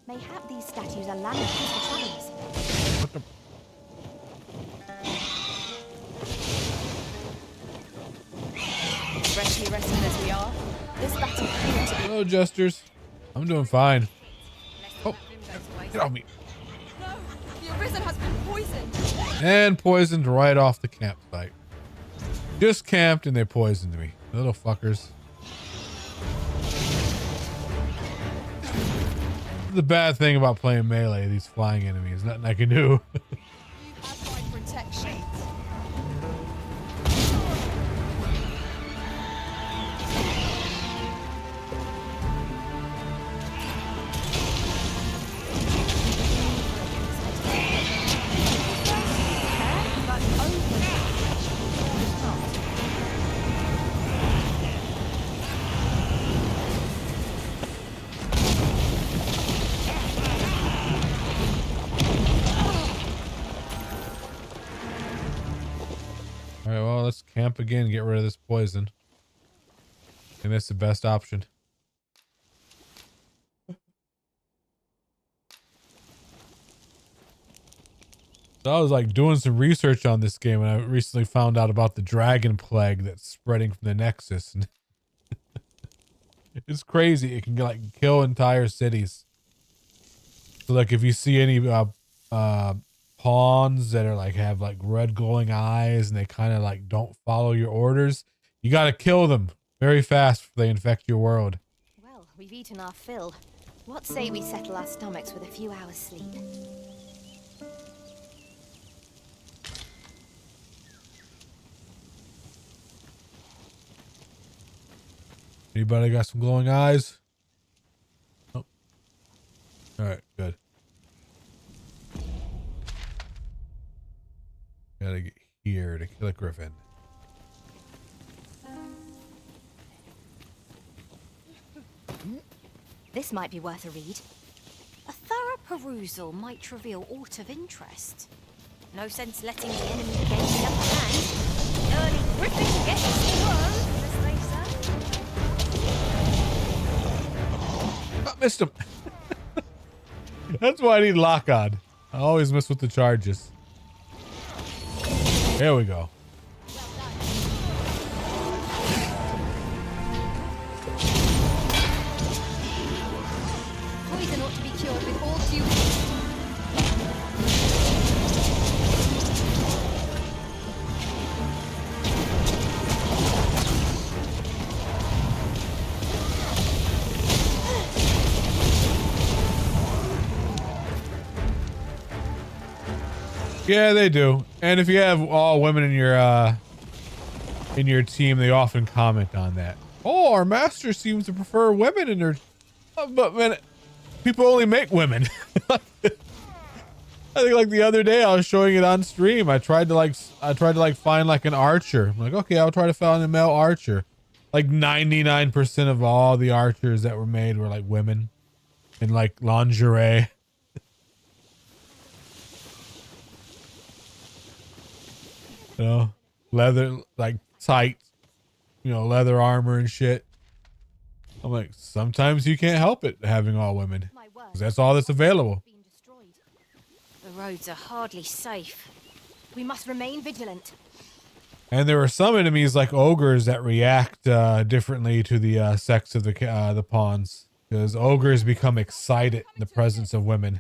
Mayhap these statues are landmarks for travelers. What the? Freshly rested as we are, this battle proved to be... Hello, jesters. I'm doing fine. Oh, get off me. No, the Arisen has been poisoned. And poisoned right off the campsite. Just camped and they poisoned me. Little fuckers. The bad thing about playing melee, these flying enemies, nothing I can do. You have my protection. All right, well, let's camp again and get rid of this poison. And that's the best option. So I was like doing some research on this game and I recently found out about the dragon plague that's spreading from the Nexus. And it's crazy. It can like kill entire cities. So like if you see any pawns that are like have like red glowing eyes and they kind of like don't follow your orders, you got to kill them very fast before they infect your world. Well, we've eaten our fill. What say we settle our stomachs with a few hours sleep? Anybody got some glowing eyes? Oh. All right, good. Gotta get here to kill a griffin. This might be worth a read. A thorough perusal might reveal aught of interest. No sense letting the enemy gain the upper hand. Early Griffin gets the world, as they say. Oh, missed him. That's why I need lock on. I always miss with the charges. There we go. Poison ought to be cured with all due. Yeah, they do. And if you have all women in your team, they often comment on that. Oh, our master seems to prefer women in their... but man, people only make women. I think like the other day I was showing it on stream. I tried to find like an archer. I'm like, okay, I'll try to find a male archer. Like 99% of all the archers that were made were like women in like lingerie. You know, leather, like tight, you know, leather armor and shit. I'm like, sometimes you can't help it having all women, because that's all that's available. The roads are hardly safe. We must remain vigilant. And there are some enemies like ogres that react differently to the sex of the pawns, because ogres become excited in the presence of women.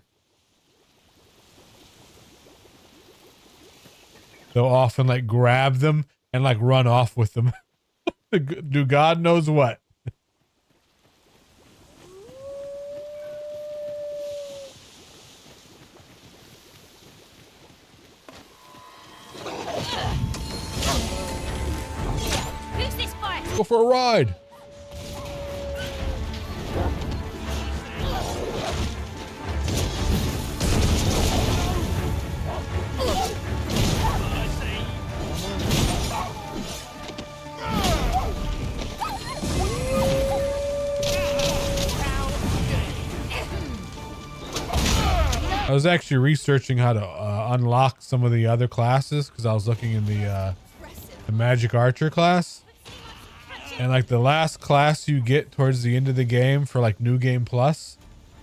They'll often like grab them and like run off with them. Do God knows what. Who's this fight? Go for a ride. I was actually researching how to unlock some of the other classes because I was looking in the magic archer class, and like the last class you get towards the end of the game for like new game plus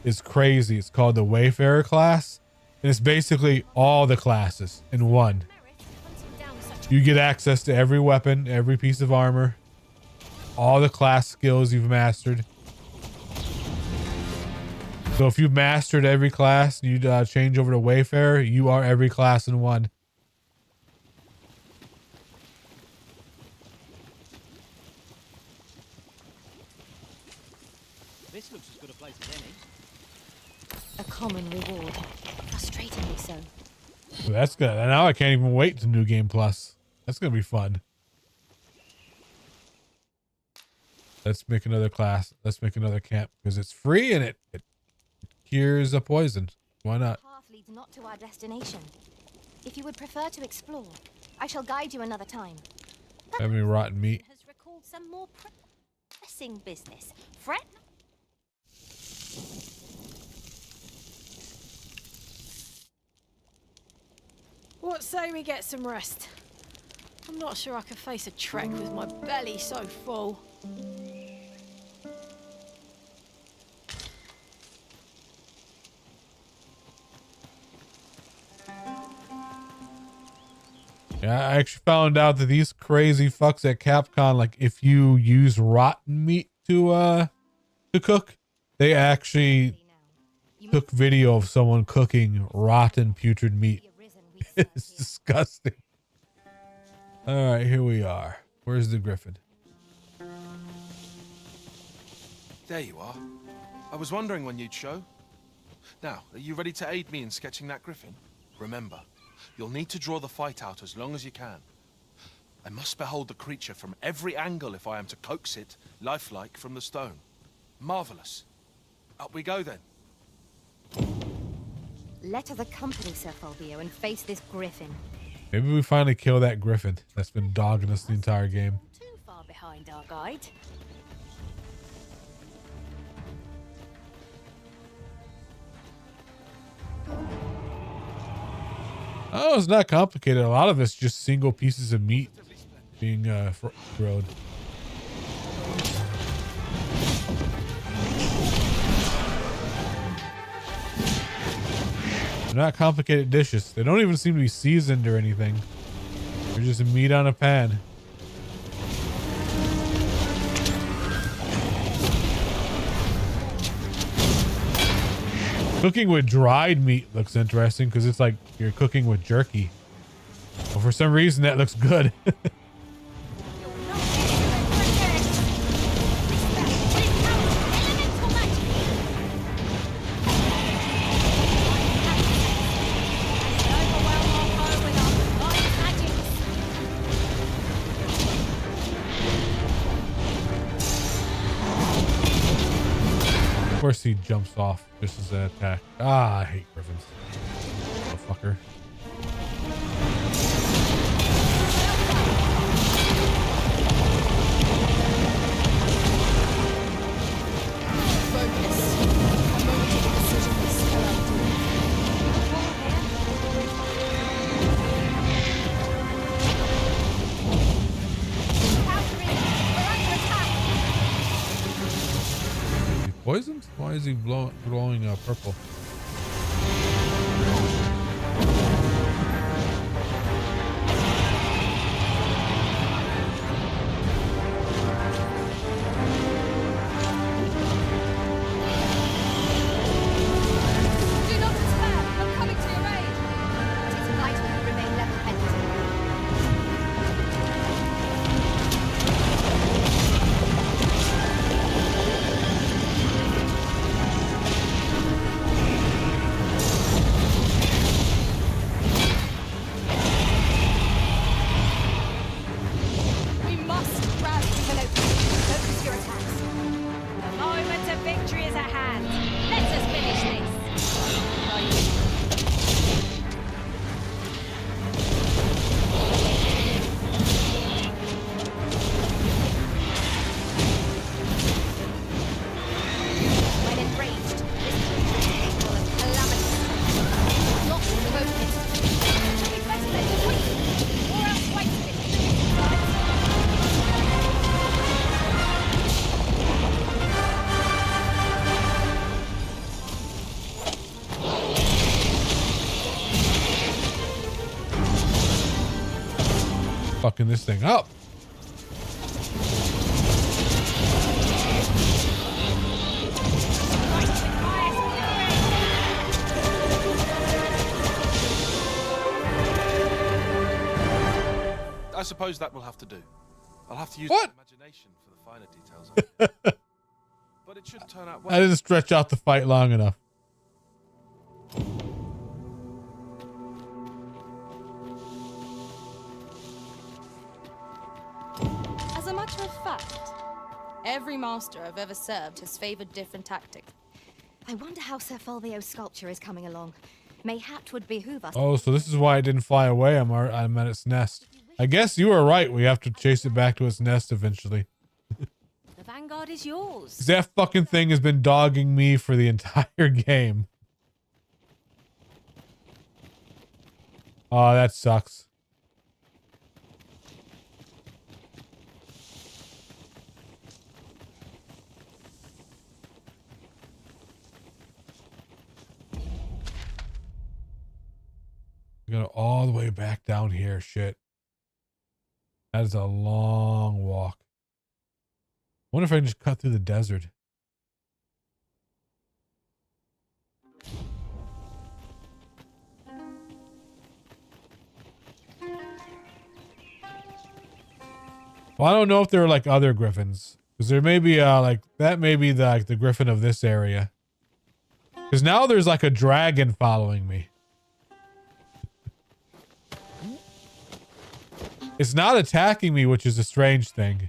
is crazy. It's called the Wayfarer class, and it's basically all the classes in one. You get access to every weapon, every piece of armor, all the class skills you've mastered. So if you've mastered every class and you change over to Wayfarer, you are every class in one. This looks as good a place as any. A common reward. Frustratingly so. Well, that's good. Now I can't even wait to New Game Plus. That's gonna be fun. Let's make another class. Let's make another camp because it's free and it cures a poison. Why not? The path leads not to our destination. If you would prefer to explore, I shall guide you another time. Have any rotten meat? Has recalled some more pressing business. Fret. What say we get some rest? I'm not sure I can face a trek with my belly so full. Yeah, I actually found out that these crazy fucks at Capcom, like if you use rotten meat to cook, they actually took video of someone cooking rotten putrid meat. It's disgusting. All right, here we are. Where's the griffin? There you are. I was wondering when you'd show. Now, are you ready to aid me in sketching that griffin? Remember, you'll need to draw the fight out as long as you can. I must behold the creature from every angle if I am to coax it, lifelike, from the stone. Marvelous. Up we go then. Let us accompany Sir Fulvio and face this griffin. Maybe we finally kill that griffin that's been dogging us the entire game. Too far behind our guide. Oh, it's not complicated. A lot of it's just single pieces of meat being grilled. They're not complicated dishes. They don't even seem to be seasoned or anything. They're just meat on a pan. Cooking with dried meat looks interesting because it's like you're cooking with jerky. Well, for some reason that looks good. Of course he jumps off just as an attack. Ah, I hate griffins. Motherfucker. Poisoned? Why is he glowing purple? Do not despair. I'm coming to your aid. It is vital you remain level-headed. fucking this thing up. I suppose that will have to do. I'll have to use What? my imagination for the finer details. But it should turn out well. I didn't stretch out the fight long enough. As a matter of fact, every master I've ever served has favored different tactics. I wonder how Sir Fulvio's sculpture is coming along. Mayhap would behoove us. Oh, so this is why it didn't fly away. I'm at its nest. I guess you were right. We have to chase it back to its nest eventually. The Vanguard is yours. That fucking thing has been dogging me for the entire game. Oh, that sucks. We gotta all the way back down here. Shit. That is a long walk. I wonder if I can just cut through the desert. Well, I don't know if there are like other griffins, because there may be like that may be the griffin of this area. Because now there's like a dragon following me. It's not attacking me, which is a strange thing.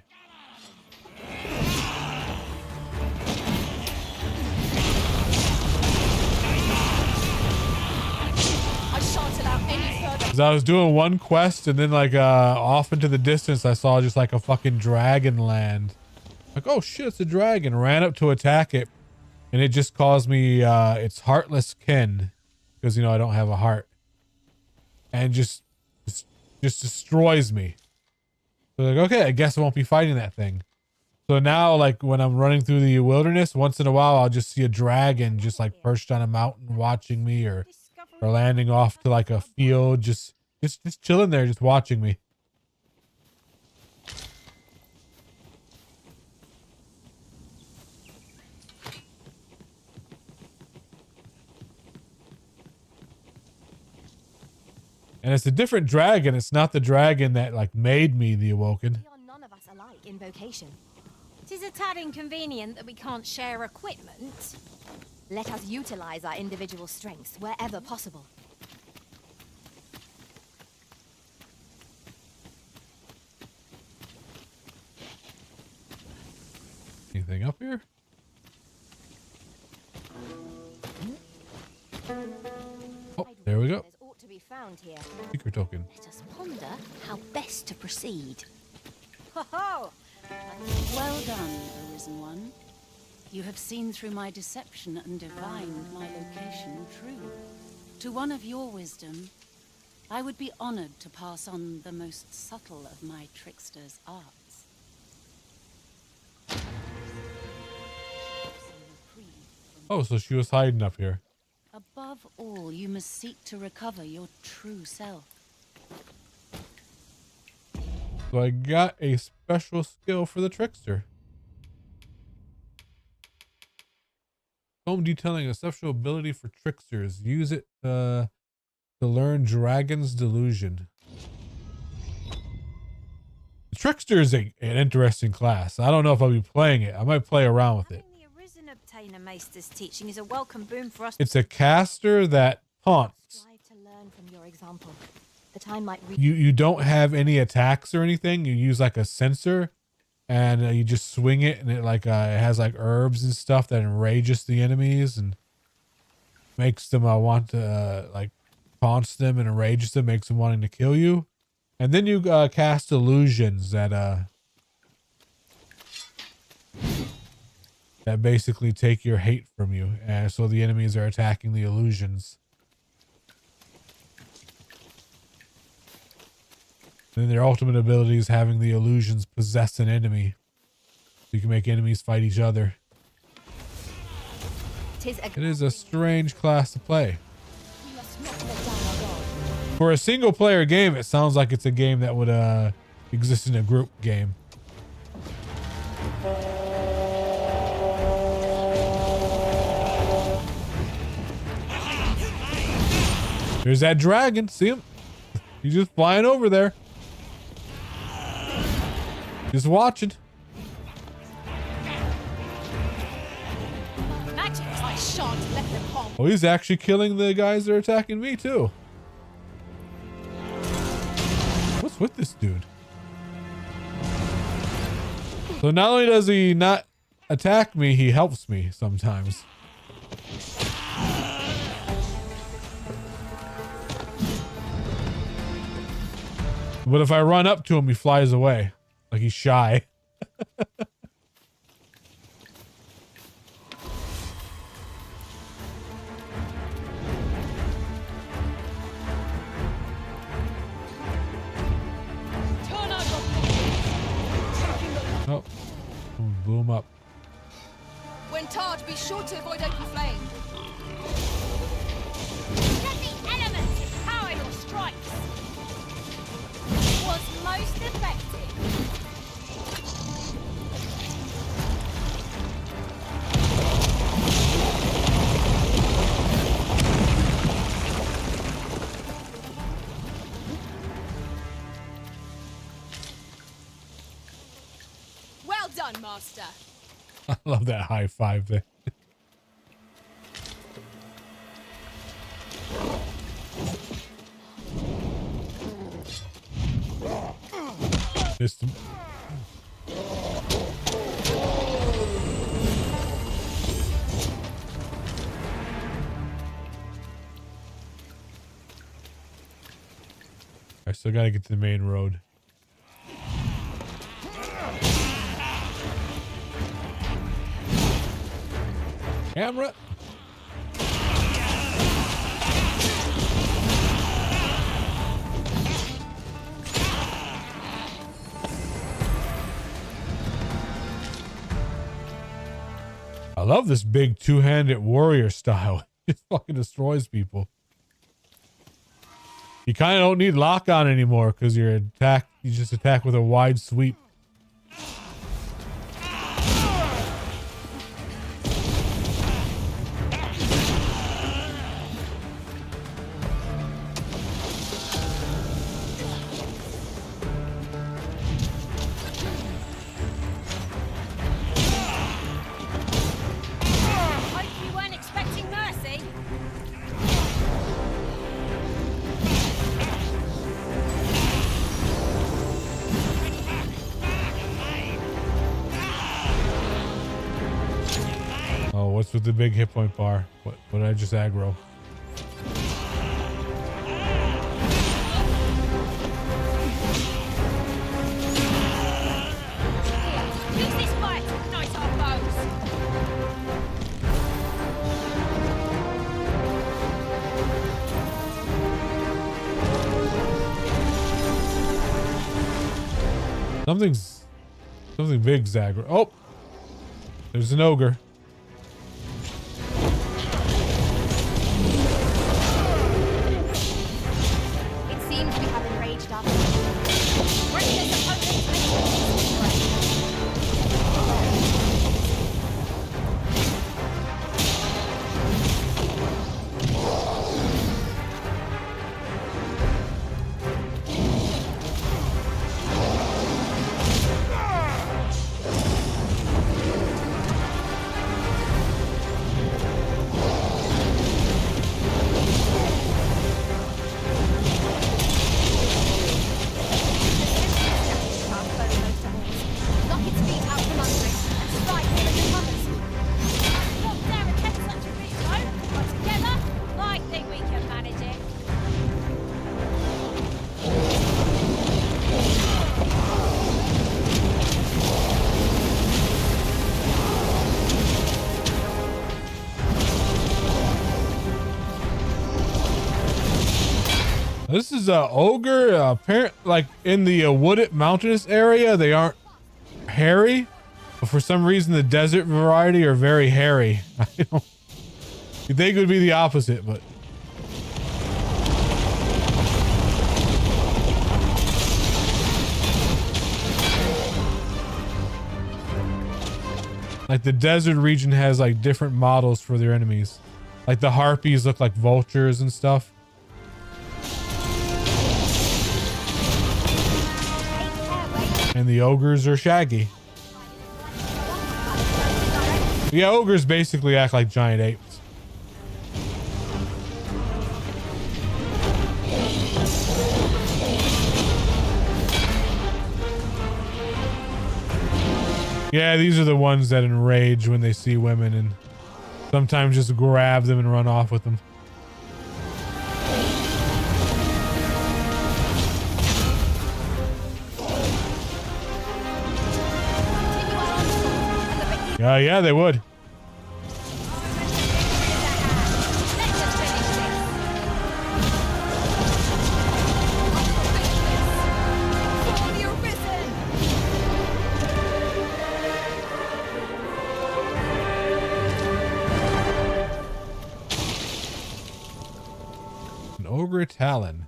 I shan't allow any further. Cause I was doing one quest and then like off into the distance I saw just like a fucking dragon land. Like, oh shit, it's a dragon. Ran up to attack it and it just caused me its heartless kin. Because you know I don't have a heart. And just destroys me. So like, okay, I guess I won't be fighting that thing. So now like when I'm running through the wilderness, once in a while I'll just see a dragon just like perched on a mountain watching me or landing off to like a field, just chilling there, just watching me. And it's a different dragon. It's not the dragon that like made me the Awoken. We are none of us alike in vocation. It is a tad inconvenient that we can't share equipment. Let us utilize our individual strengths wherever possible. Anything up here? Oh, there we go. There's ought to be found here. Secret token. Let us ponder how best to proceed. Ho ho! Well done, Arisen One. You have seen through my deception and divined my location true. To one of your wisdom, I would be honored to pass on the most subtle of my trickster's arts. Oh, so she was hiding up here. Above all, you must seek to recover your true self. So I got a special skill for the trickster. Home detailing, exceptional ability for tricksters. Use it to learn Dragon's Delusion. The trickster is an interesting class. I don't know if I'll be playing it. I might play around with it. Having the Arisen obtain a Maester's teaching is a welcome boon for us. It's a caster that taunts. Strive to learn from your example. The time might reach. You don't have any attacks or anything. You use like a sensor, and you just swing it, and it like it has like herbs and stuff that enrages the enemies and makes them want to like taunts them and enrages them, makes them wanting to kill you. And then you cast illusions that basically take your hate from you, so the enemies are attacking the illusions. And then their ultimate ability is having the illusions possess an enemy. So you can make enemies fight each other. It is a strange class to play. For a single player game, it sounds like it's a game that would exist in a group game. There's that dragon. See him? He's just flying over there. Just watching. Magic's like shan't let them harm. Oh, he's actually killing the guys that are attacking me too. What's with this dude? So not only does he not attack me, he helps me sometimes. But if I run up to him, he flies away. Like he's shy. Turn over. Oh, blew him up. When tarred, be sure to avoid open flame. Let the elements power your strikes. Was most effective. Well done, Master. I love that high five there. Missed him. I still gotta get to the main road. Camera. I love this big two-handed warrior style. It fucking destroys people. You kind of don't need lock on anymore because you just attack with a wide sweep. Hope you weren't expecting mercy. Oh, what's with the big hit point bar? What did I just aggro? Use this fire to ignite our foes. Something big's aggro. Oh, there's an ogre. It seems we have enraged our bring this opponent to the Knock its feet out from under it and strike till it recovers. Not dare attempt such a feat, though, but together, I think we can manage it. This is a ogre. Apparent like in the wooded mountainous area, they aren't hairy, but for some reason the desert variety are very hairy. I don't. You think it would be the opposite, but. Like the desert region has like different models for their enemies. Like the harpies look like vultures and stuff. And the ogres are shaggy. Yeah, ogres basically act like giant apes. Yeah, these are the ones that enrage when they see women and sometimes just grab them and run off with them. Yeah, they would. An ogre talon.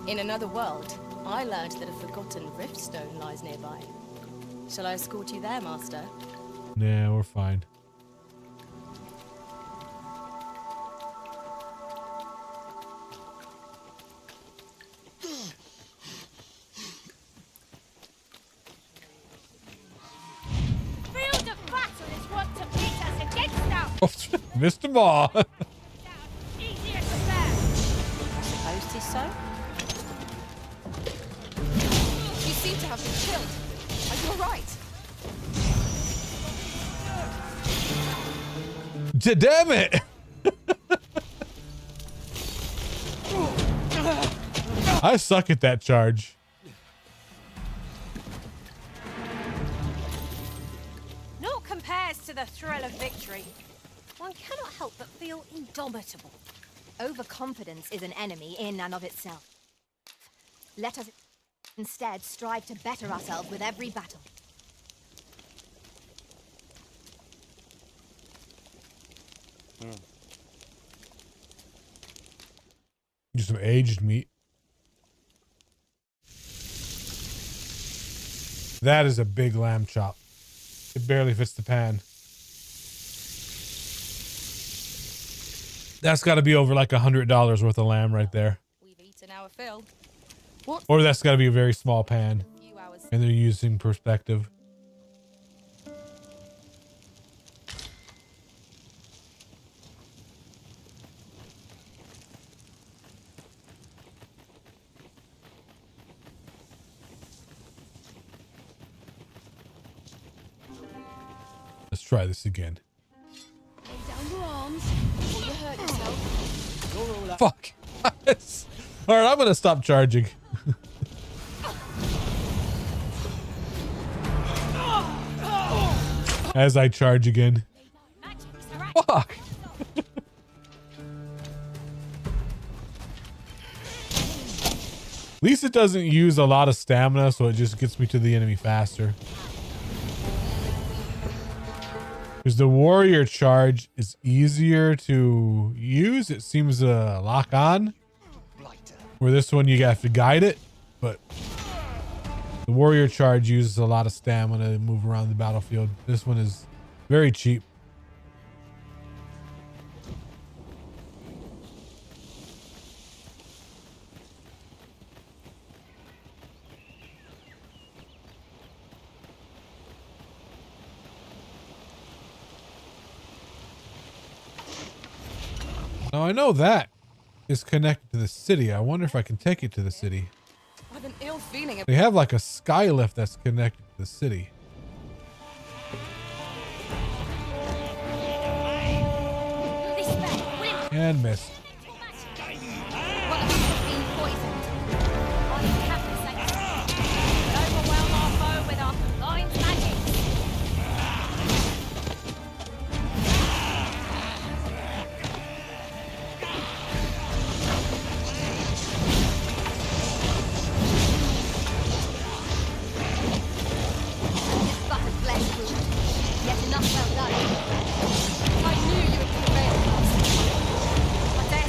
In another world, I learned that a forgotten riftstone lies nearby. Shall I escort you there, Master? Nah, we're fine. Field of battle is what to beat us against them. Missed them all. Easier to bear. Suppose 'tis so? You seem to have been killed. Are you alright? Damn it! I suck at that charge. Naught compares to the thrill of victory. One cannot help but feel indomitable. Overconfidence is an enemy in and of itself. Let us instead strive to better ourselves with every battle. Do some aged meat. That is a big lamb chop. It barely fits the pan. That's got to be over like $100 worth of lamb right there. We've eaten our fill. Or that's got to be a very small pan. A few hours. And they're using perspective. Let's try this again. Lay down your arms before you hurt yourself. You're all up. Fuck. All right, I'm going to stop charging. As I charge again. Fuck. At least it doesn't use a lot of stamina, so it just gets me to the enemy faster. Because the warrior charge is easier to use. It seems to lock on. Where this one you have to guide it, but the warrior charge uses a lot of stamina to move around the battlefield. This one is very cheap. Now I know that is connected to the city. I wonder if I can take it to the city. I've an ill feeling They have like a sky lift that's connected to the city. This way, win. And missed. One of us has been poisoned. I have to say but overwhelm our foe with our combined magic. This but a flesh wound, yet enough well done. I knew you would prevail, Master. I dare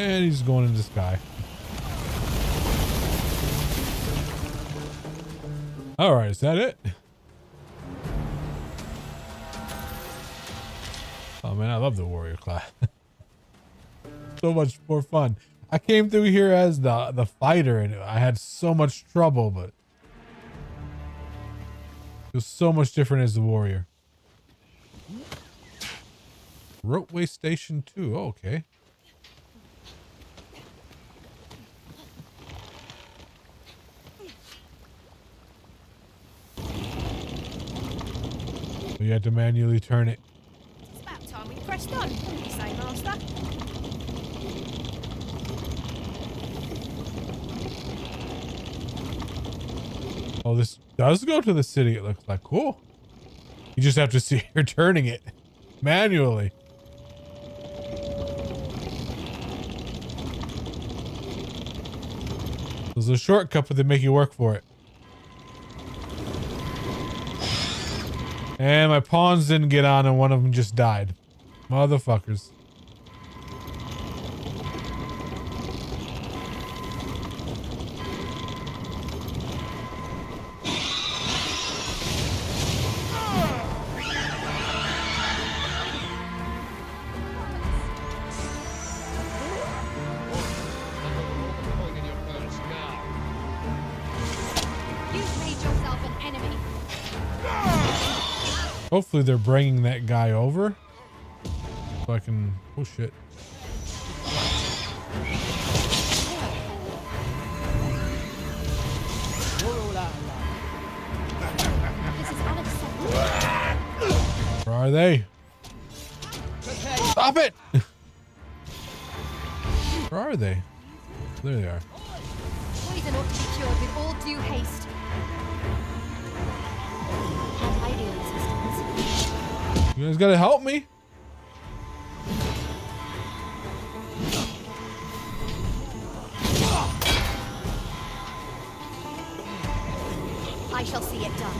And he's going into the sky. All right, is that it? Oh man, I love the warrior class. So much more fun. I came through here as the fighter and I had so much trouble, but it was so much different as the warrior. Ropeway Station 2. Oh, okay. We had to manually turn it. It's about time we pressed on, wouldn't you say, Master? Oh, this does go to the city, it looks like. Cool. You just have to see you're turning it manually. There's a shortcut, but they make you work for it. And my pawns didn't get on and one of them just died. Motherfuckers. You've made yourself an enemy. Hopefully they're bringing that guy over. So I can... Oh, shit. This is unacceptable. Where are they? Stop it! Where are they? There they are. Poison ought to be cured with all due haste. Anti-alien systems. You guys gotta help me. I shall see it done.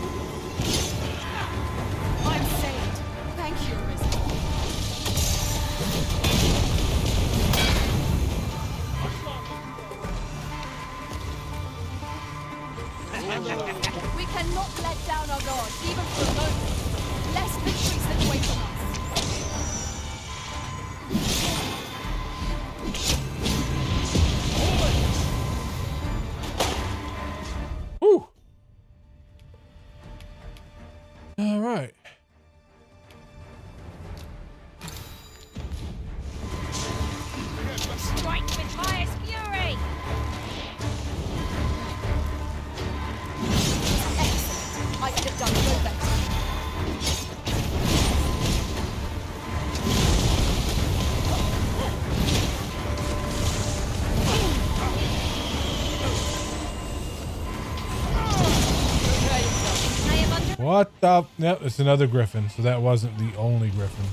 I'm saved. Thank you, Arisen. We cannot let down our guard, even for a moment. Less victories that wait on us. Woo! All right. Strike with highest fury! Excellent. I could have done no better. I am under What the? Yep, it's another griffin. So that wasn't the only griffin.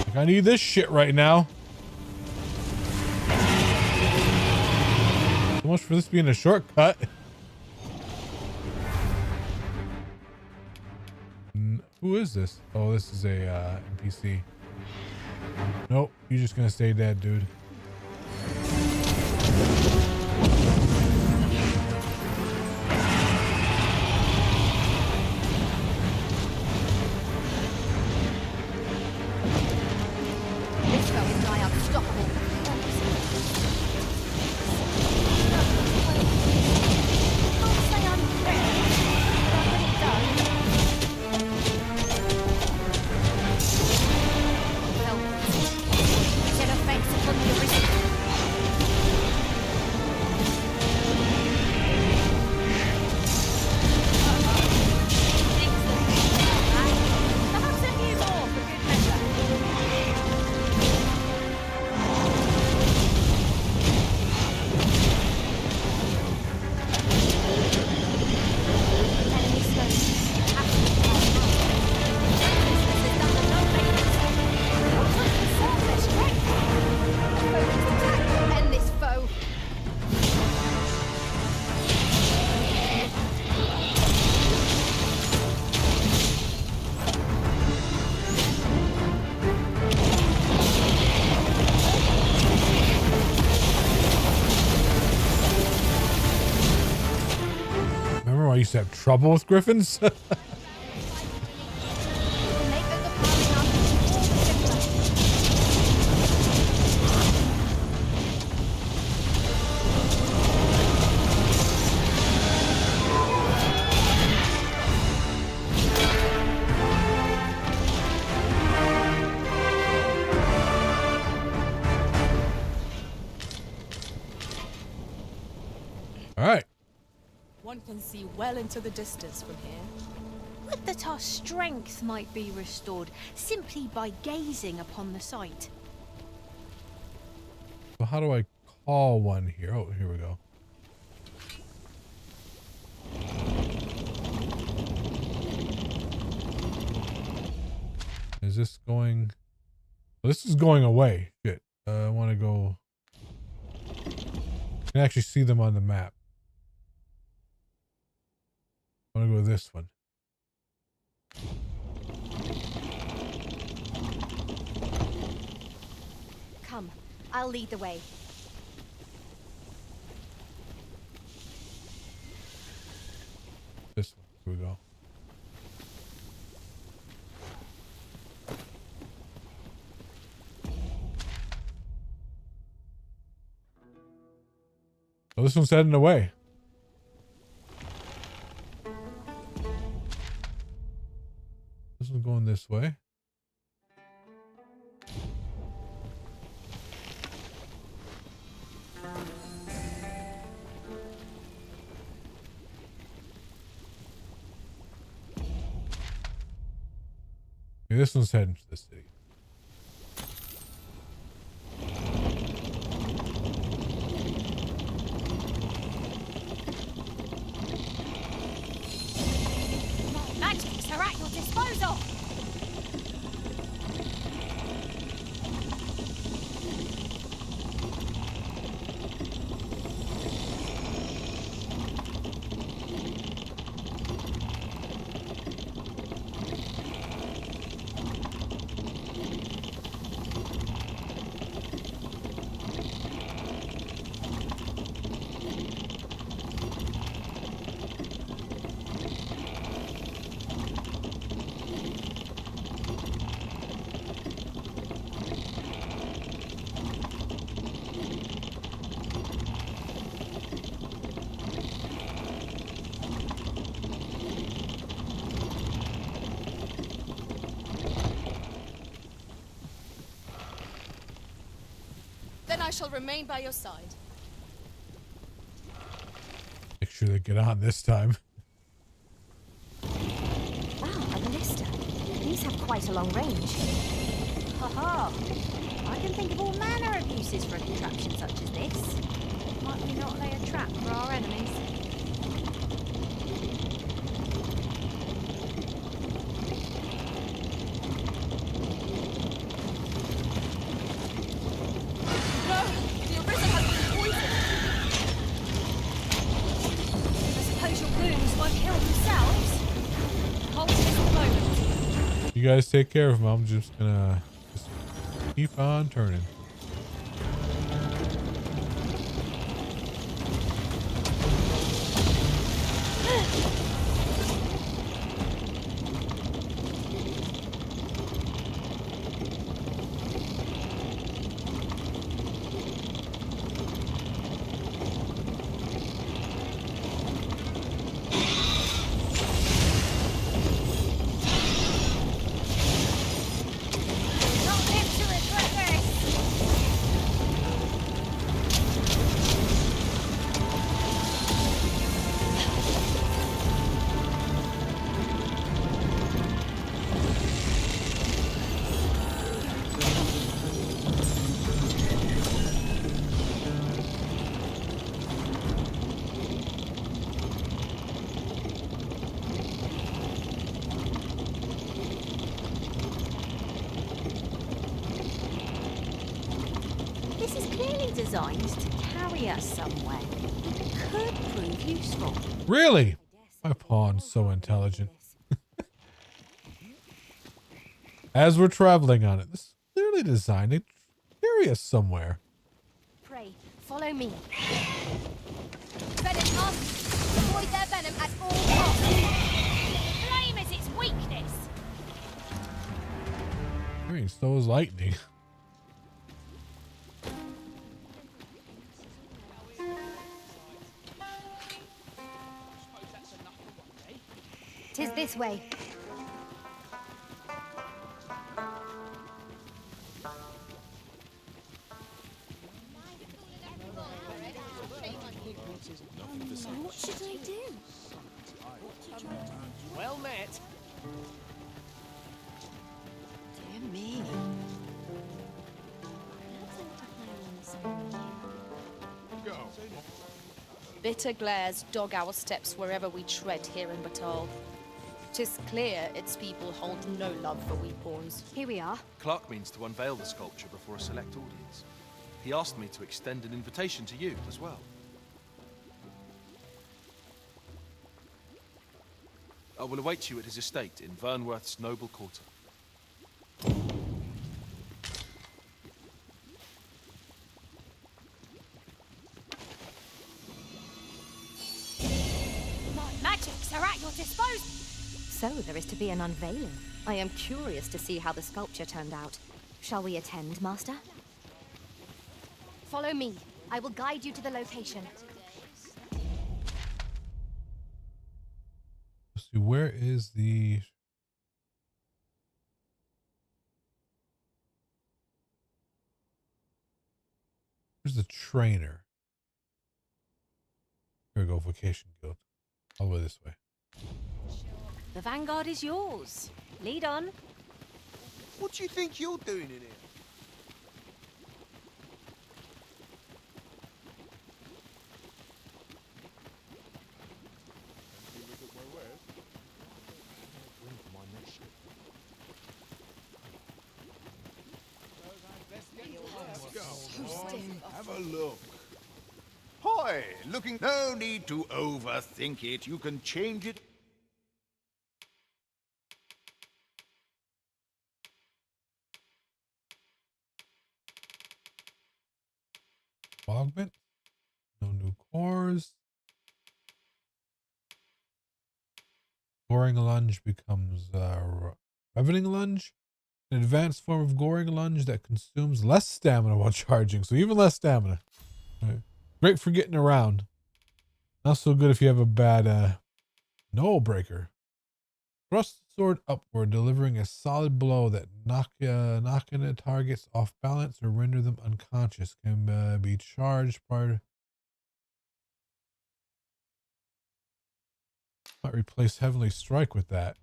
Like, I need this shit right now. So much for this being a shortcut. Who is this? Oh, this is a NPC. Nope, you're just gonna stay dead, dude. This foe is nigh unstoppable. Can't say I'm thrilled, but I'll get it done. Well, set a fence upon the Arisen. used to have trouble with griffins. Make them the power enough, all the simpler. All right. One can see well into the distance from here. Would that our strength might be restored simply by gazing upon the sight. So how do I call one here? Oh, here we go. Is this going? Well, this is going away. Shit. I want to go. I can actually see them on the map. I want to go with this one. Come, I'll lead the way. This one. Here we go. Oh, this one's heading away. This one's going this way. Okay, this one's heading to the city. Magics are at your disposal. Then I shall remain by your side. Make sure they get on this time. Wow, a ballista. These have quite a long range. Ha-ha. I can think of all manner of uses for a contraption such as this. Might we not lay a trap for our enemies? No! The arisen has been poisoned! I suppose your wounds won't heal themselves? Hold this a moment. You guys take care of them. I'm just gonna keep on turning. Not live to regret this! This is clearly designed to carry us somewhere. It could prove useful. Really? My pawn's so intelligent. As we're traveling on it, this is clearly designed to carry us somewhere. Pray, follow me. Venom us! Avoid their venom at all costs! mean, so is lightning. Tis this way. What should I do? Well met. Dear me. Bitter glares dog our steps wherever we tread here in Batal. 'Tis clear its people hold no love for we pawns. Here we are. Clark means to unveil the sculpture before a select audience. He asked me to extend an invitation to you as well. I will await you at his estate in Vernworth's noble quarter. My magics are at your disposal. So there is to be an unveiling. I am curious to see how the sculpture turned out. Shall we attend, Master? Follow me. I will guide you to the location. Let's see, where is the... Where's the trainer? Here we go, Vocation Guild. All the way this way. The vanguard is yours. Lead on. What do you think you're doing in here? Have a look. Hoy, looking. No need to overthink it. You can change it. Augment. No new cores. Goring Lunge becomes Revening Lunge. An advanced form of Goring Lunge that consumes less stamina while charging. So even less stamina. Right. Great for getting around. Not so good if you have a bad Null Breaker. Thrust the sword upward, delivering a solid blow that knocking at targets off balance or render them unconscious. Can be charged prior. Might replace Heavenly Strike with that.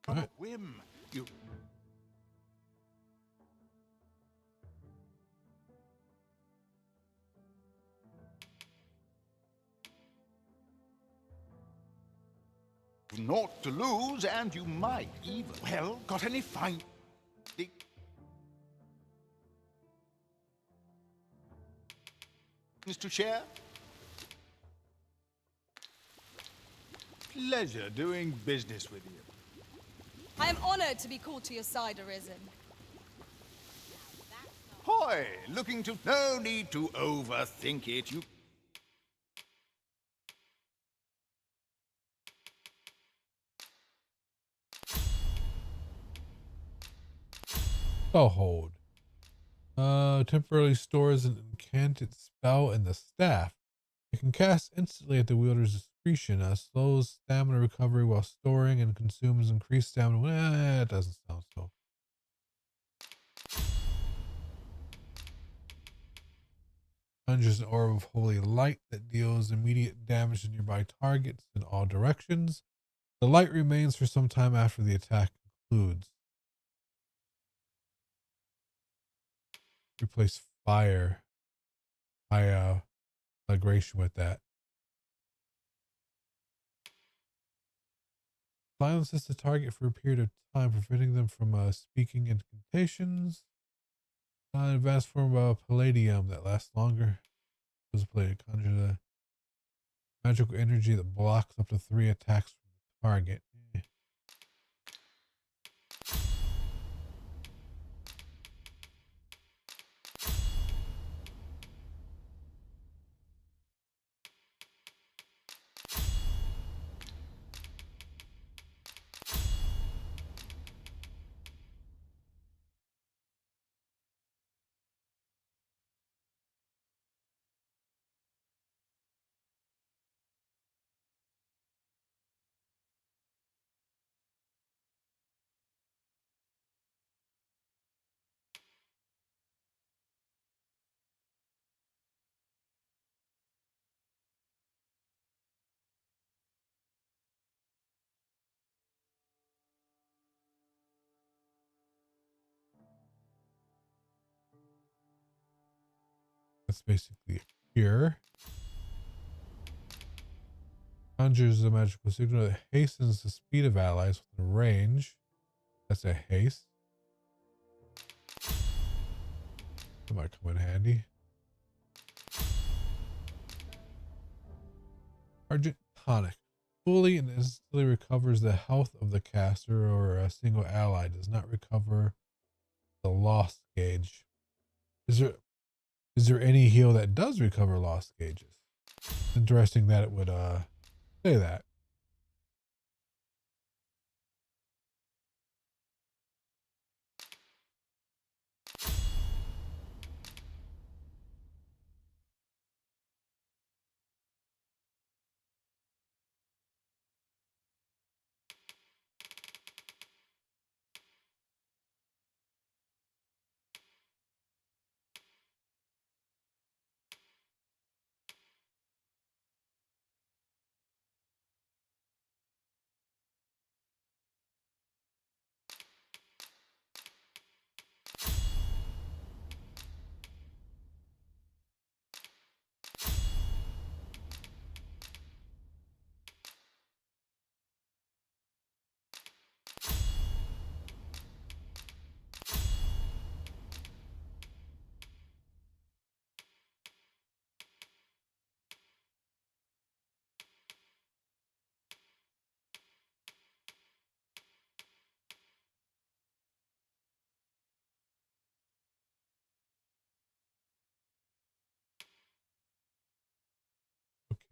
On a whim. You. Naught to lose, and you might even. Well, got any fine. Things to share? Pleasure doing business with you. I am honored to be called to your side, Arisen. Hoy, looking to. No need to overthink it. You. Hold. Temporarily stores an incanted spell in the staff. It can cast instantly at the wielder's discretion. Slows stamina recovery while storing and consumes increased stamina. It doesn't sound so. Conjures an orb of holy light that deals immediate damage to nearby targets in all directions. The light remains for some time after the attack concludes. Replace fire by migration with that. Silences the target for a period of time, preventing them from speaking incantations. An advanced form of palladium that lasts longer. Was played conjures a magical energy that blocks up to 3 attacks from the target. That's basically a cure. Conjures a magical signal that hastens the speed of allies within range. That's a haste. That might come in handy. Argent tonic. Fully and instantly recovers the health of the caster or a single ally. Does not recover the lost gauge. Is there any heal that does recover lost gauges? Interesting that it would say that.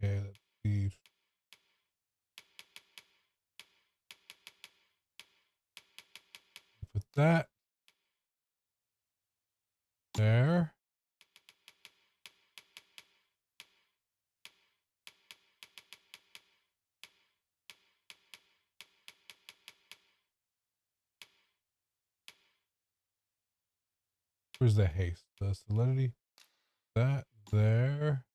Okay, let's see. Put that there. Where's the haste? The solidity. That there.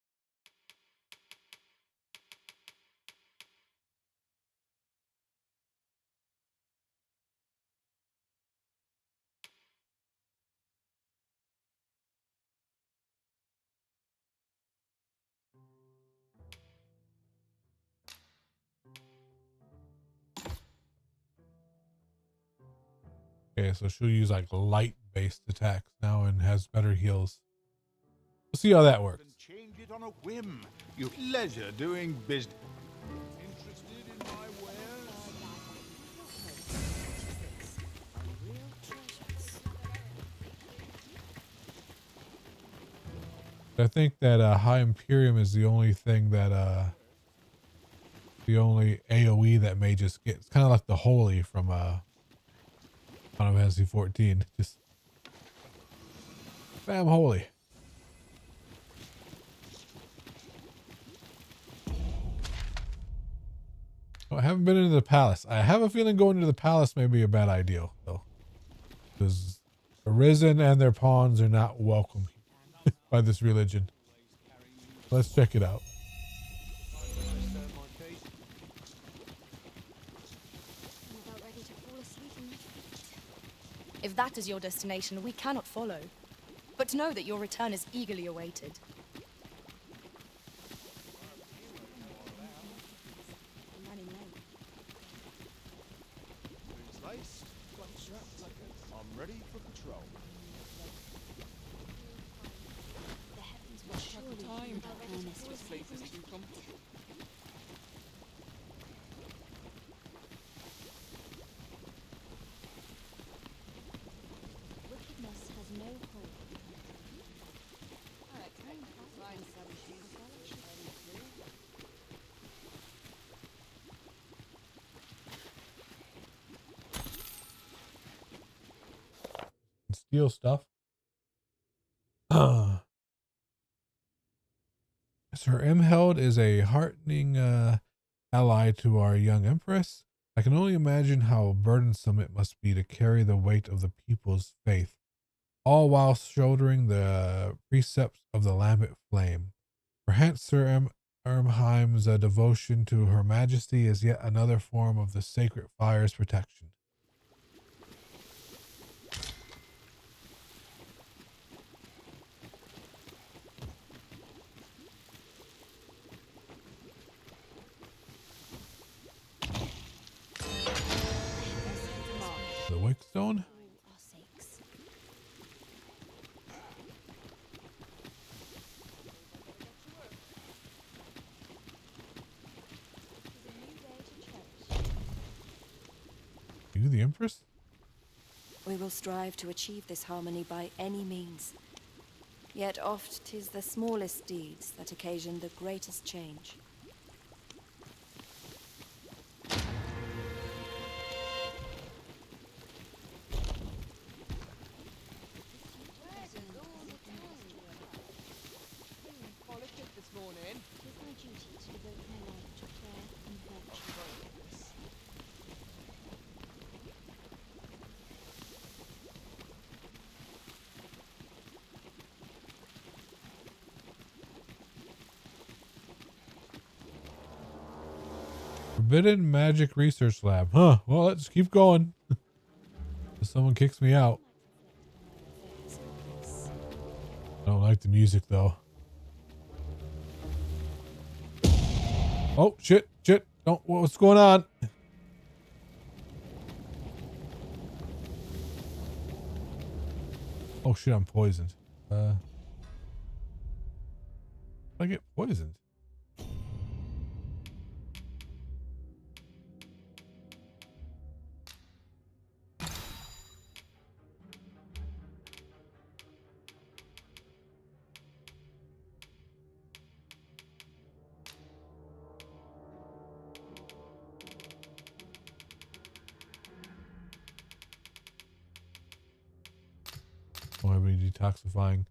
Okay, so she'll use like light based attacks now and has better heals. We'll see how that works. Change it on a whim. You pleasure doing business. Interested in my wares? I think that High Imperium is the only thing that the only AoE that mages get. It's kind of like the Holy from Final Fantasy 14. Just bam, Holy. Oh, I haven't been into the palace. I have a feeling going to the palace may be a bad idea, though, because Arisen and their pawns are not welcome by this religion. Let's check it out. If that is your destination, we cannot follow. But know that your return is eagerly awaited. I'm ready for patrol. Wickedness has no hope. Steal stuff. Sir Imheld is a heartening ally to our young empress. I can only imagine how burdensome it must be to carry the weight of the people's faith, all while shouldering the precepts of the Lambent Flame. Perhaps Sir Ermheim's devotion to Her Majesty is yet another form of the sacred fire's protection. the wake stone? All our sakes. You the Empress? We will strive to achieve this harmony by any means. Yet oft 'tis the smallest deeds that occasion the greatest change. Politics this morning. It is my duty to devote my life to prayer and virtue. Forbidden Magic Research Lab. Huh. Well, let's keep going. If someone kicks me out. I don't like the music though. Oh, shit. Don't, what's going on? Oh shit, I'm poisoned. I get poisoned. Oh, I've been detoxifying.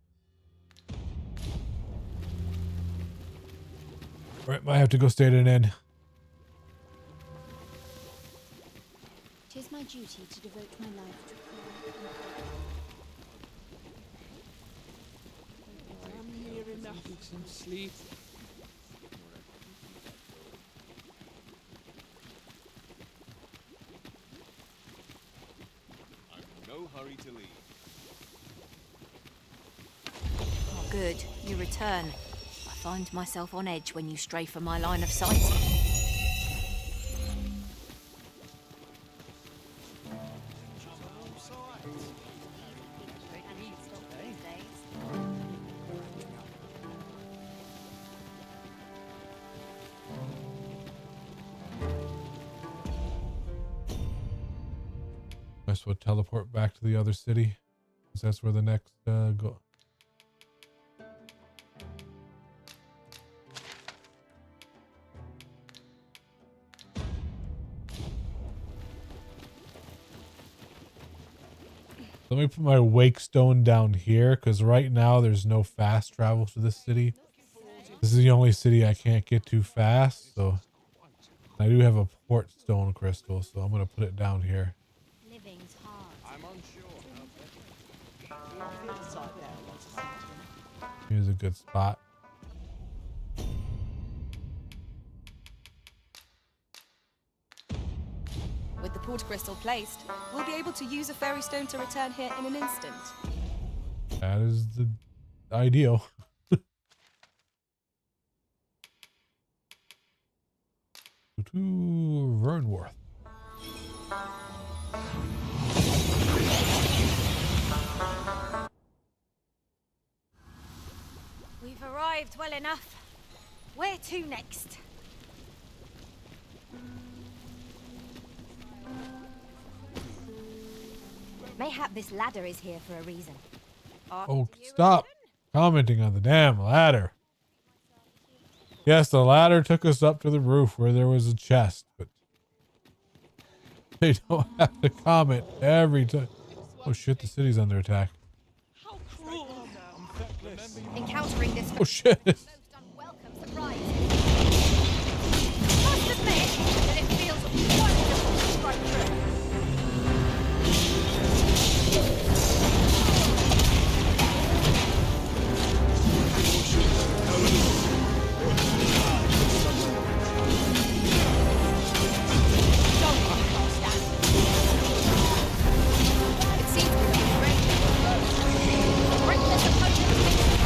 Right, might have to go stay at an inn. It is my duty to devote my life to prayer and I'm near enough. Some sleep. I'm in no hurry to leave. Oh, good. You return. I find myself on edge when you stray from my line of sight. Guess we'll teleport back to the other city. 'Cause that's where the next go. Let me put my wake stone down here because right now there's no fast travel to this city. This is the only city I can't get to fast, so I do have a port stone crystal, so I'm gonna put it down here. Living's hard. I'm unsure. Here's a good spot. With the port crystal placed, we'll be able to use a fairy stone to return here in an instant. That is the ideal. To Vernworth. We've arrived well enough. Where to next? Mayhap this ladder is here for a reason. Oh, stop commenting on the damn ladder. Yes, the ladder took us up to the roof where there was a chest, but they don't have to comment every time. Oh shit, the city's under attack. Encountering this Oh shit. most unwelcome surprise. Must admit that it feels wonderful to strike through. It seems to be great. Reckless opponent makes it.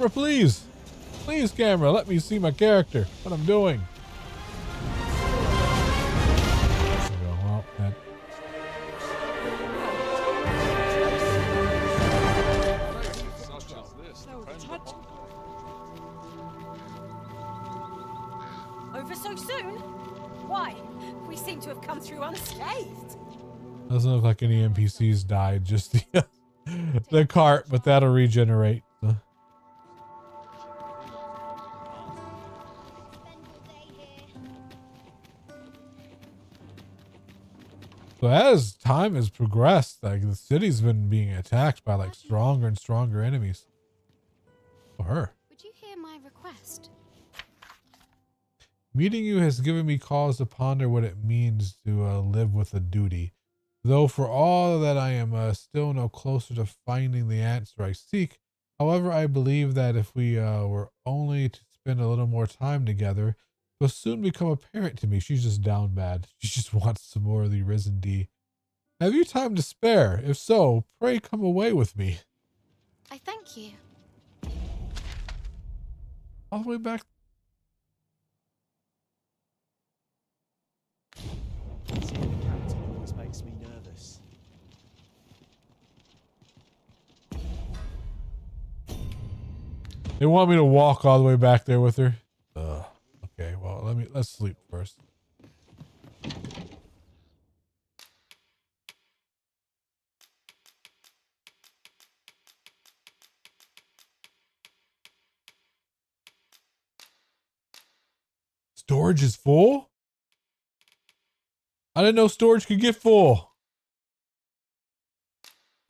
Camera, please. Please, camera, let me see my character, what I'm doing. There we go. Well, that... Such as this depend upon Over so soon? Why? We seem to have come through unscathed. Doesn't look like any NPCs died, just the cart, but that'll regenerate. So as time has progressed, like the city's been being attacked by like stronger and stronger enemies. For her. Would you hear my request? Meeting you has given me cause to ponder what it means to live with a duty. Though for all that I am still no closer to finding the answer I seek. However, I believe that if we were only to spend a little more time together, it will soon become apparent to me. She's just down bad. She just wants some more of the Risen D. Have you time to spare? If so, pray come away with me. I thank you. All the way back. Seeing the captain always makes me nervous. They want me to walk all the way back there with her. Okay, well, let's sleep first. Storage is full? I didn't know storage could get full.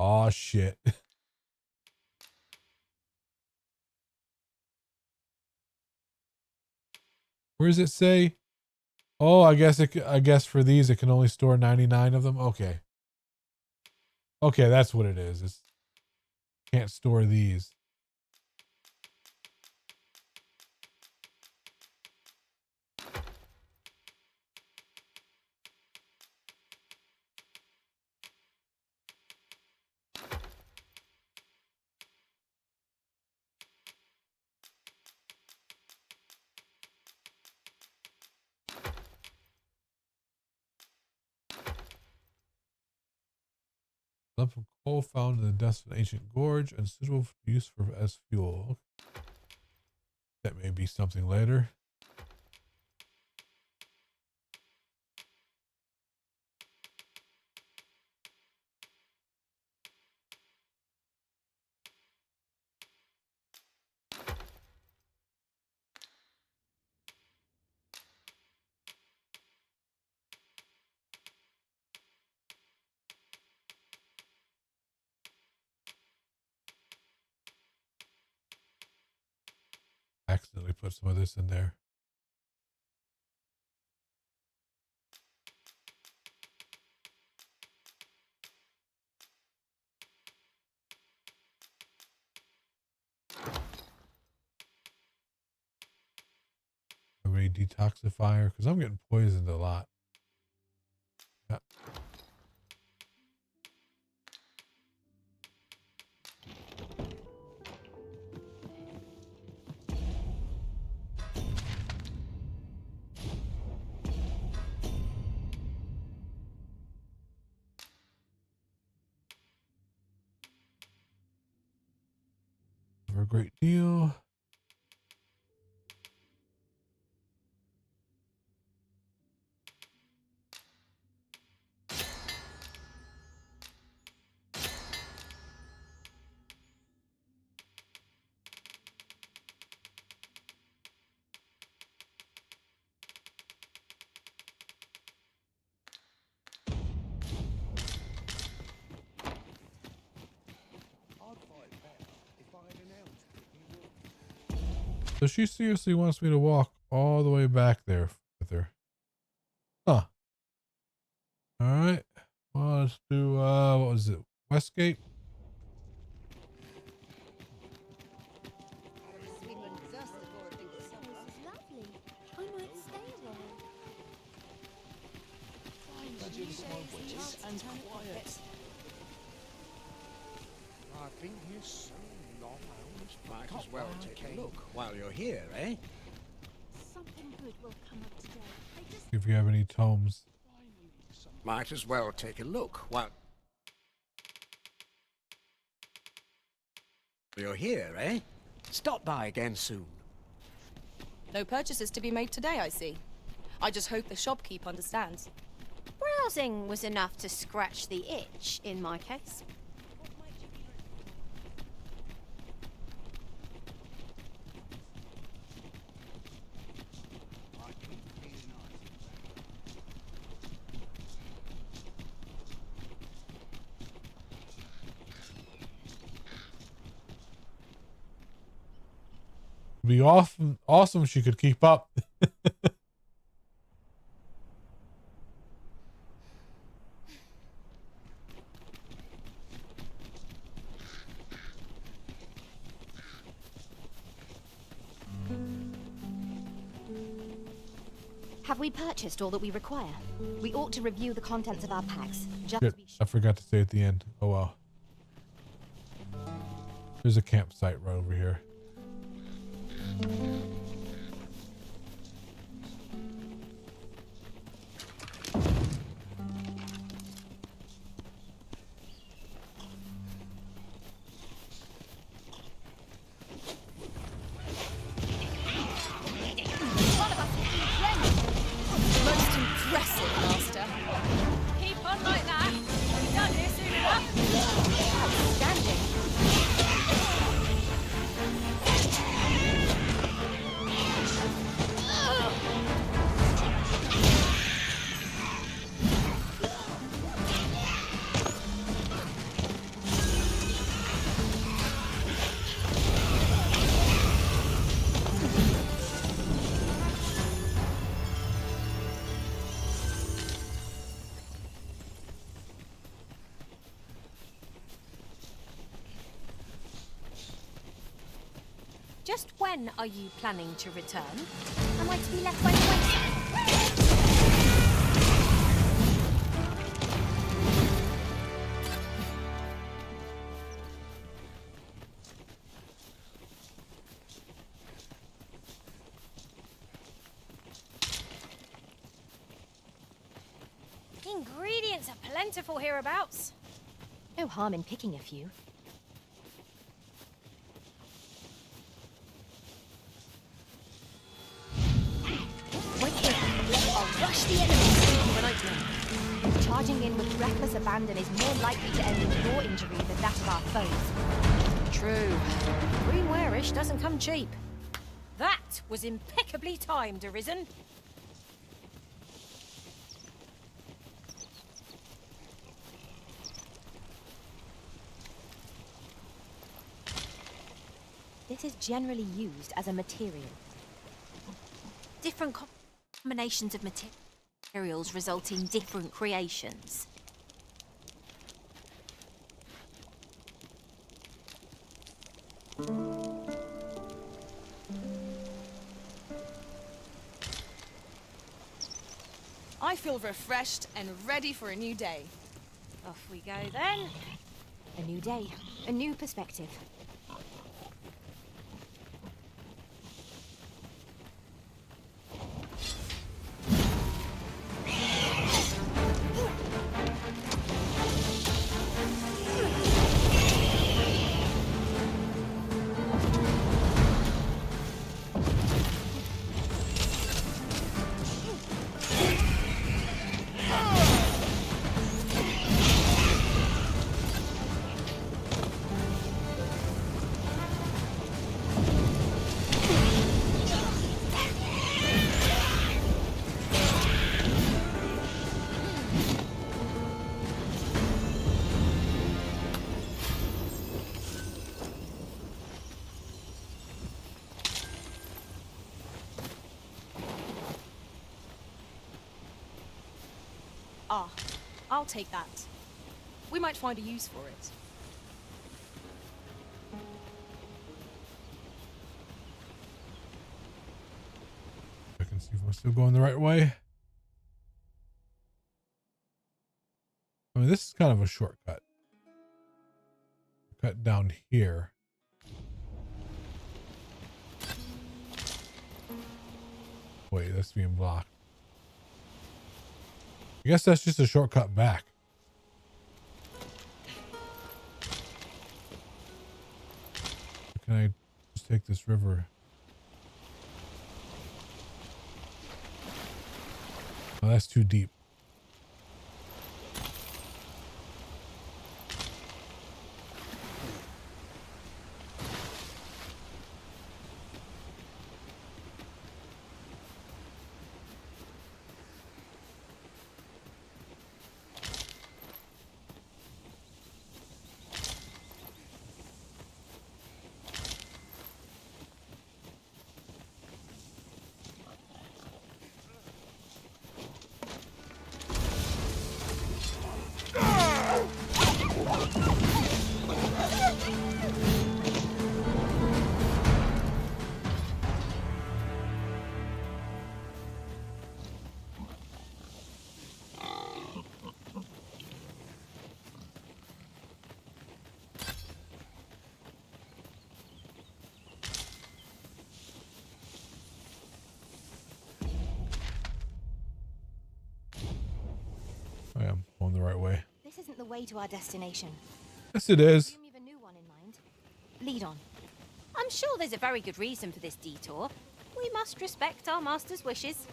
Aw, shit. Where does it say? Oh, I guess for these it can only store 99 of them. Okay. Okay, that's what it is. It's can't store these. Lump of coal found in the depths of an ancient gorge and suitable for use as fuel. That may be something later. Accidentally put some of this in there. A detoxifier because I'm getting poisoned a lot. Yeah. For a great deal. So she seriously wants me to walk all the way back there with her. Huh. Alright. Well, let's do, what was it? Westgate? And quiet. I think he's so Might as well take a look while you're here, eh? Something good will come of today. See if you have any tomes. Might as well take a look while you're here, eh? Stop by again soon. No purchases to be made today, I see. I just hope the shopkeep understands. Browsing was enough to scratch the itch in my case. It'd be awesome if she could keep up. Have we purchased all that we require? We ought to review the contents of our packs. Just Shit, to be I forgot to say at the end. Oh well. There's a campsite right over here. Most impressive, Master. Keep on like that. We'll be done here soon enough. outstanding. Just when are you planning to return? Am I to be left waiting? Ingredients are plentiful hereabouts. No harm in picking a few. Wait here. I'll rush the enemy when I can. Charging in with reckless abandon is more likely to end in your injury than that of our foes. True. Green wearish doesn't come cheap. That was impeccably timed, Arisen. This is generally used as a material. Different combinations of materials result in different creations. I feel refreshed and ready for a new day. Off we go then. A new day, a new perspective. Ah, I'll take that. We might find a use for it. I can see if I'm still going the right way. I mean, this is kind of a shortcut. Cut down here. wait, that's being blocked. I guess that's just a shortcut back. Can I just take this river? Oh, that's too deep. I am going the right way. This isn't the way to our destination. Yes, it is. Assume you've a new one in mind. Lead on. I'm sure there's a very good reason for this detour. We must respect our master's wishes.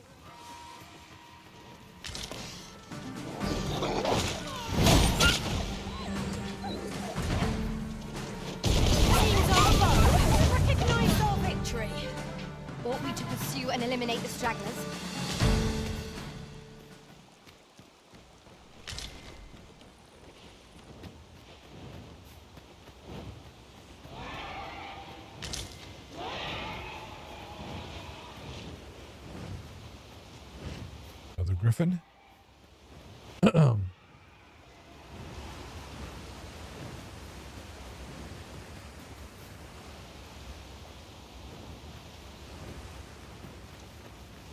Seems our foe has recognized our victory. Ought we to pursue and eliminate the stragglers? Another griffin.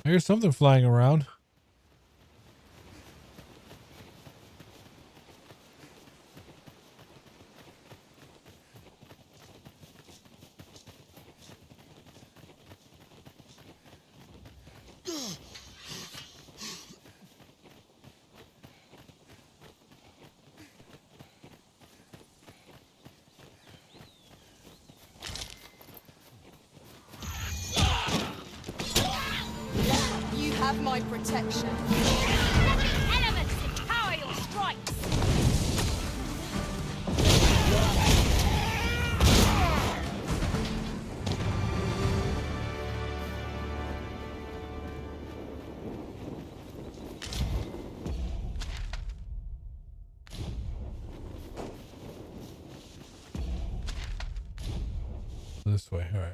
Here's something flying around. You have my protection. Elements empower your strikes! This way, all right.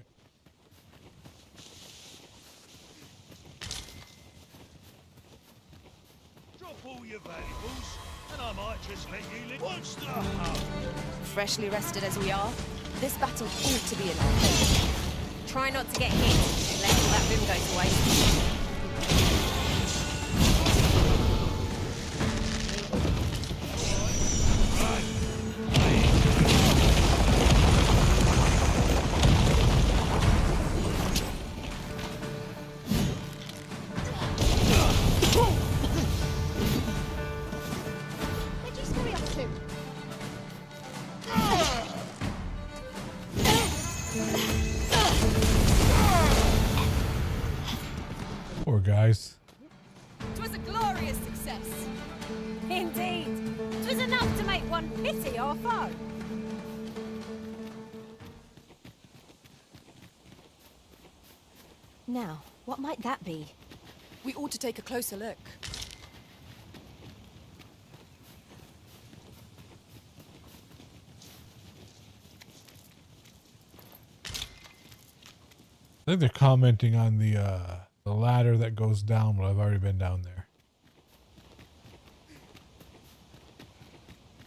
Drop all your valuables, and I might just let you live. What's the hub? Freshly rested as we are, this battle ought to be in our favour. Try not to get hit, unless all that room goes to waste. Where'd you scurry off to? Poor guys. It was a glorious success. Indeed. It was enough to make one pity our foe. Now, what might that be? We ought to take a closer look. I think they're commenting on the ladder that goes down, but I've already been down there.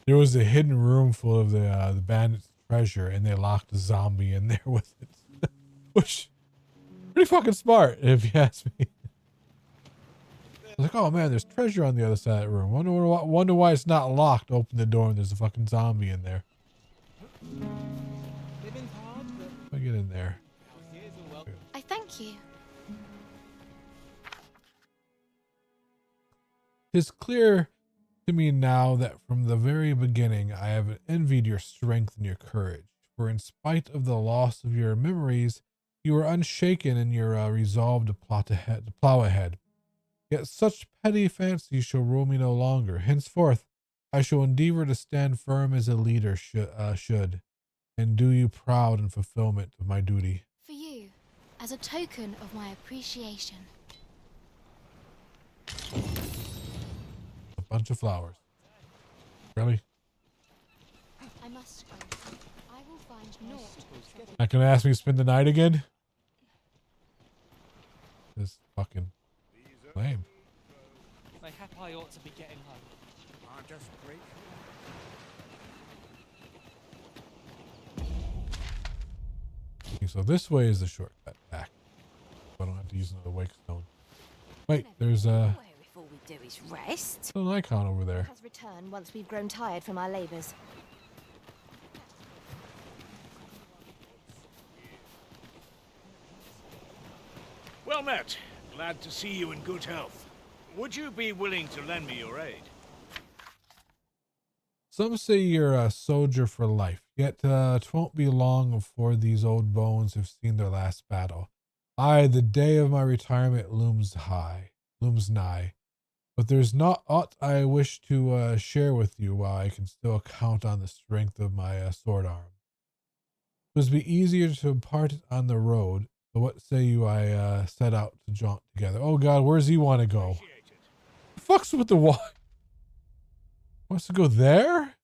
There was a hidden room full of the bandits' treasure, and they locked a zombie in there with it, which pretty fucking smart, if you ask me. I was like, oh man, there's treasure on the other side of the room. Wonder why it's not locked. Open the door and there's a fucking zombie in there. Let me get in there. I thank you. 'Tis clear to me now that from the very beginning I have envied your strength and your courage, for in spite of the loss of your memories, you are unshaken in your resolve to plow ahead. Yet such petty fancies shall rule me no longer. Henceforth, I shall endeavor to stand firm as a leader should, and do you proud in fulfillment of my duty. For you, as a token of my appreciation. A bunch of flowers. Really? I must go. I will find naught. Not gonna ask me to spend the night again? This fucking lame. Mayhap I ought to be getting home. I'm just grateful. Okay, so this way is the shortcut back. I don't have to use another wake stone. Wait, there's Where if all we do is rest? still an icon over there. Let us return once we've grown tired from our labours. Well met. Glad to see you in good health. Would you be willing to lend me your aid? Some say you're a soldier for life, yet 'twon't be long before these old bones have seen their last battle. Aye, the day of my retirement looms nigh. But there's not aught I wish to share with you while I can still count on the strength of my sword arm. 'Twould be easier to impart it on the road, so what say you I set out to jaunt together? Oh god, where's he want to go? The fuck's with the wall? Wants to go there?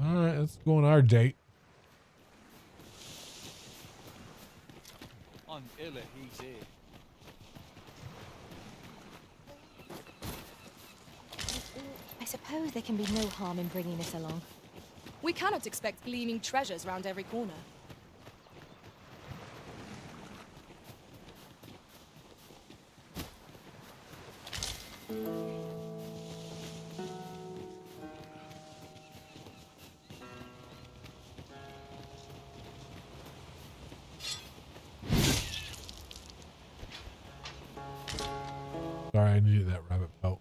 Alright, let's go on our date. I'm ill at he's here. I suppose there can be no harm in bringing us along. We cannot expect gleaming treasures round every corner. Sorry, I needed that rabbit pelt.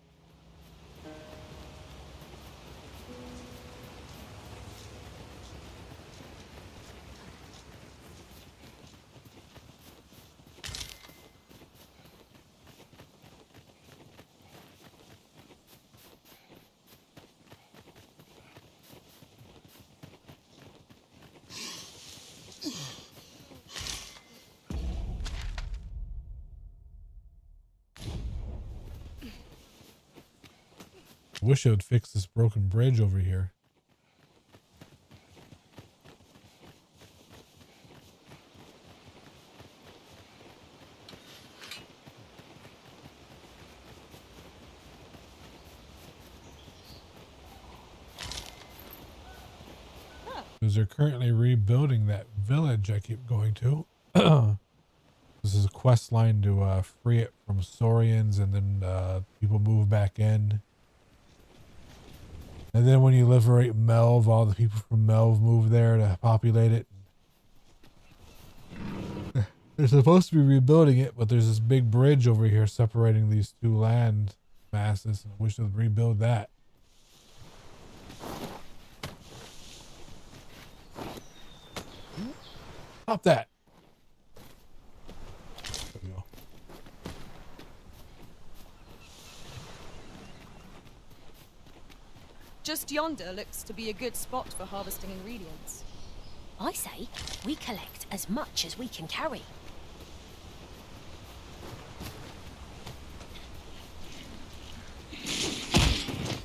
Wish I would fix this broken bridge over here. Because they're currently rebuilding that village I keep going to. This is a quest line to free it from Saurians, and then people move back in. And then when you liberate Melv, all the people from Melv move there to populate it. They're supposed to be rebuilding it, but there's this big bridge over here separating these two land masses. I wish they'd rebuild that. Stop that. There we go. Just yonder looks to be a good spot for harvesting ingredients. I say we collect as much as we can carry.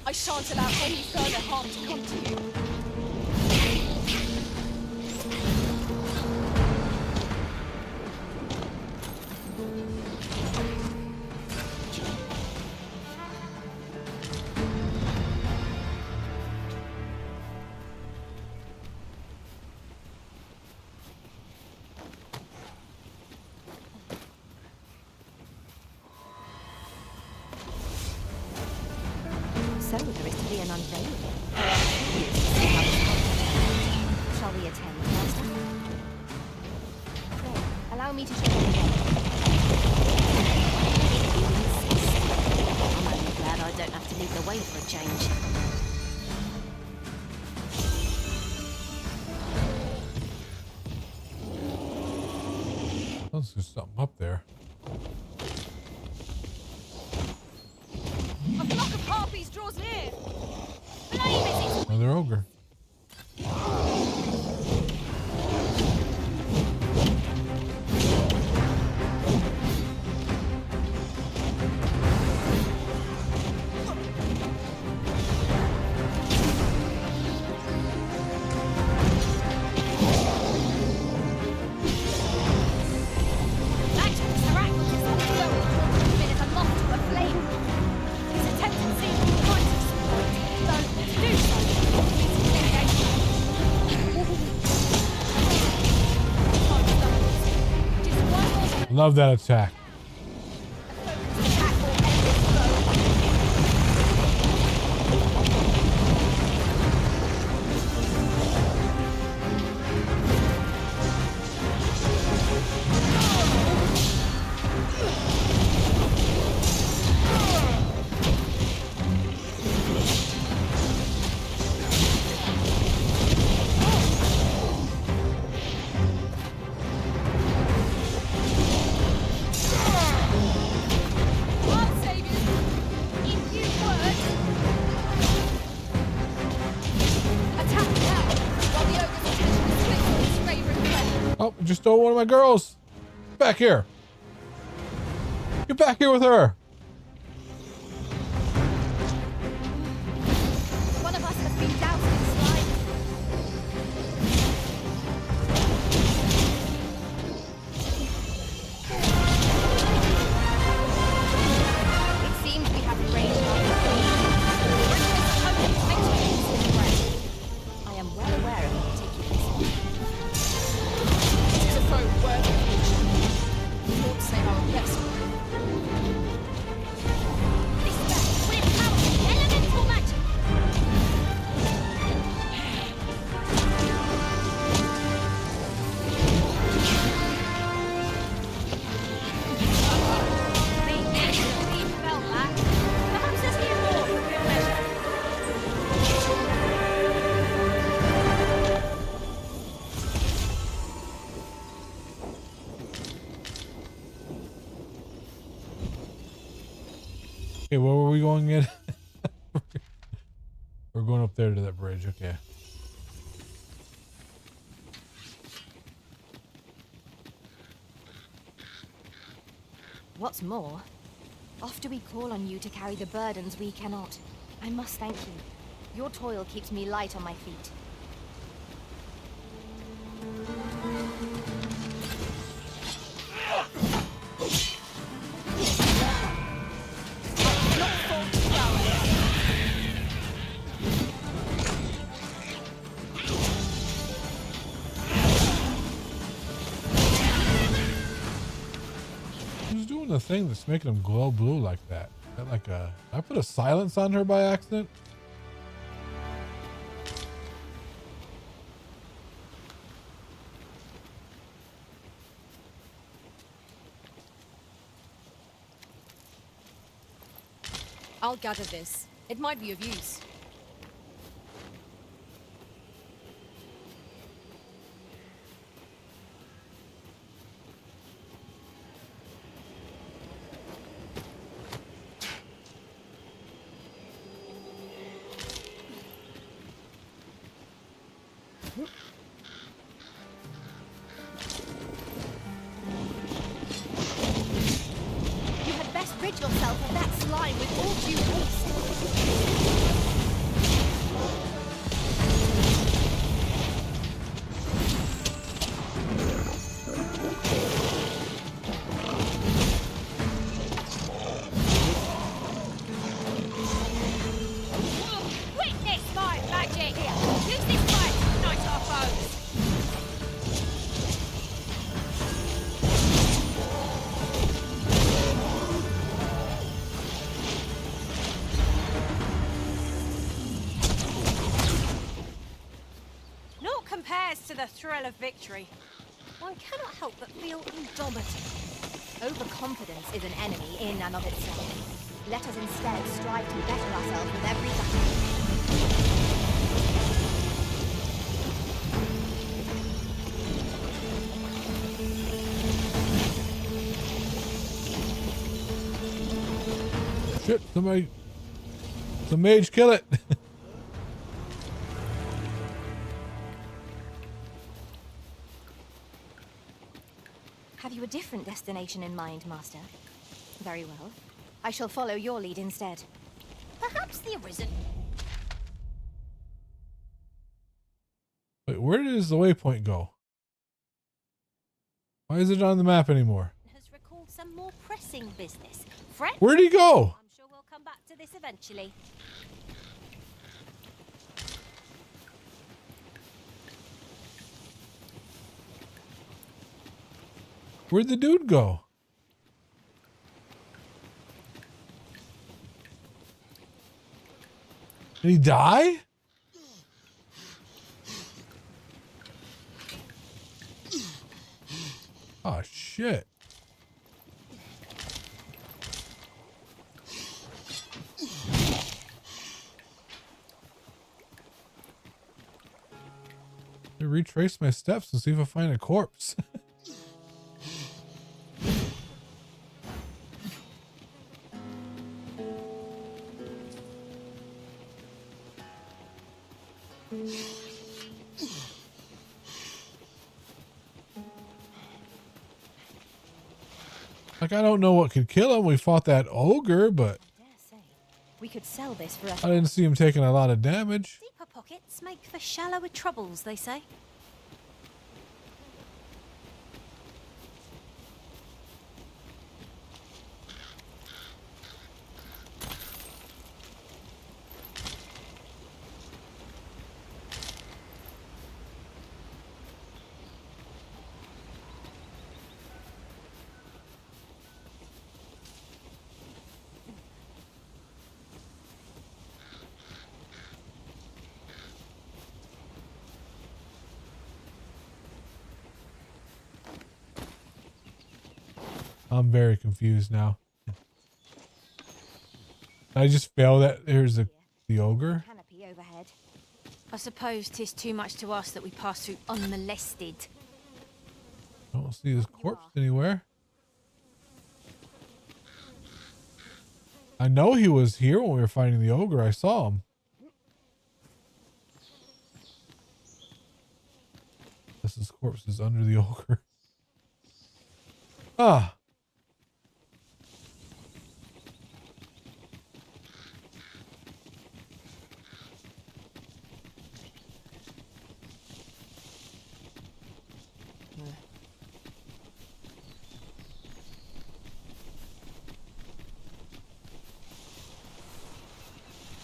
I shan't allow any further harm to come to you. So there is to be an unveiling. Shall we attend, Master? Pray, allow me to show you. way for a change. Let's do something up there. A flock of harpies draws near. Blame it! Another ogre. Love that attack. Oh, just stole one of my girls. Back here. Get back here with her. One of us has been doused in slime. It seems we have arranged our I am well aware of the particulars. It is a foe worthy of mention. Not to say how best. This spell will empower the elemental magic. The actually felt that. Perhaps there's new more for good measure. Okay, where were we going in? We're going up there to that bridge. Okay. What's more, after we call on you to carry the burdens we cannot, I must thank you. Your toil keeps me light on my feet. Who's doing the thing that's making them glow blue like that? Is that like a... I put a silence on her by accident? I'll gather this. It might be of use. You had best rid yourself of that slime with all due haste. Witness my magic! Use this fire to unite our foes! Naught compares to the thrill of victory. One cannot help but feel indomitable. Overconfidence is an enemy in and of itself. Let us instead strive to better ourselves with every battle. Shit, somebody. Some mage, kill it. Have you a different destination in mind, Master? Very well. I shall follow your lead instead. Perhaps the Arisen. Wait, where does the waypoint go? Why is it on the map anymore? Has recalled some more pressing business. Friend? Where'd he go? I'm sure we'll come back to this eventually. Where'd the dude go? Did he die? Oh shit. Let me retrace my steps and see if I find a corpse. Like, I don't know what could kill him. We fought that ogre, but We could sell this for I didn't see him taking a lot of damage. Deeper pockets make for shallower troubles, they say. I'm very confused now. I just failed that. Here's the ogre. Canopy overhead. I suppose 'tis too much to ask that we pass through unmolested. I don't see his corpse anywhere. I know he was here when we were fighting the ogre. I saw him. His corpse is under the ogre. Ah.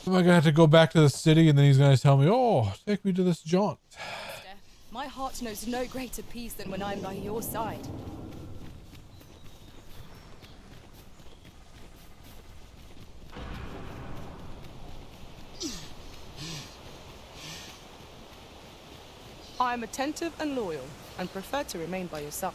Am I gonna have to go back to the city and then he's gonna tell me, oh, take me to this jaunt? My heart knows no greater peace than when I'm by your side. I am attentive and loyal, and prefer to remain by your side.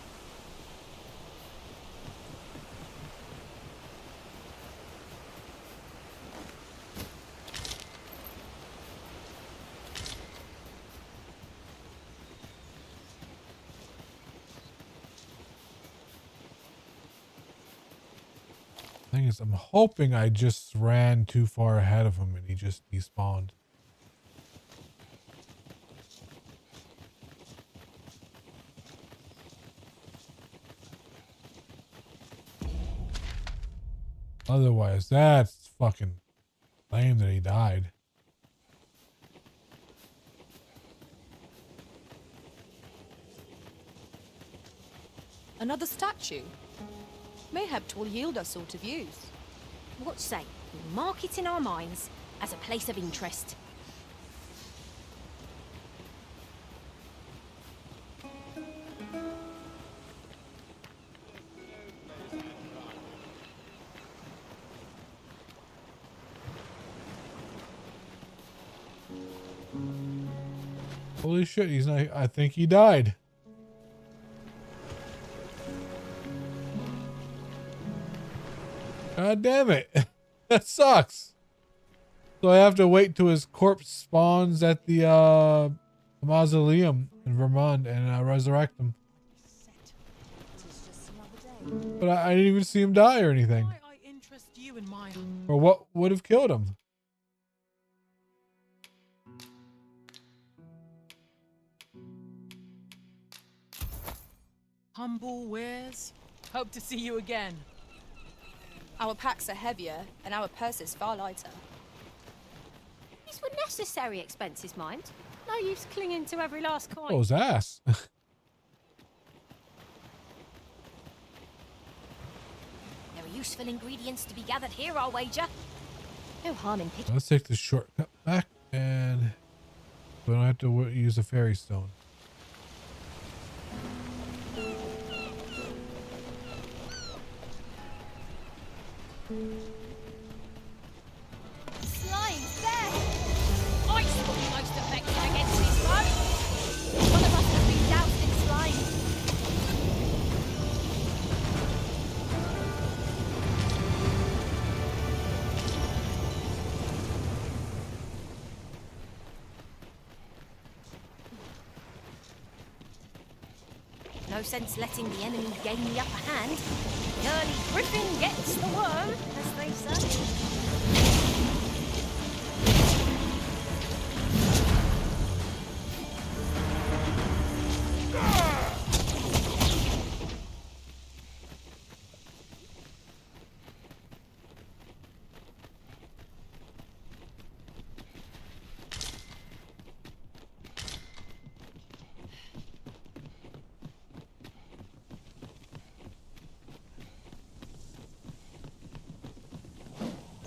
Thing is, I'm hoping I just ran too far ahead of him and he just despawned. Otherwise, that's fucking lame that he died. Another statue? Mayhap 'twill yield us sort of use. What say we mark it in our minds as a place of interest? Holy shit, he's not. I think he died. God damn it. That sucks. So I have to wait till his corpse spawns at the mausoleum in Vermont and resurrect him. But I didn't even see him die or anything. Why I interest you in my... Or what would have killed him? humble wares? Hope to see you again. Our packs are heavier, and our purses far lighter. These were necessary expenses, mind. No use clinging to every last coin. Oh, his ass. There are useful ingredients to be gathered here, I'll wager. No harm in picking. Let's take this shortcut back, and we don't have to use a fairy stone. Slime's there! Ice will be most effective against this foe. One of us has been doused in slime. No sense letting the enemy gain the upper hand. The early griffin gets the worm, as they say.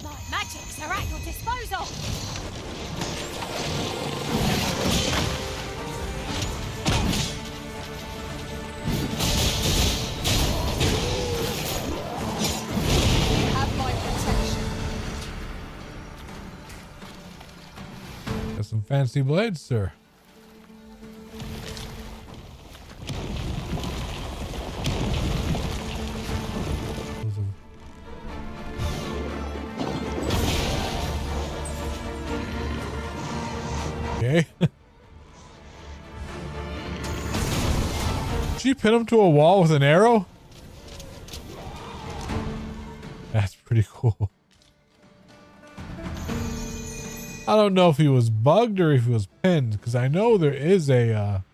My magics are at your disposal. You have my protection. Got some fancy blades, sir. Okay. She pin him to a wall with an arrow? That's pretty cool. I don't know if he was bugged or if he was pinned, because I know there's an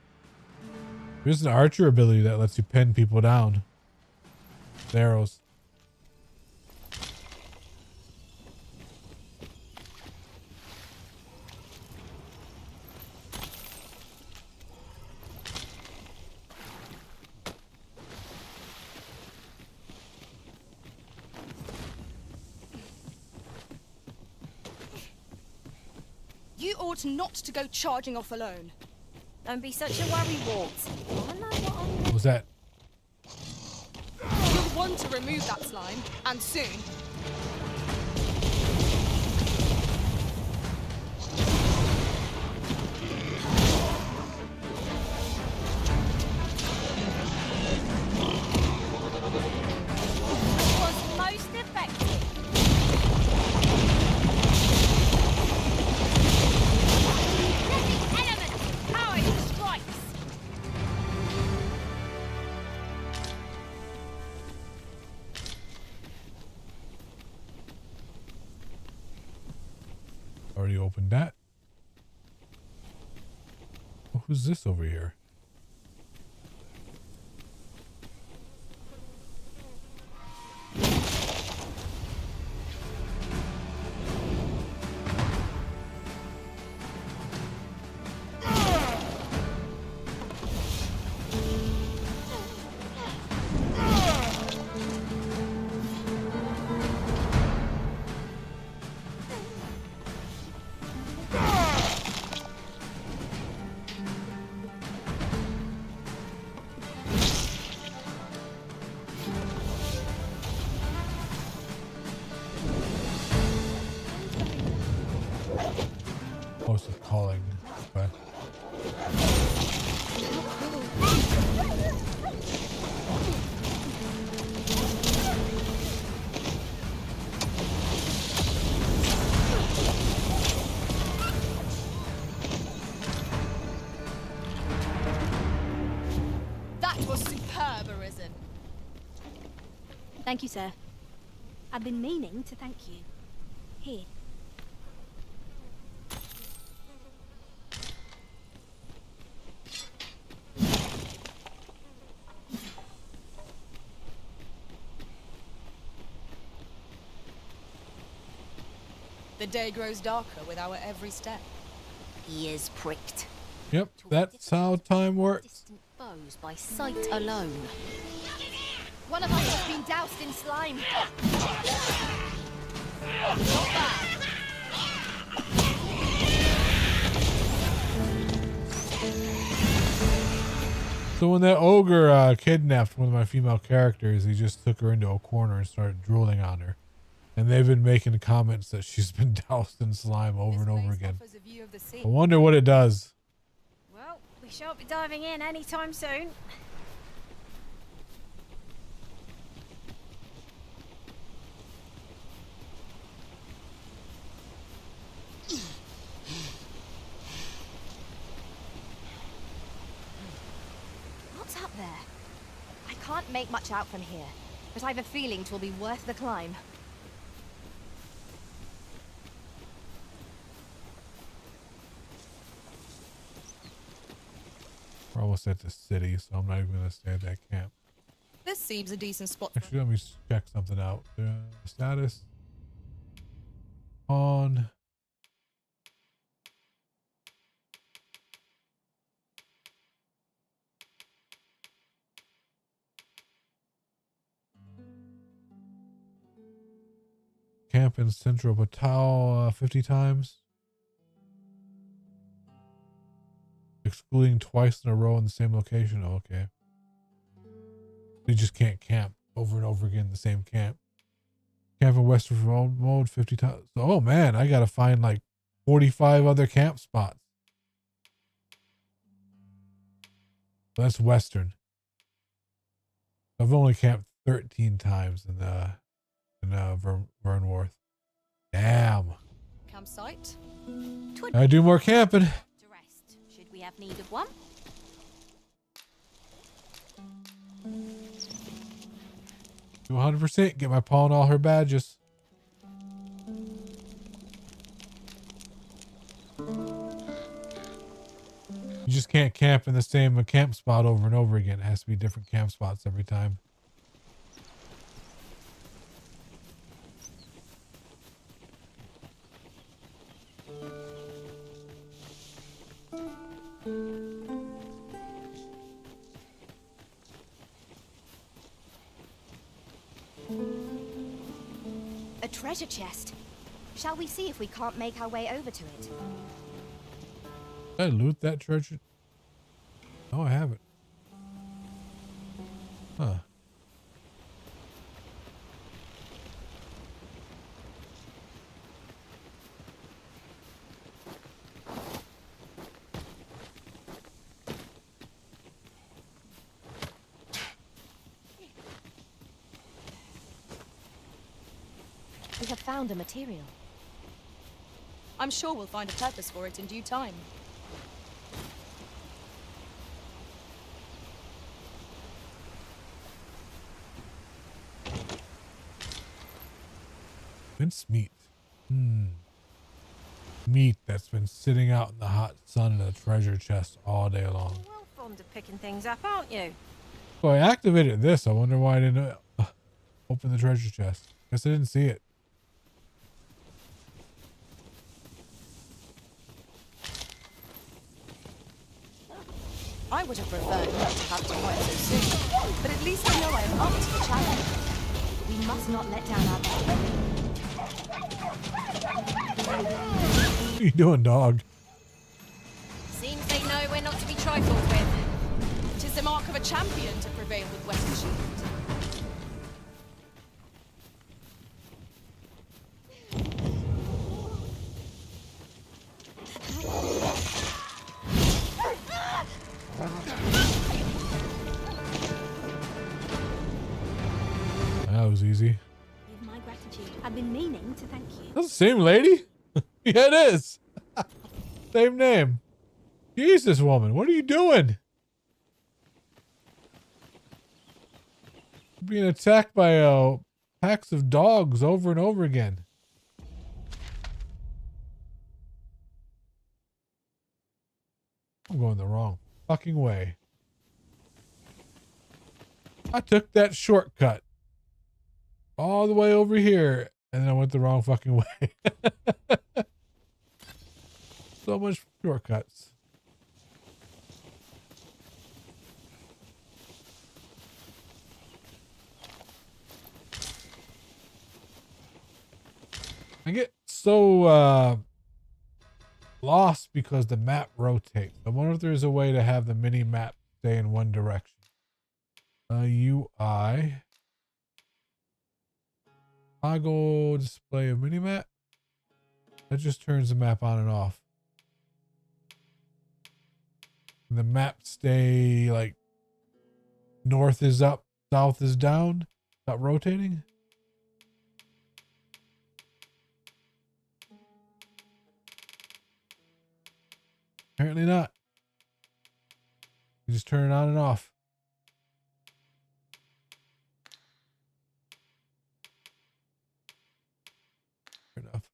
archer ability that lets you pin people down with arrows. You ought not to go charging off alone. Don't be such a worry, Walt. I know what I'm What was that? You'll want to remove that slime, and soon. was most effective. Let the elements power your strikes. Already opened that. Oh, who's this over here? Oh, it's calling. Okay. Thank you, sir. I've been meaning to thank you. Here. The day grows darker with our every step. Ears pricked. Yep, that's how time works. Distant foes by sight alone. One of us has been doused in slime. So when that ogre kidnapped one of my female characters, he just took her into a corner and started drooling on her. And they've been making comments that she's been doused in slime over and over again. I wonder what it does. Well, we shan't be diving in anytime soon. What's up there? I can't make much out from here, but I've a feeling 'twill be worth the climb. We're almost at the city, so I'm not even going to stay at that camp. This seems a decent spot. Actually, let me check something out. Status on. Camp in Central Batal 50 times. Excluding twice in a row in the same location. Oh, okay. You just can't camp over and over again in the same camp. Camp in Western mode 50 times. Oh man, I gotta find like 45 other camp spots. That's Western. I've only camped 13 times in Vernworth. Damn. Campsite. I do more camping. To rest, should we have need of one? Do 100%. Get my paw and all her badges. You just can't camp in the same camp spot over and over again. It has to be different camp spots every time. A treasure chest. Shall we see if we can't make our way over to it? Did I loot that treasure? No, I haven't. Huh. We have found a material. I'm sure we'll find a purpose for it in due time. Mince meat. Meat that's been sitting out in the hot sun in a treasure chest all day long. Well fond of picking things up, aren't you? So I activated this. I wonder why I didn't open the treasure chest. Guess I didn't see it. I would have preferred not to have to quite so soon, but at least I know I am up to the challenge. We must not let down our guard. What are you doing, dog? Seems they know we're not to be trifled with. 'Tis the mark of a champion to prevail with West Shield. That was easy. Give my gratitude. I've been meaning to thank you. That's the same lady? Yeah, it is. Same name. Jesus, woman. What are you doing? Being attacked by packs of dogs over and over again. I'm going the wrong fucking way. I took that shortcut all the way over here and then I went the wrong fucking way. So much shortcuts. I get so lost because the map rotates. I wonder if there's a way to have the mini map stay in one direction. UI. Toggle display of mini map. That just turns the map on and off. And the map stay like north is up, south is down, not rotating. Apparently not. You just turn it on and off. Fair enough.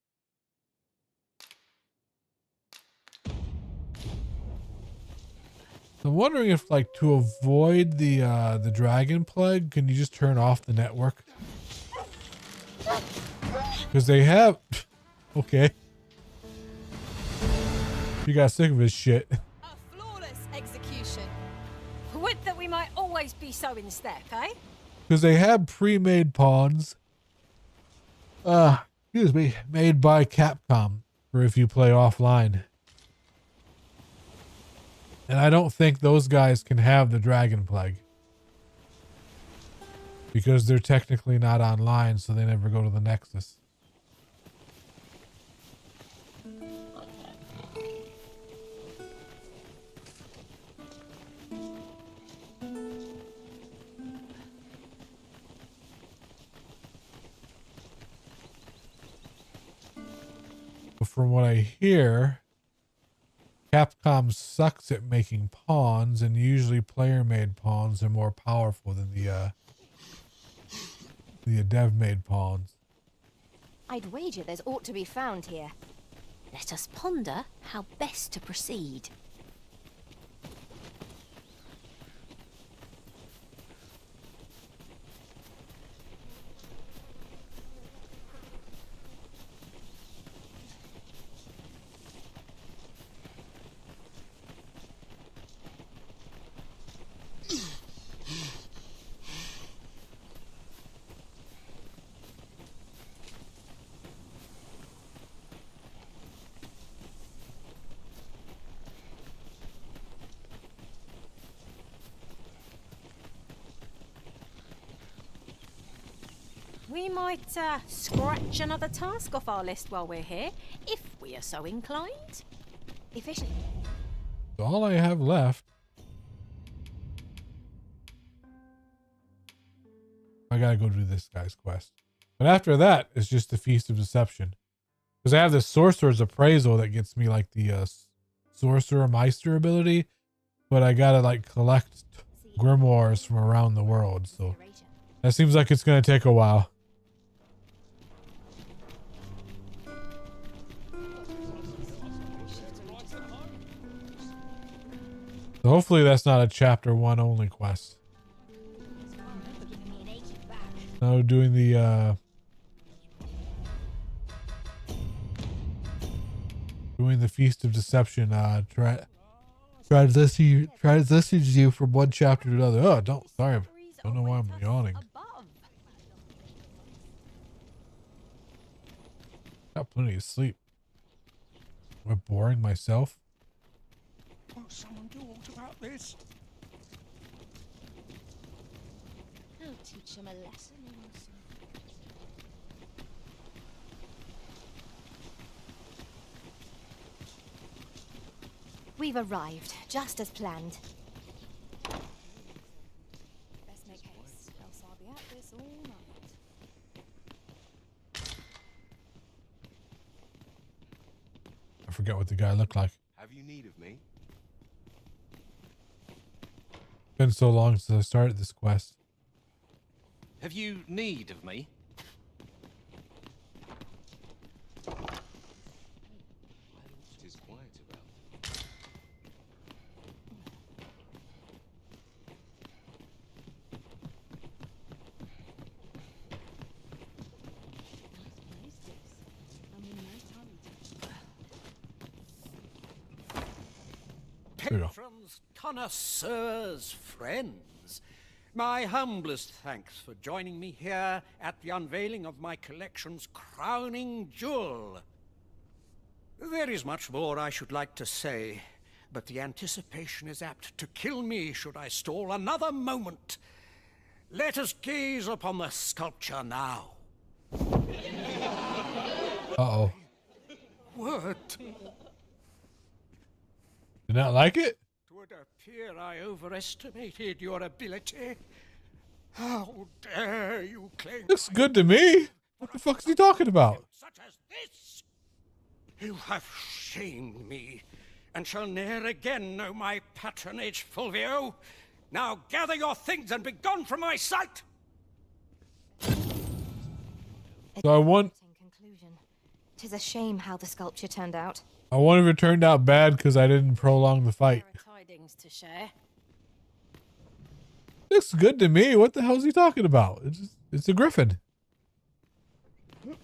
I'm wondering if, like, to avoid the dragon plague, can you just turn off the network? Because they have. Okay. You got sick of his shit. A flawless execution. Would that we might always be so in step, eh? Because they have pre-made pawns. Excuse me, made by Capcom for if you play offline. And I don't think those guys can have the Dragon Plague. Because they're technically not online, so they never go to the Nexus. But from what I hear, Capcom sucks at making pawns, and usually player-made pawns are more powerful than the dev-made pawns. I'd wager there's aught to be found here. Let us ponder how best to proceed. We might scratch another task off our list while we're here, if we are so inclined. Efficient. All I have left. I gotta go do this guy's quest. But after that, it's just the Feast of Deception. Because I have the Sorcerer's Appraisal that gets me like the Sorcerer Meister ability. But I gotta like collect grimoires from around the world. So that seems like it's gonna take a while. So hopefully that's not a chapter 1 only quest. No, doing the Feast of Deception transitions you from one chapter to another. Oh, don't know why I'm yawning. Got plenty of sleep. Am I boring myself? Won't someone do aught about this? I'll teach him a lesson. We've arrived, just as planned. Best make haste, else I'll be at this all night. I forget what the guy looked like. Have you need of me? Been so long since I started this quest. Have you need of me? It is quiet about. Patrons, connoisseurs, friends, my humblest thanks for joining me here at the unveiling of my collection's crowning jewel. There is much more I should like to say, but the anticipation is apt to kill me should I stall another moment. Let us gaze upon the sculpture now. Uh-oh. What? Did not like it? It would appear I overestimated your ability. How dare you claim... Looks good to me. What the fuck is he talking about? Such as this? You have shamed me, and shall ne'er again know my patronage, Fulvio. Now gather your things and be gone from my sight! So I want... Tis a shame how the sculpture turned out. I wonder if it turned out bad because I didn't prolong the fight. Tidings to share. Looks good to me. What the hell is he talking about? It's a griffin. Let's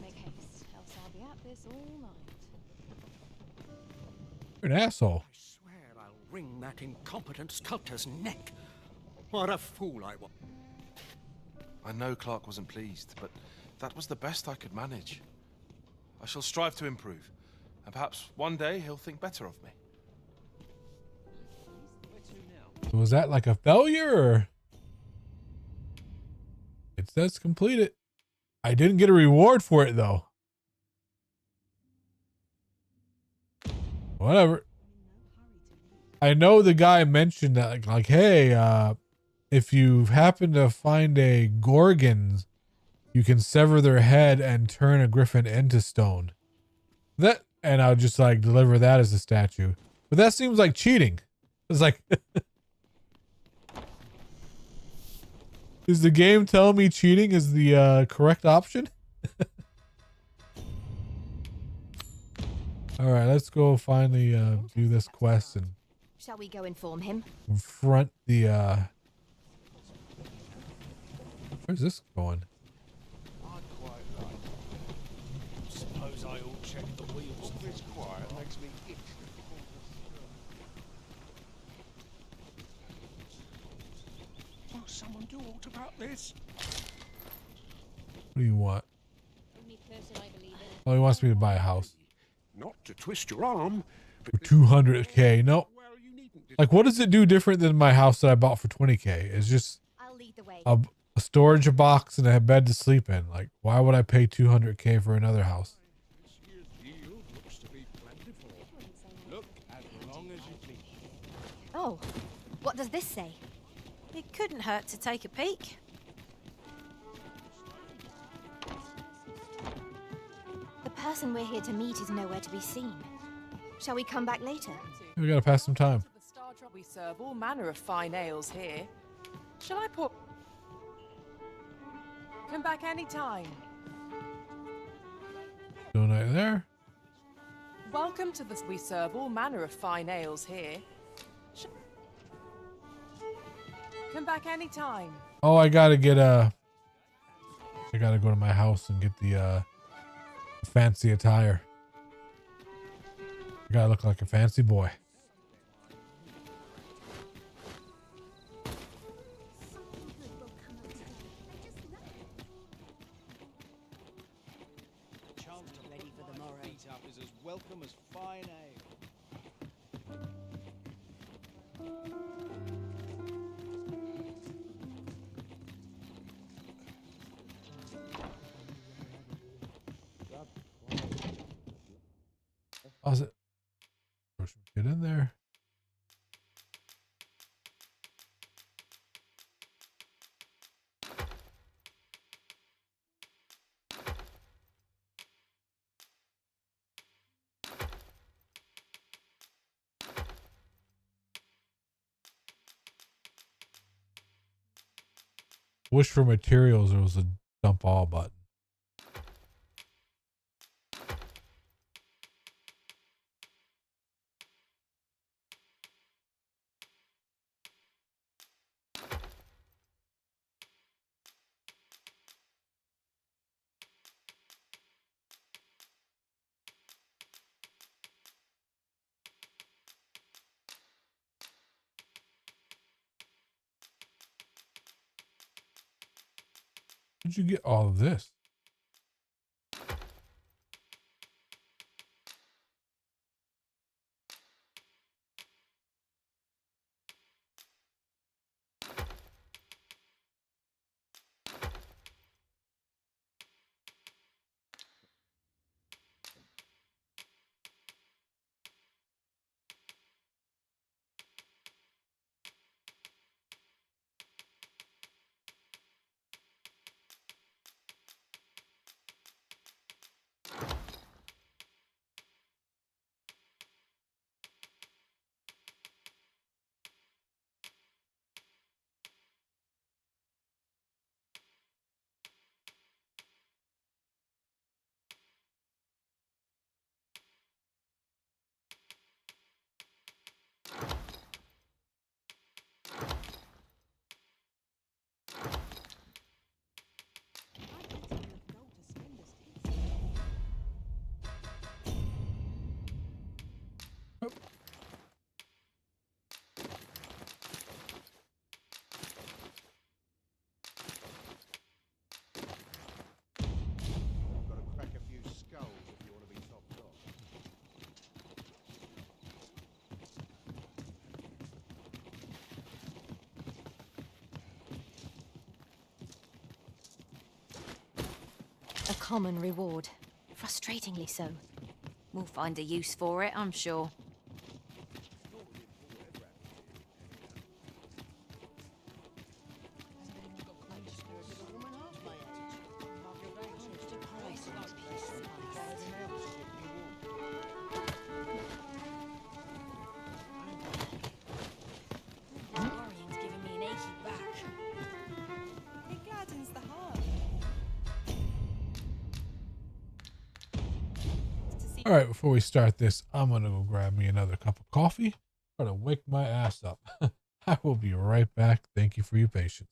make haste, else I'll be at this all night. You're an asshole. I swear I'll wring that incompetent sculptor's neck. What a fool I was. I know Clark wasn't pleased, but that was the best I could manage. I shall strive to improve, and perhaps one day he'll think better of me. Was that like a failure or? It says complete it. I didn't get a reward for it though. Whatever. I know the guy mentioned that like hey, if you happen to find a Gorgon, you can sever their head and turn a griffin into stone. That, and I'll just like deliver that as a statue. But that seems like cheating. It's like, is the game telling me cheating is the correct option? All right, let's go finally do this quest and Shall we go inform him? confront the where's this going? I'd quite like. Suppose I all check the wheels. It's quiet, makes me itch. Will someone do aught about this? What do you want? Only person I believe in. Oh, he wants me to buy a house Not to twist your arm, for 200k. No, like what does it do different than my house that I bought for 20k? It's just I'll lead the way. a storage box and a bed to sleep in. Like, why would I pay 200k for another house? This year's yield looks to be plentiful. Look as long as you please. Oh, what does this say? It couldn't hurt to take a peek. The person we're here to meet is nowhere to be seen. Shall we come back later? We gotta pass some time. The Star Trek, we serve all manner of fine ales here. Shall I put? Come back anytime. Donate there. Welcome to the. We serve all manner of fine ales here. Come back anytime. Oh, I gotta get I gotta go to my house and get the fancy attire. I gotta look like a fancy boy. Ready for the morrow. Beat up is as welcome as fine ale. How's it? Get in there. wish for materials, there was a dump all button. Did you get all of this? Got to crack a few skulls if you want to be topped off. A common reward. Frustratingly so. We'll find a use for it, I'm sure. Worrying's giving me an achy back. It gladdens the heart. All right, before we start this, I'm gonna go grab me another cup of coffee. Try to wake my ass up. I will be right back. Thank you for your patience.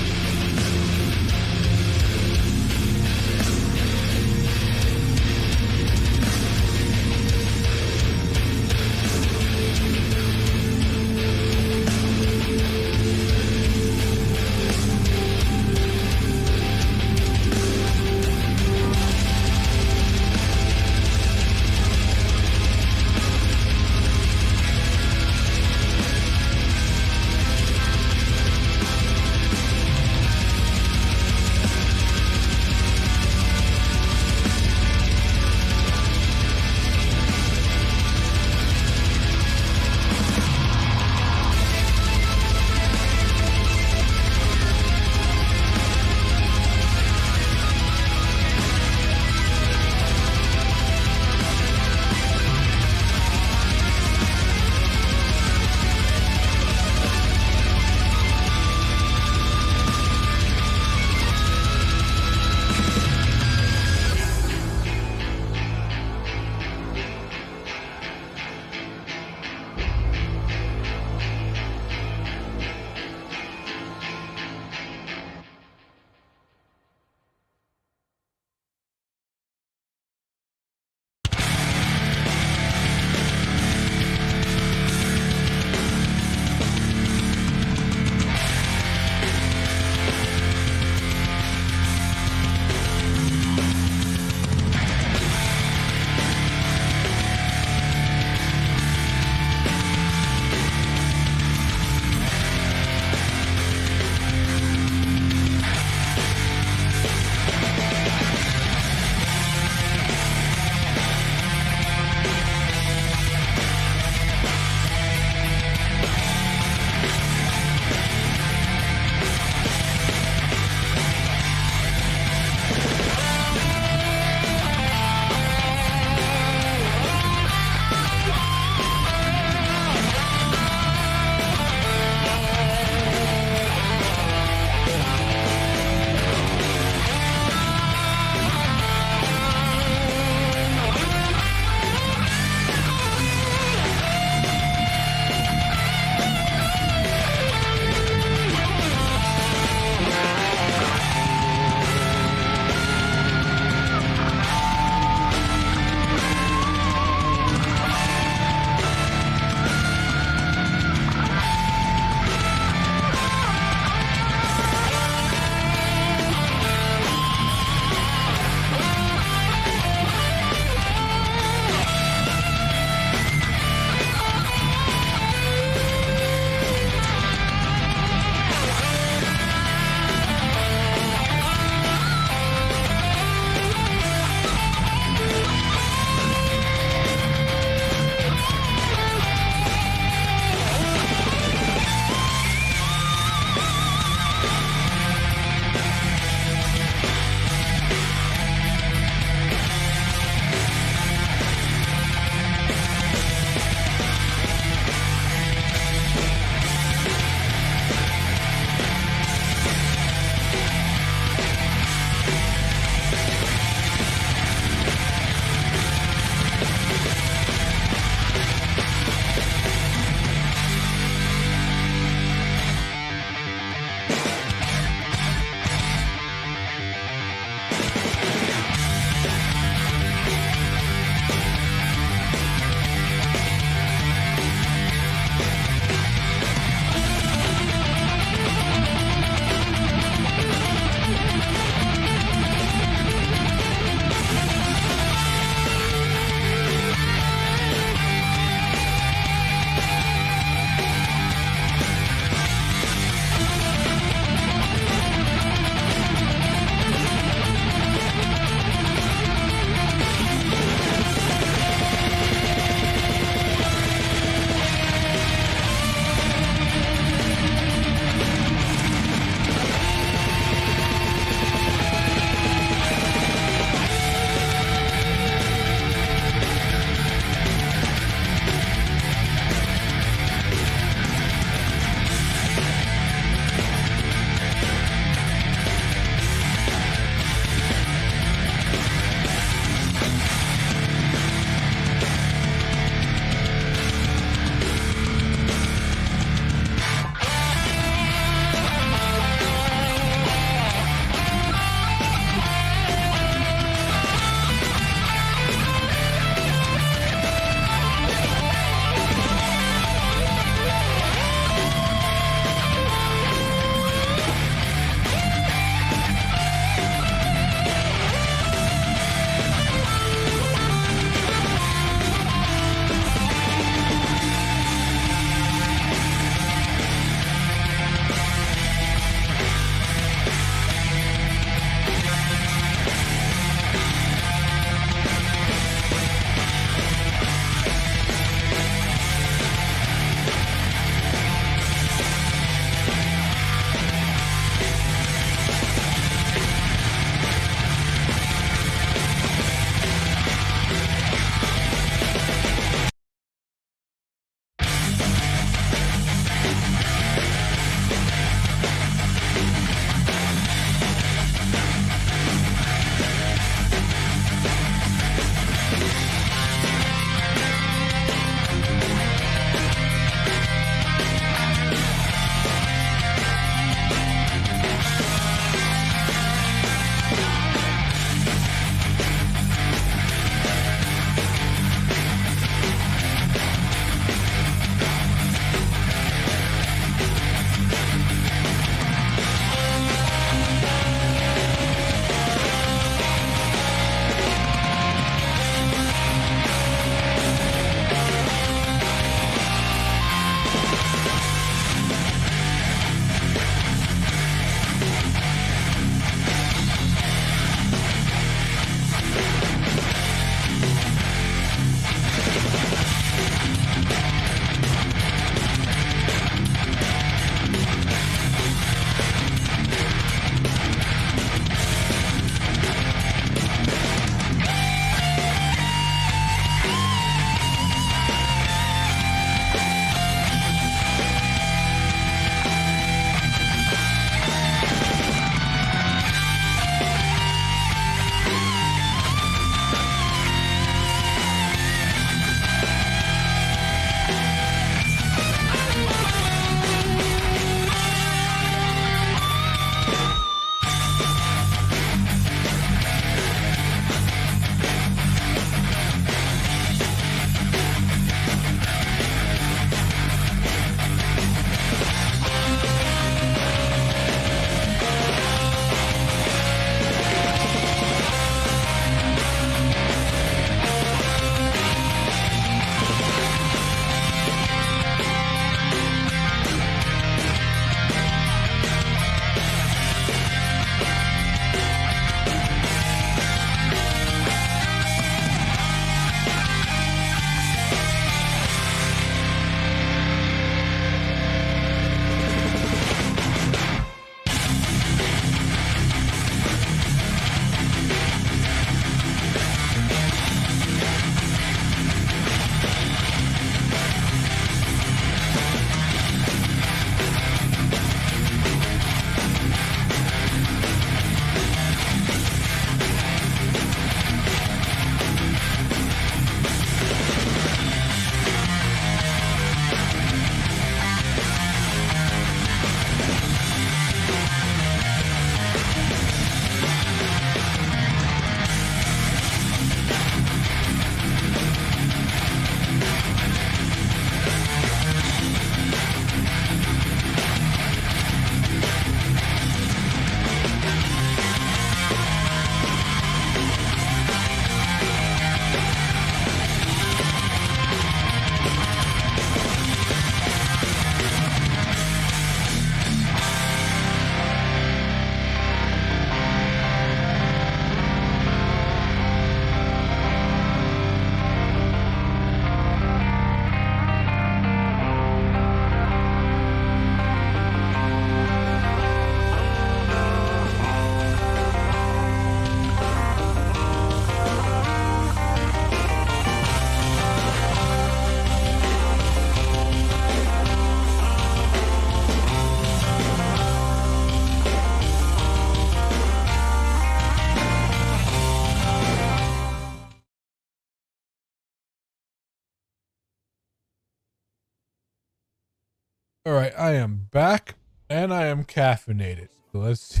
All right, I am back and I am caffeinated. So let's.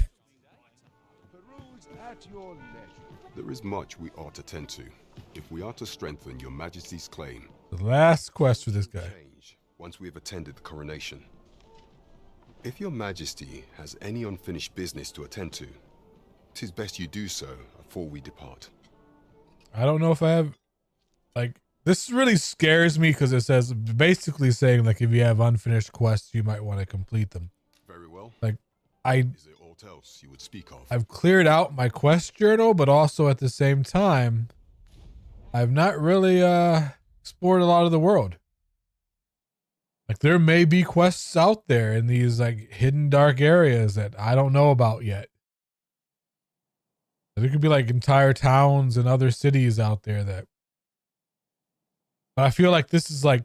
There is much we ought to tend to if we are to strengthen your majesty's claim. The last quest for this guy. Change once we have attended the coronation. If your majesty has any unfinished business to attend to, 'tis best you do so before we depart. I don't know if I have, like, this really scares me because it says, basically saying, like, if you have unfinished quests, you might want to complete them. Very well. Like, Is there aught else you would speak of? I've cleared out my quest journal, but also at the same time, I've not really explored a lot of the world. Like, there may be quests out there in these, like, hidden dark areas that I don't know about yet. There could be, like, entire towns and other cities out there that. But I feel like this is like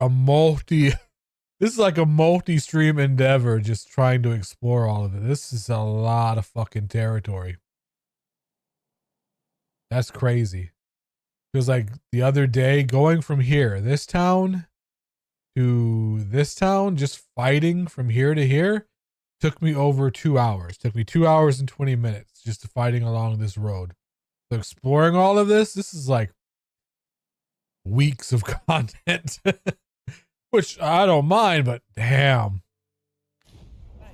a multi-stream endeavor, just trying to explore all of it. This is a lot of fucking territory. That's crazy. Because, like, the other day, going from here, this town to this town, just fighting from here to here, took me over 2 hours. Took me 2 hours and 20 minutes just to fighting along this road. So exploring all of this is like weeks of content, which I don't mind, but damn.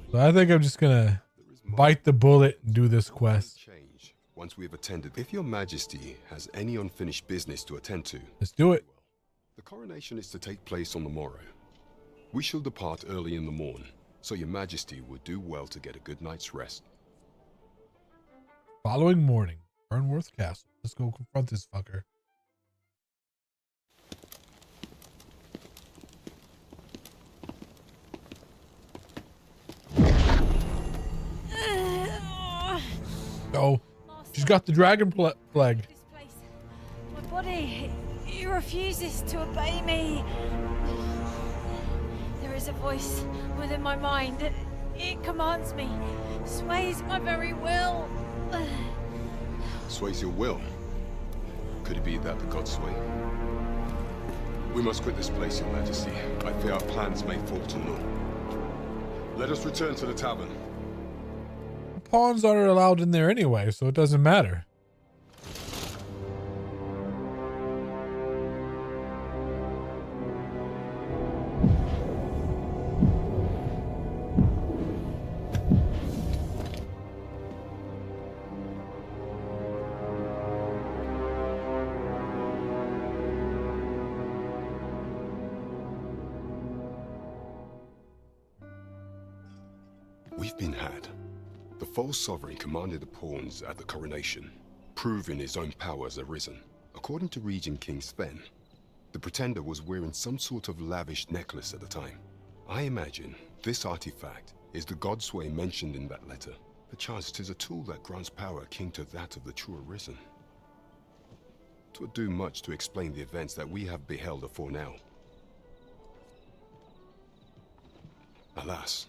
So I think I'm just gonna bite the bullet and do this quest. Change once we have attended. If your majesty has any unfinished business to attend to, let's do it. The coronation is to take place on the morrow. We shall depart early in the morn, so your majesty would do well to get a good night's rest. Following morning, Burnworth Castle. Let's go confront this fucker. Oh, she's got the dragon plague. My body, it refuses to obey me. There is a voice within my mind. It commands me, sways my very will. Sways your will? Could it be that the gods sway? We must quit this place, your majesty. I fear our plans may fall to naught. Let us return to the tavern. Pawns aren't allowed in there anyway, so it doesn't matter. We've been had. The false sovereign commanded the pawns at the coronation, proving his own powers arisen. According to Regent King Sven, the pretender was wearing some sort of lavish necklace at the time. I imagine this artifact is the godsway mentioned in that letter. Perchance 'tis a tool that grants power akin to that of the true arisen. 'Twould do much to explain the events that we have beheld afore now. Alas,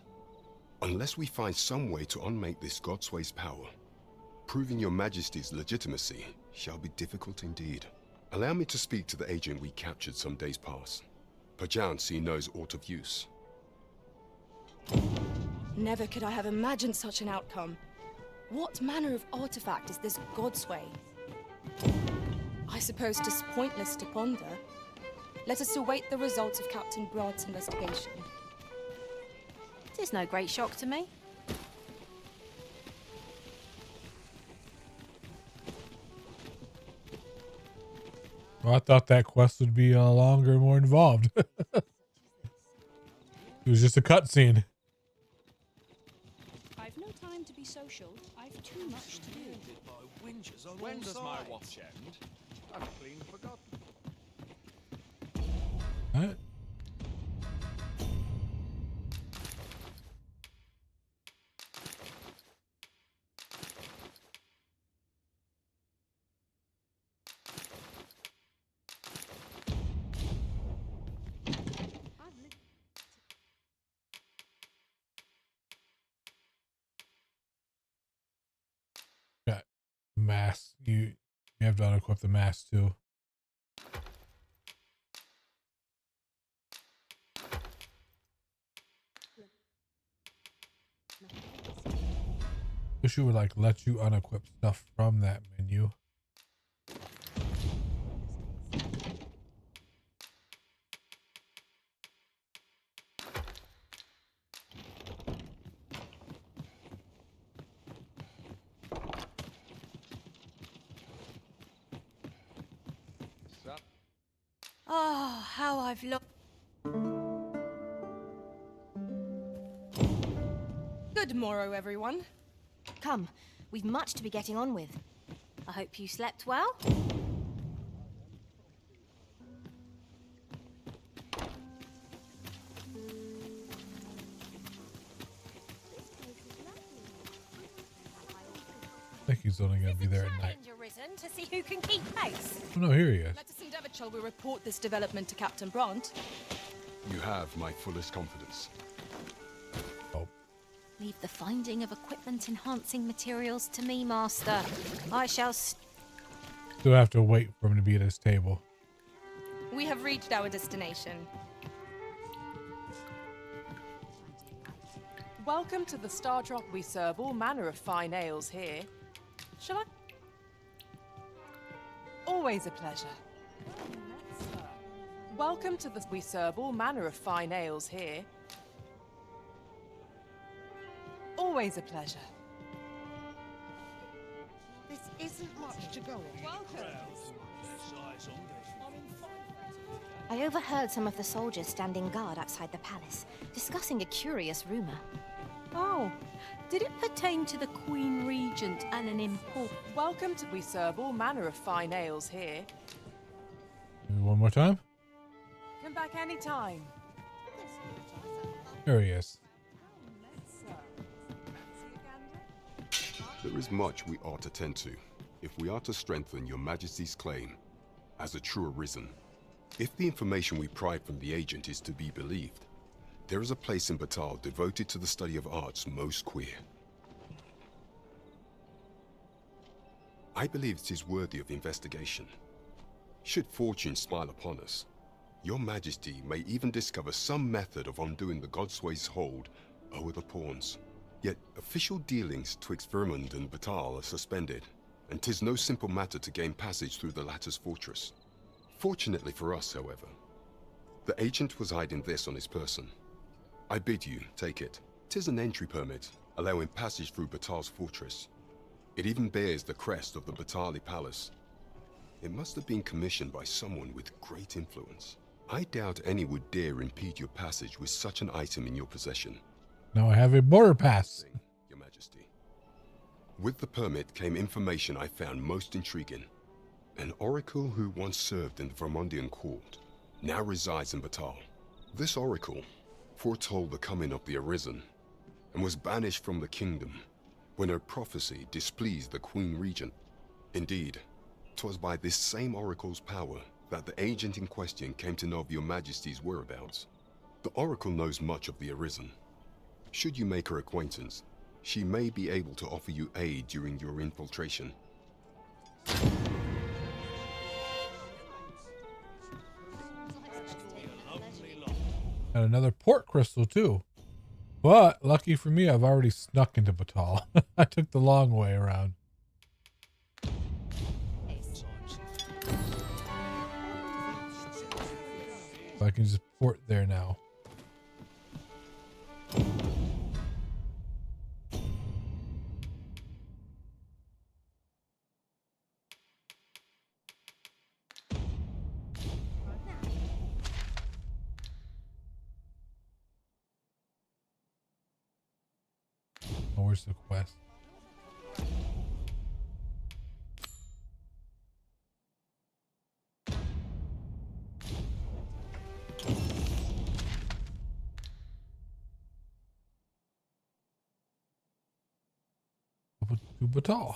unless we find some way to unmake this godsway's power, proving your majesty's legitimacy shall be difficult indeed. Allow me to speak to the agent we captured some days past. Perchance he knows aught of use. Never could I have imagined such an outcome. What manner of artifact is this godsway? I suppose 'tis pointless to ponder. Let us await the results of Captain Brad's investigation. It is no great shock to me. Well, I thought that quest would be longer and more involved. It was just a cutscene. I've no time to be social. I've too much to do. When does my watch end? I've clean forgotten. What? Got mask. You have to unequip the mask too. Wish it would like let you unequip stuff from that menu. Oh, how I've looked. Good morrow, everyone. Come, we've much to be getting on with. I hope you slept well. I think he's only going to be there at night. Arisen to see who can keep pace. Oh, no, here he is. Let us endeavour, shall we report this development to Captain Brandt? You have my fullest confidence. Leave the finding of equipment-enhancing materials to me, Master. I shall Still have to wait for him to be at his table. We have reached our destination. Welcome to the Star Drop. We serve all manner of fine ales here. Shall I? Always a pleasure. Welcome to the... We serve all manner of fine ales here. Always a pleasure. This isn't much to go on. Welcome. I overheard some of the soldiers standing guard outside the palace, discussing a curious rumor. Oh, did it pertain to the Queen Regent and an import? Welcome to... We serve all manner of fine ales here. Maybe one more time. Come back anytime. There he is. There is much we ought to tend to, if we are to strengthen your Majesty's claim as a true Arisen. If the information we pry from the agent is to be believed, there is a place in Batal devoted to the study of arts most queer. I believe it is worthy of investigation. Should fortune smile upon us, your Majesty may even discover some method of undoing the Godsway's hold over the pawns. Yet official dealings twixt Vermund and Batal are suspended, and 'tis no simple matter to gain passage through the latter's fortress. Fortunately for us, however, the agent was hiding this on his person. I bid you take it. 'Tis an entry permit, allowing passage through Batal's fortress. It even bears the crest of the Batali Palace. It must have been commissioned by someone with great influence. I doubt any would dare impede your passage with such an item in your possession. Now I have a border pass. Your Majesty. With the permit came information I found most intriguing. An oracle who once served in the Vermundian court now resides in Batal. This oracle foretold the coming of the Arisen and was banished from the kingdom when her prophecy displeased the Queen Regent. Indeed, 'twas by this same oracle's power that the agent in question came to know of your Majesty's whereabouts. The oracle knows much of the Arisen. Should you make her acquaintance, she may be able to offer you aid during your infiltration. And another port crystal too. But lucky for me, I've already snuck into Batal. I took the long way around. So I can just port there now. Oh, where's the quest? To Batal.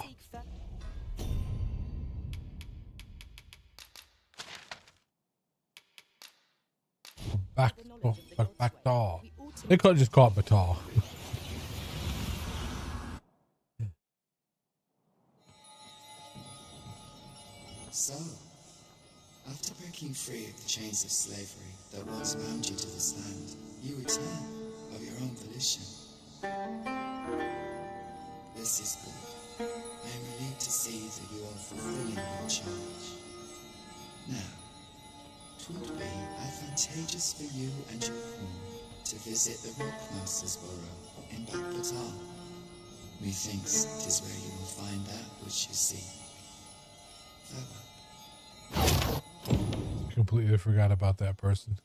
Batal. They could just call it Batal. So, after breaking free of the chains of slavery that once bound you to this land, you return of your own volition. This is good. I am relieved to see that you are fulfilling your charge. Now, it would be advantageous for you and your pawn to visit the Rockmaster's Burrow in Backbatal. Methinks 'tis where you will find that which you seek. Farewell. Completely forgot about that person.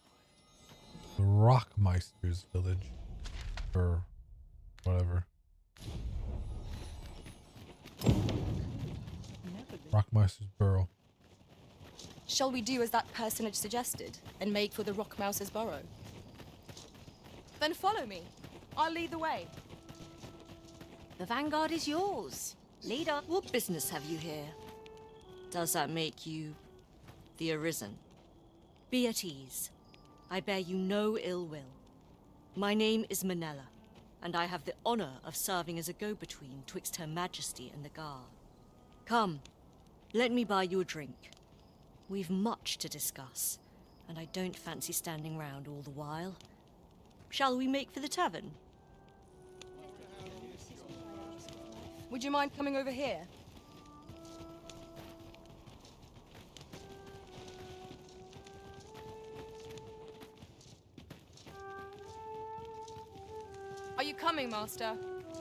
The Rockmeister's village. Or whatever. Rockmeister's burrow. Shall we do as that personage suggested and make for the Rockmouse's burrow? Then follow me. I'll lead the way. The vanguard is yours. Lead on. What business have you here? Does that make you the Arisen? Be at ease. I bear you no ill will. My name is Manella, and I have the honor of serving as a go-between twixt Her Majesty and the guard. Come, let me buy you a drink. We've much to discuss, and I don't fancy standing round all the while. Shall we make for the tavern? Would you mind coming over here? Are you coming, Master?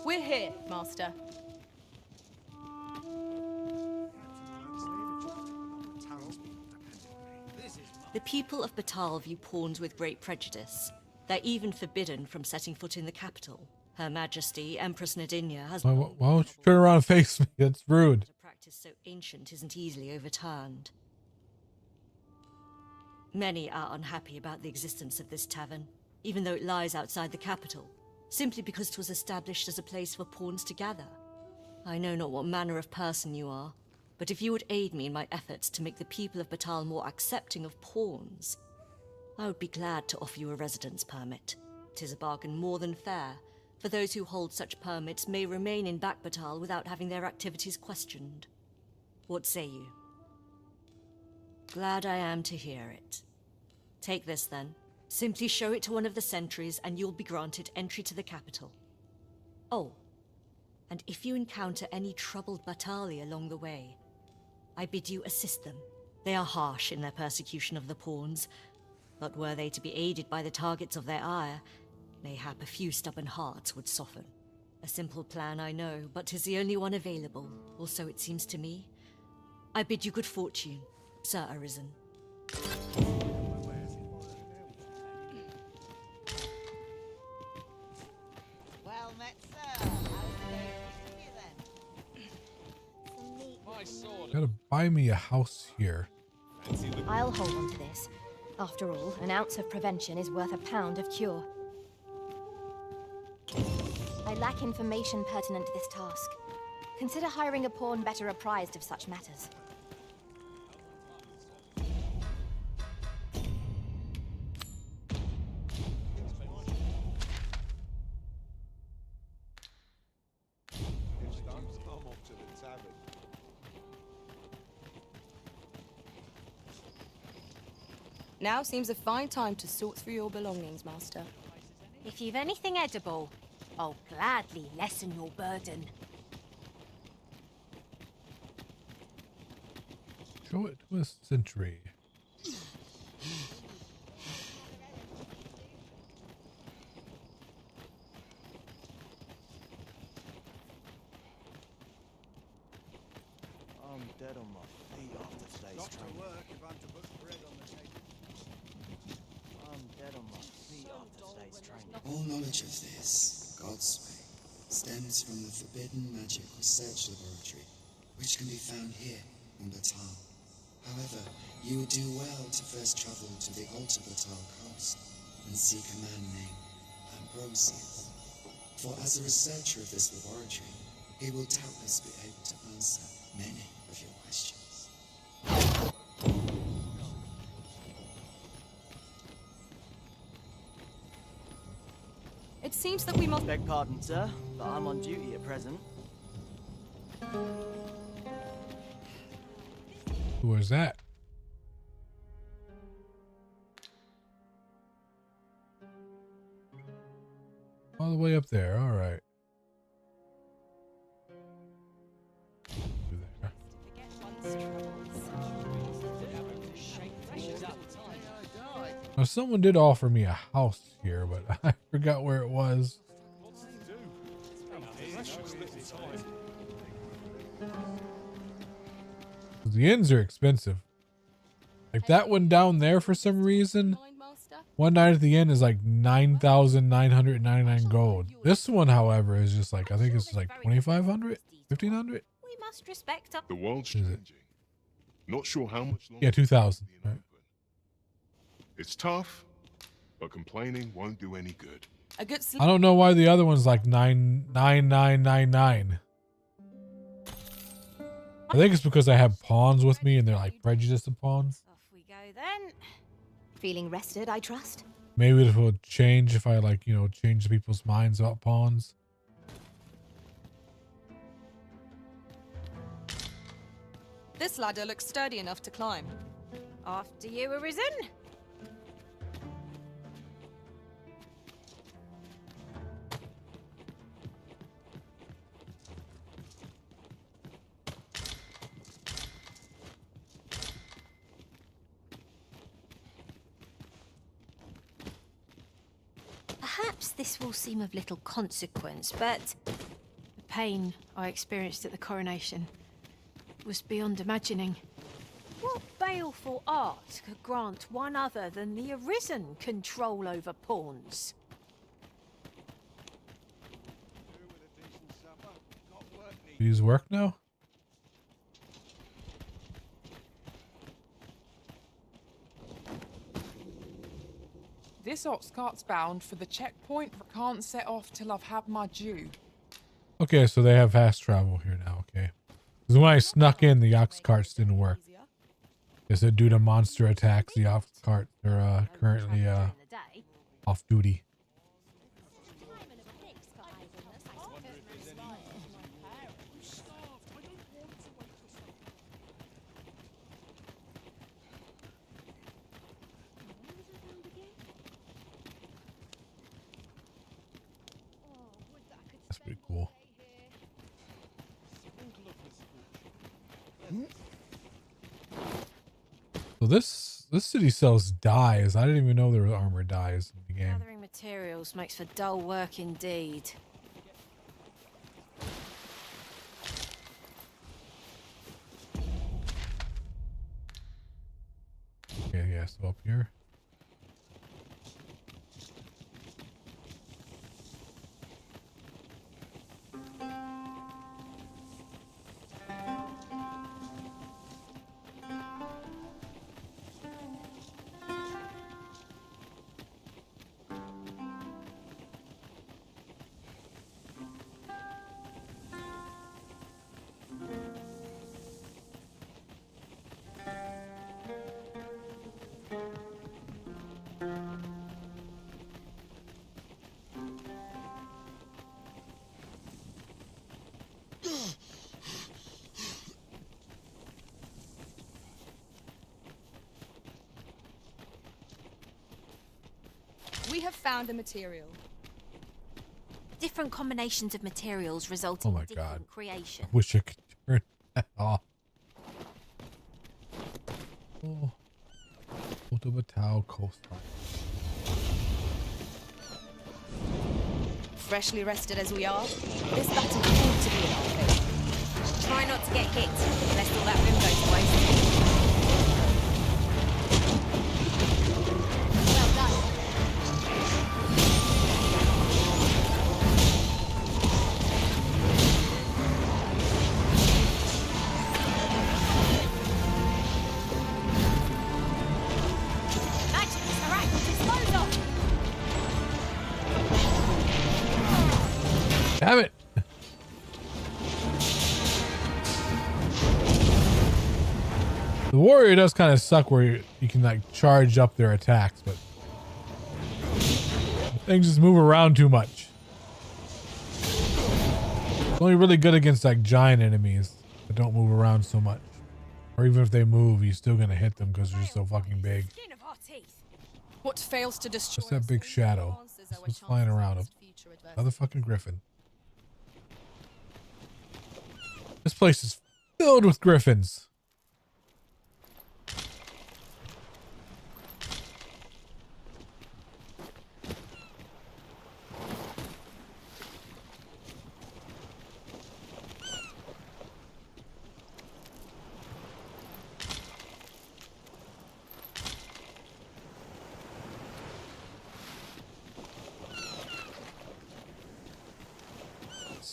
We're here, Master. The people of Batal view pawns with great prejudice. They're even forbidden from setting foot in the capital. Her Majesty, Empress Nadinia, has... Why don't you turn around and face me? That's rude. A practice so ancient isn't easily overturned. Many are unhappy about the existence of this tavern, even though it lies outside the capital, simply because it was established as a place for pawns to gather. I know not what manner of person you are, but if you would aid me in my efforts to make the people of Batal more accepting of pawns, I would be glad to offer you a residence permit. 'Tis a bargain more than fair, for those who hold such permits may remain in Backbatal without having their activities questioned. What say you? Glad I am to hear it. Take this then. Simply show it to one of the sentries and you'll be granted entry to the capital. Oh, and if you encounter any troubled Batali along the way, I bid you assist them. They are harsh in their persecution of the pawns, but were they to be aided by the targets of their ire, mayhap a few stubborn hearts would soften. A simple plan, I know, but 'tis the only one available, or so it seems to me. I bid you good fortune, Sir Arisen. Well met, sir. My sword. Gotta buy me a house here. I'll hold on to this. After all, an ounce of prevention is worth a pound of cure. I lack information pertinent to this task. Consider hiring a pawn better apprised of such matters. Now seems a fine time to sort through your belongings, Master. If you've anything edible, I'll gladly lessen your burden. Show it to a sentry. I'm dead on my feet after today's training. Work if I'm to put bread on the table. I'm dead on my feet after today's training. All knowledge of this, God's way, stems from the Forbidden Magic Research Laboratory, which can be found here on Batal. However, you would do well to first travel to the Alta Batal coast and seek a man named Ambrosius. For as a researcher of this laboratory, he will doubtless be able to answer many of your questions. It seems that we must... Beg pardon, sir, but I'm on duty at present. Who was that? All the way up there, all right. Now, someone did offer me a house here, but I forgot where it was. The inns are expensive. Like that one down there for some reason. One night at the inn is like 9,999 gold. This one, however, is just like, I think it's like 2,500, 1,500. We must respect our... The world's changing. Not sure how much longer. Yeah, 2,000. Right. It's tough, but complaining won't do any good. A good I don't know why the other one's like 9,999. I think it's because I have pawns with me and they're like prejudiced pawns. Off we go then. Feeling rested, I trust? Maybe it will change if I like, you know, change people's minds about pawns. This ladder looks sturdy enough to climb. After you, Arisen. Perhaps this will seem of little consequence, but The pain I experienced at the coronation was beyond imagining. What baleful art could grant one other than the Arisen control over pawns? These work now? This ox cart's bound for the checkpoint, but can't set off till I've had my due. Okay, so they have fast travel here now, okay. Because when I snuck in, the ox carts didn't work. They said due to monster attacks, the ox carts are currently off duty. That's pretty cool. So this city sells dyes. I didn't even know there were armored dyes in the game. gathering materials makes for dull work indeed. Okay, yeah, so up here. We have found a material. Different combinations of materials result Oh in my different God. creation. I wish I could turn that off. Oh. Puerto Batao coastline. Freshly rested as we are, this battle ought to be in our favour. Try not to get hit, lest all that room goes to waste. Well done. Magic, Sarak, dispose of! Damn it! The warrior does kind of suck where you can like charge up their attacks, but things just move around too much. It's only really good against like giant enemies that don't move around so much. Or even if they move, you're still gonna hit them because they're so fucking big. What fails to destroy What's that big shadow? That's what's flying around? Another fucking griffin. This place is filled with griffins.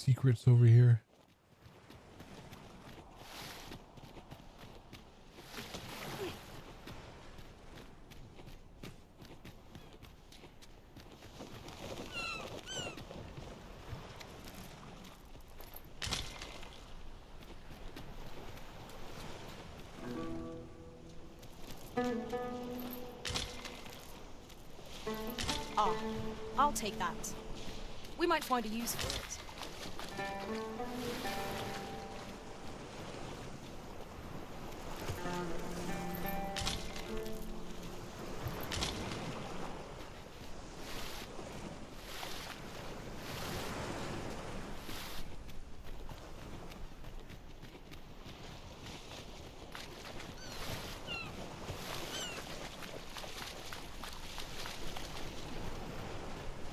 secrets over here. Ah, I'll take that. We might find a use for it.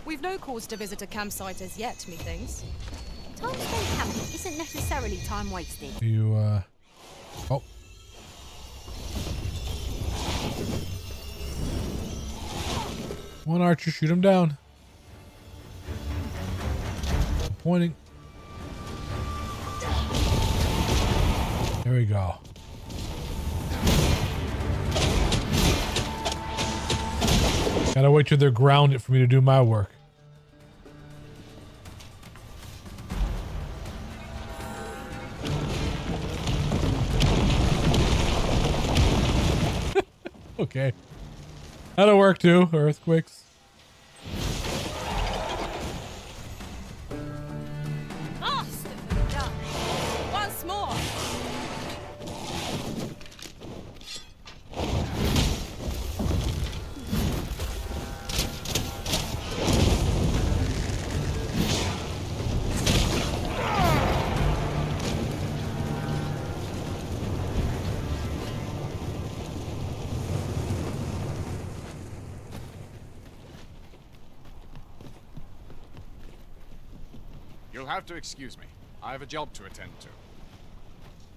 We've no cause to visit a campsite as yet, methinks. Time spent camping isn't necessarily time wasted. You, oh. One archer, shoot him down. I'm pointing. There we go. Gotta wait till they're grounded for me to do my work. Okay. That'll work too. Earthquakes. Masterfully done. Once more. You'll have to excuse me. I have a job to attend to.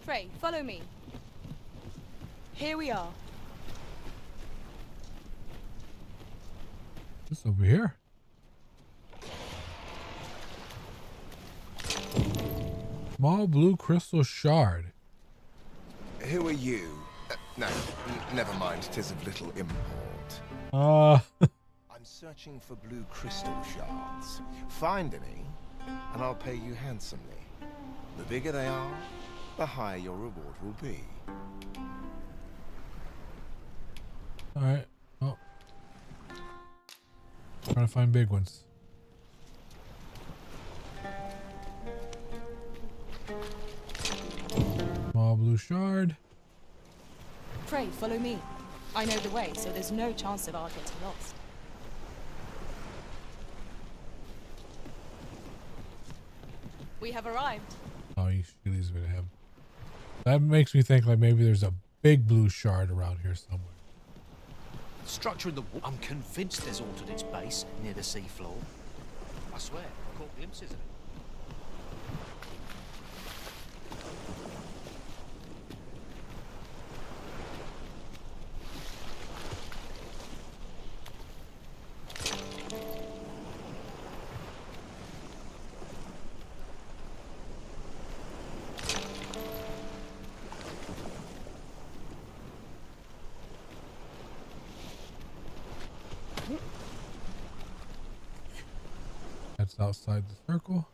Frey, follow me. Here we are. This over here. Small blue crystal shard. Who are you? No, never mind. 'Tis of little import. I'm searching for blue crystal shards. Find any, and I'll pay you handsomely. The bigger they are, the higher your reward will be. Alright. Oh. Trying to find big ones. Small blue shard. Frey, follow me. I know the way, so there's no chance of our getting lost. We have arrived. Oh, she leaves me to him. That makes me think like maybe there's a big blue shard around here somewhere. The structure in the wall, I'm convinced there's altered its base near the seafloor. I swear, I caught glimpses of it. That's outside the circle.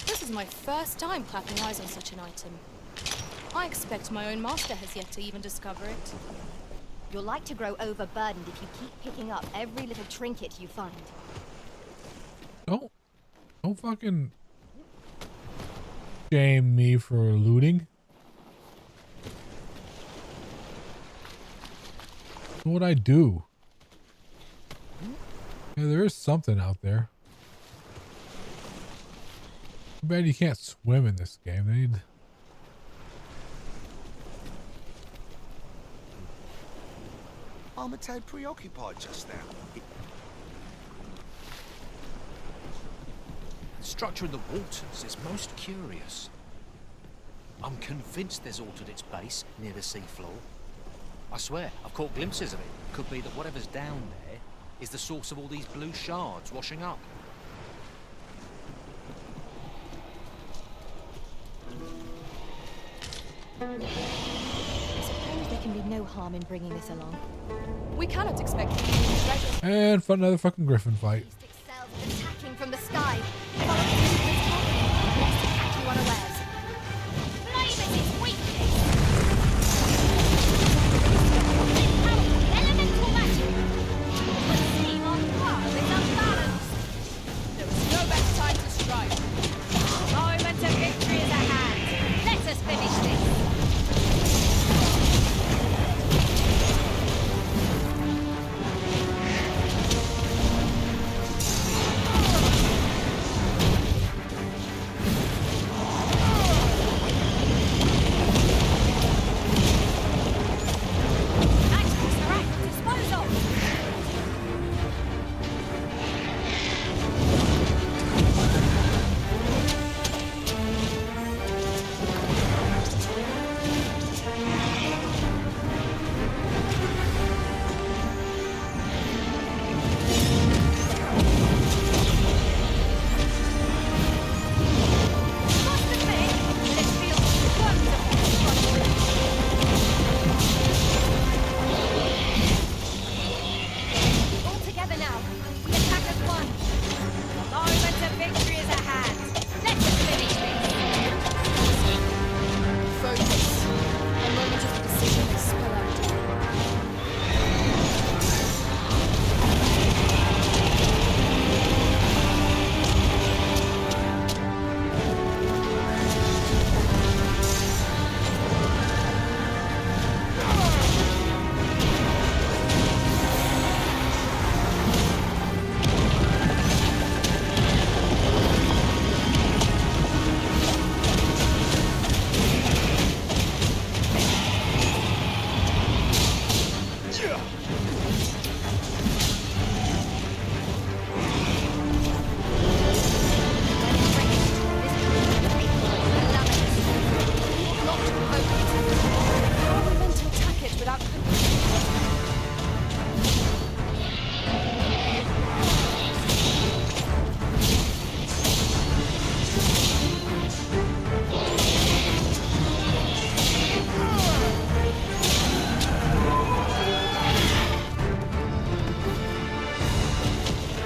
This is my first time clapping eyes on such an item. I expect my own master has yet to even discover it. You're like to grow overburdened if you keep picking up every little trinket you find. Don't fucking shame me for looting. What would I do? Yeah, there is something out there. Too bad you can't swim in this game. They need... I'm a tad preoccupied just now. structure in the waters is most curious. I'm convinced there's aught at its base, near the seafloor. I swear, I've caught glimpses of it. Could be that whatever's down there is the source of all these blue shards washing up. I suppose there can be no harm in bringing this along. We cannot expect treasure. And fun another fucking griffin fight. Attacking from the sky. Follow the secret's path, lest it catch you unawares. Blame it, it's weakness! Elemental magic! It would seem our world is unbalanced. There is no better time to strike. Moment of victory is at hand. Let us finish this.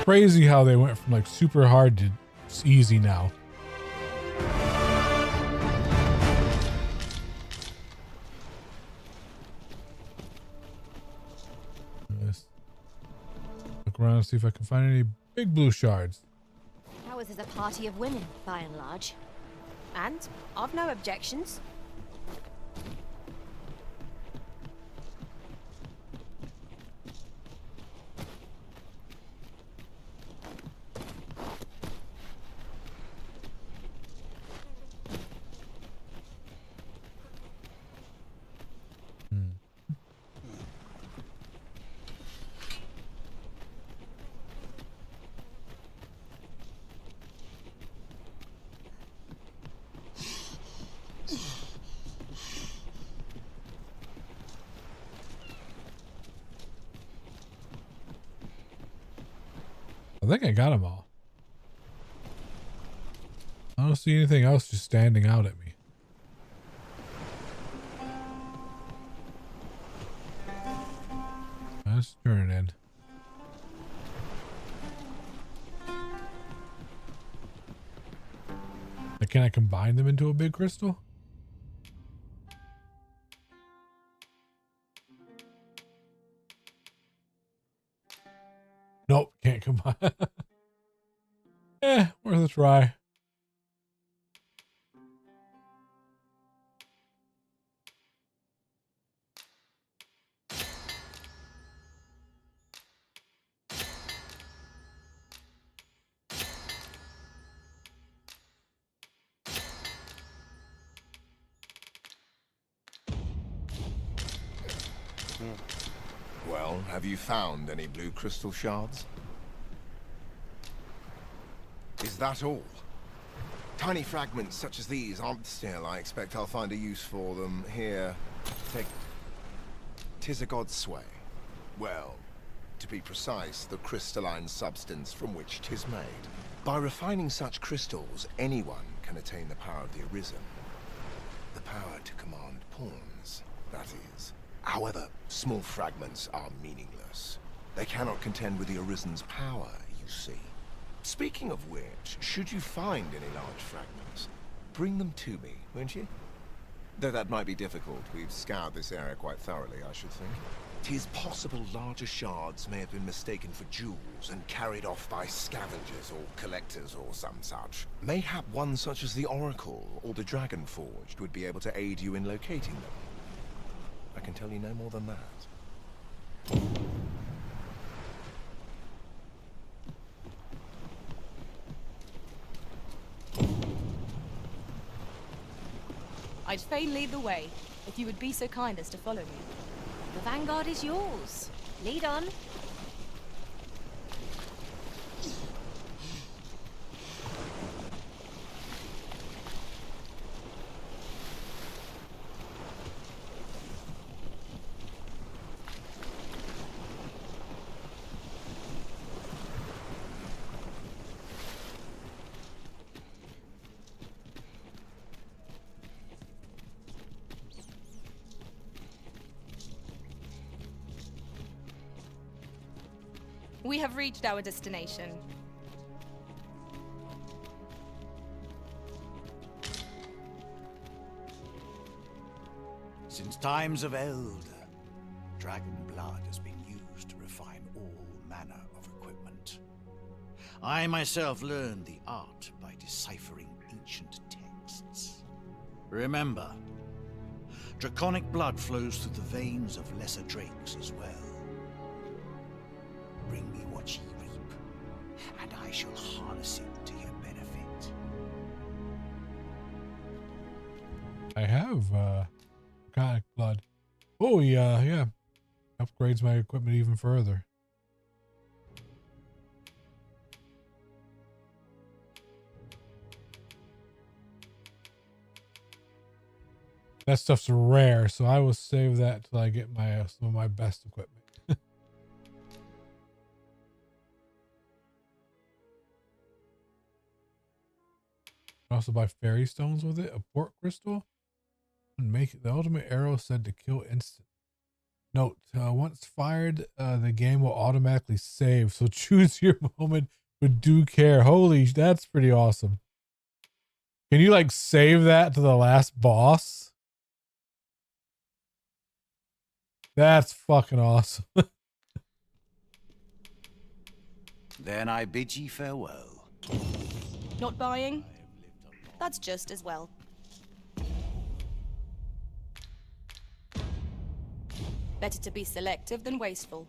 Crazy how they went from like super hard to easy now. Let's look around and see if I can find any big blue shards. Ours is a party of women, by and large. And I've no objections. I think I got them all. I don't see anything else just standing out at me. Let's turn it in. Like, can I combine them into a big crystal? Nope, can't combine. Worth a try. Well, have you found any blue crystal shards? Is that all? Tiny fragments such as these aren't still. I expect I'll find a use for them. Here, take it. 'Tis a god's sway. Well, to be precise, the crystalline substance from which 'tis made. By refining such crystals, anyone can attain the power of the Arisen. The power to command pawns, that is. However, small fragments are meaningless. They cannot contend with the Arisen's power, you see. Speaking of which, should you find any large fragments, bring them to me, won't you? Though that might be difficult. We've scoured this area quite thoroughly, I should think. 'Tis possible larger shards may have been mistaken for jewels and carried off by scavengers or collectors or some such. Mayhap one such as the Oracle or the Dragon Forged would be able to aid you in locating them. I can tell you no more than that. I'd fain lead the way, if you would be so kind as to follow me. The vanguard is yours. Lead on. We have reached our destination. Since times of eld, dragon blood has been used to refine all manner of equipment. I myself learned the art by deciphering ancient texts. Remember, draconic blood flows through the veins of lesser drakes as well. Bring me what ye reap, and I shall harness it to your benefit. I have draconic blood. Oh yeah. Upgrades my equipment even further. That stuff's rare, so I will save that till I get my some of my best equipment. Also buy fairy stones with it, a port crystal, and make it the ultimate arrow said to kill instant. Note, once fired, the game will automatically save, so choose your moment with due care. Holy, that's pretty awesome. Can you like save that to the last boss? That's fucking awesome. Then I bid ye farewell. Not buying? That's just as well. Better to be selective than wasteful.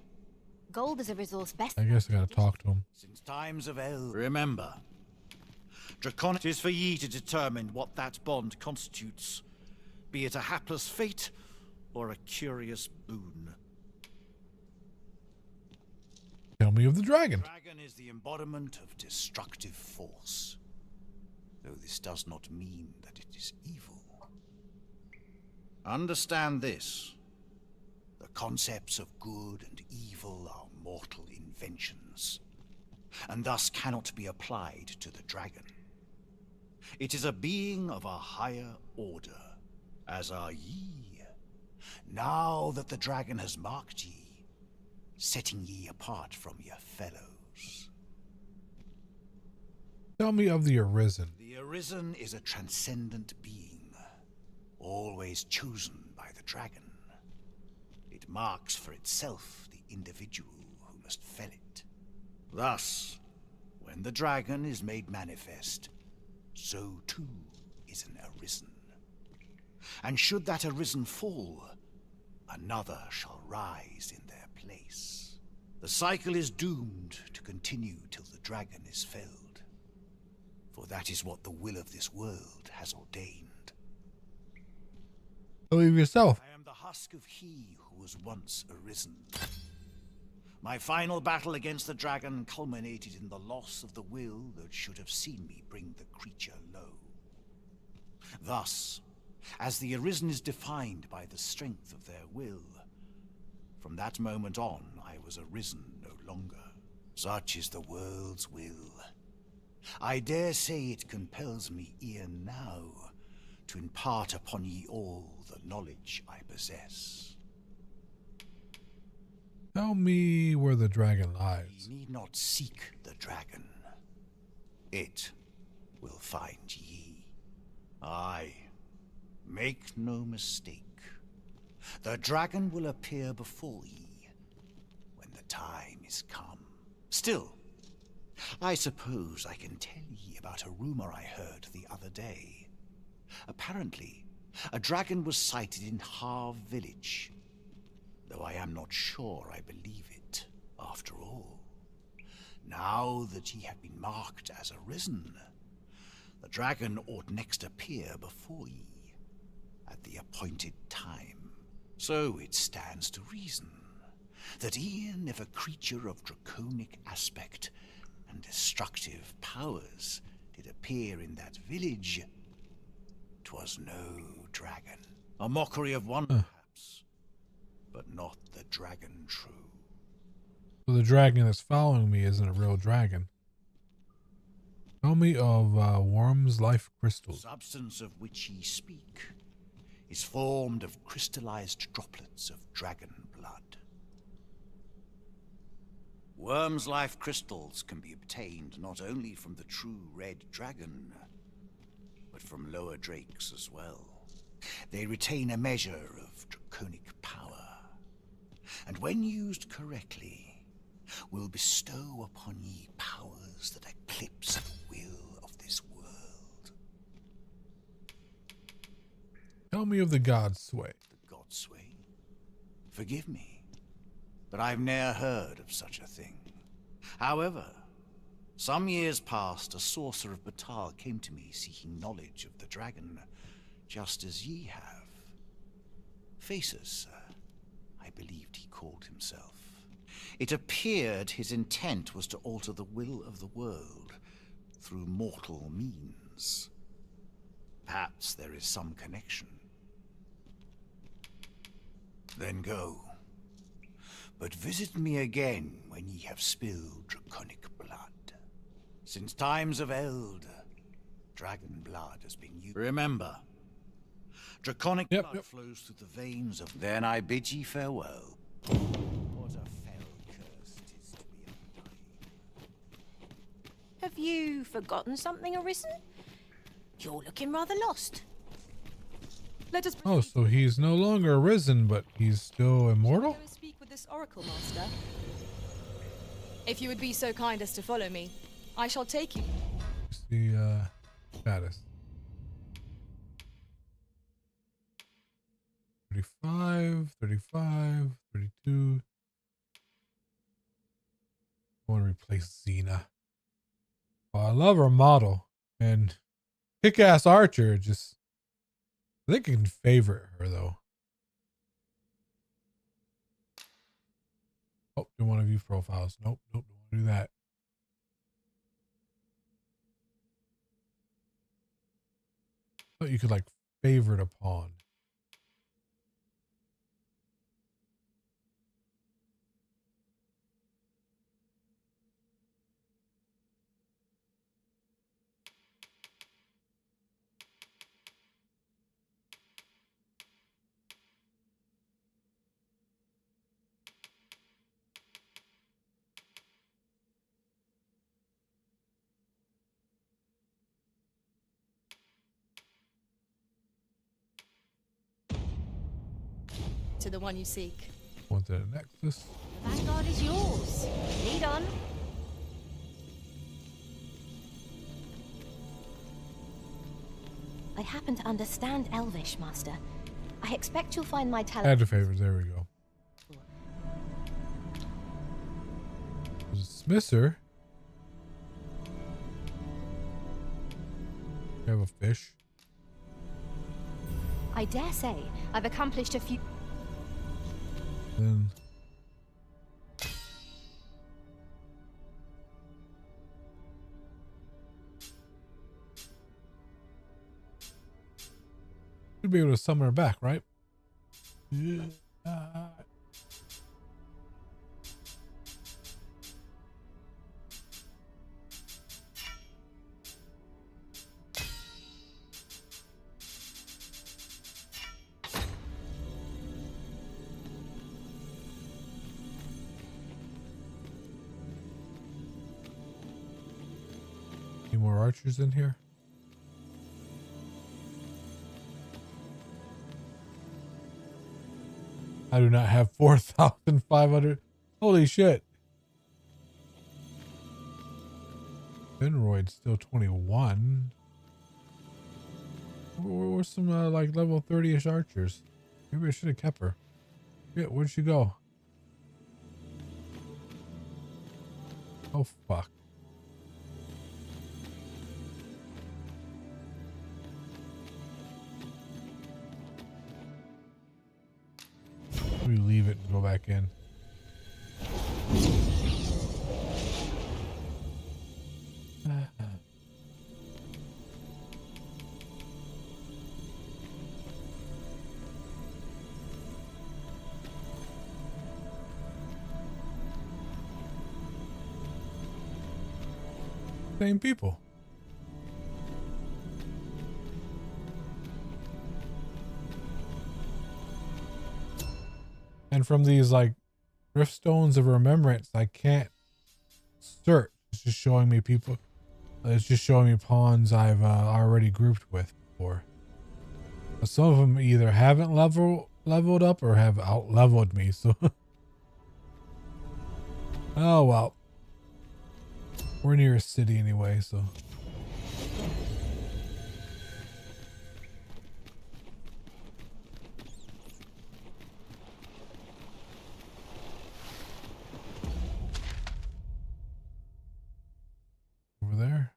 Gold is a resource best. I guess I gotta talk to him. Since times of eld, remember, draconic is for ye to determine what that bond constitutes, be it a hapless fate or a curious boon. Tell me of the dragon. The dragon is the embodiment of destructive force, though this does not mean that it is evil. Understand this. The concepts of good and evil are mortal inventions, and thus cannot be applied to the dragon. It is a being of a higher order, as are ye. Now that the dragon has marked ye, setting ye apart from your fellows. Tell me of the Arisen. The Arisen is a transcendent being, always chosen by the dragon. It marks for itself the individual who must fell it. Thus, when the dragon is made manifest, so too is an Arisen. And should that Arisen fall, another shall rise in their place. The cycle is doomed to continue till the dragon is felled, for that is what the will of this world has ordained. Believe yourself. I am the husk of he who was once Arisen. My final battle against the dragon culminated in the loss of the will that should have seen me bring the creature low. Thus, as the Arisen is defined by the strength of their will, from that moment on I was Arisen no longer. Such is the world's will. I dare say it compels me e'en now to impart upon ye all the knowledge I possess. Tell me where the dragon lies. Ye need not seek the dragon. It will find ye. Aye, make no mistake. The dragon will appear before ye when the time is come. Still, I suppose I can tell ye about a rumor I heard the other day. Apparently, a dragon was sighted in Harv village, though I am not sure I believe it, after all. Now that ye have been marked as Arisen, the dragon ought next appear before ye at the appointed time. So it stands to reason that e'en if a creature of draconic aspect and destructive powers did appear in that village, 'twas no dragon. A mockery of one, perhaps, but not the dragon true. So the dragon that's following me isn't a real dragon. Tell me of Worm's life crystals. The substance of which ye speak is formed of crystallized droplets of dragon blood. Worm's life crystals can be obtained not only from the true red dragon, but from lower drakes as well. They retain a measure of draconic power, and when used correctly, will bestow upon ye powers that eclipse the will of this world. Tell me of the Godsway. The Godsway? Forgive me, but I've ne'er heard of such a thing. However, some years past, a sorcerer of Batal came to me seeking knowledge of the dragon, just as ye have. Faces, I believed he called himself. It appeared his intent was to alter the will of the world through mortal means. Perhaps there is some connection. Then go. But visit me again when ye have spilled draconic blood. Since times of Eld, dragon blood has been used. Remember, draconic blood flows through the veins of... Then I bid ye farewell. What a fell curse it is to be undying. Have you forgotten something, Arisen? You're looking rather lost. Let us Oh, so he's no longer Arisen, but he's still immortal? go speak with this Oracle Master. If you would be so kind as to follow me, I shall take you. What's the status? 35, 35, 32. I want to replace Xena. Well, I love her model. And kick-ass Archer, just... I think I can favorite her, though. Oh, don't want to view profiles. Nope, nope, don't want to do that. Thought you could, like, favorite a pawn. To the one you seek. Want the Nexus? Vanguard is yours. Lead on. I happen to understand Elvish, Master. I expect you'll find my talent. Add to favorites. There we go. Dismisser. We have a fish. I dare say I've accomplished a few. Then be able to summon her back, right? Any more archers in here? I do not have 4,500. Holy shit. Finroyd's still 21. Where's some like level 30-ish archers? Maybe I should have kept her. Yeah, where'd she go? Oh fuck. We leave it and go back in. Same people. And from these like rift stones of remembrance, I can't search. It's just showing me people. It's just showing me pawns I've already grouped with before. But some of them either haven't leveled up or have out leveled me. So, oh well. We're near a city anyway, so. Over there.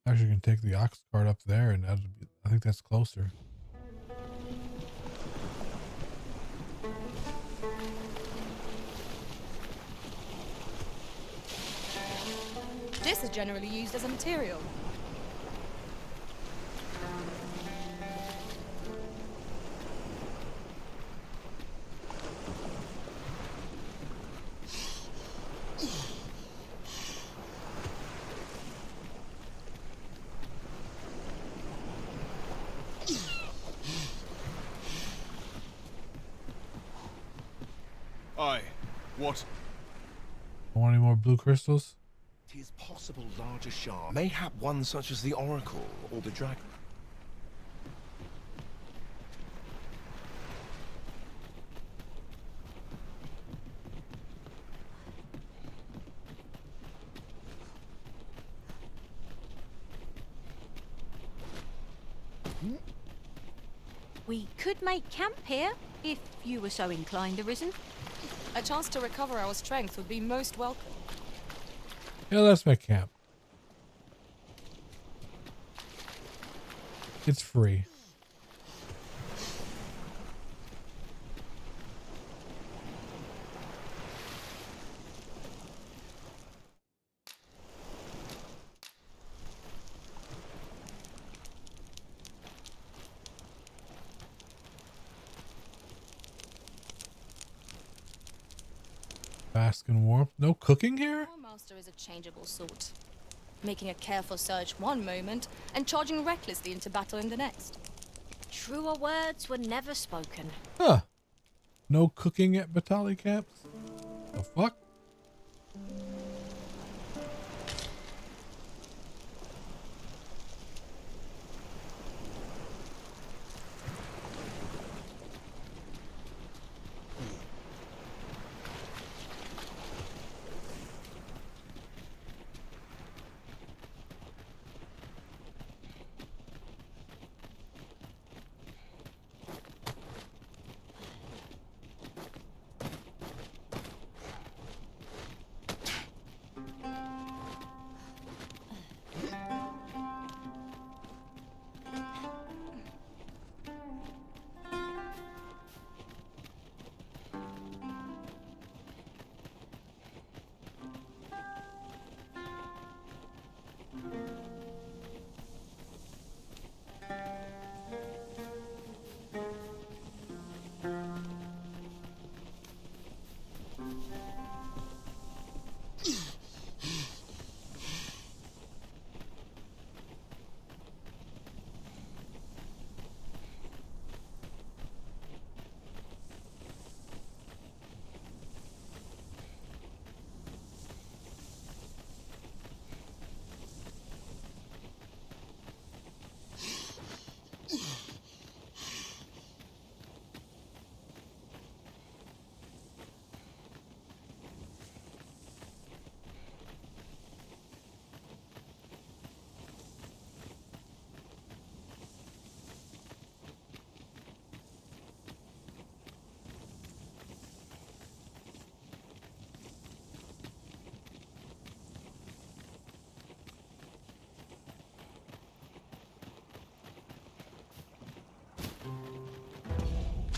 Actually, can take the ox cart up there, and I think that's closer. This is generally used as a material. Aye. What? Want any more blue crystals? Tis possible larger shards. Mayhap one such as the Oracle or the Dragon. We could make camp here, if you were so inclined, Arisen. A chance to recover our strength would be most welcome. Yeah, let's make camp. It's free. Bask and warmth. No cooking here? Our master is a changeable sort, making a careful search one moment and charging recklessly into battle in the next. Truer words were never spoken. Huh. No cooking at Batali camps? The fuck?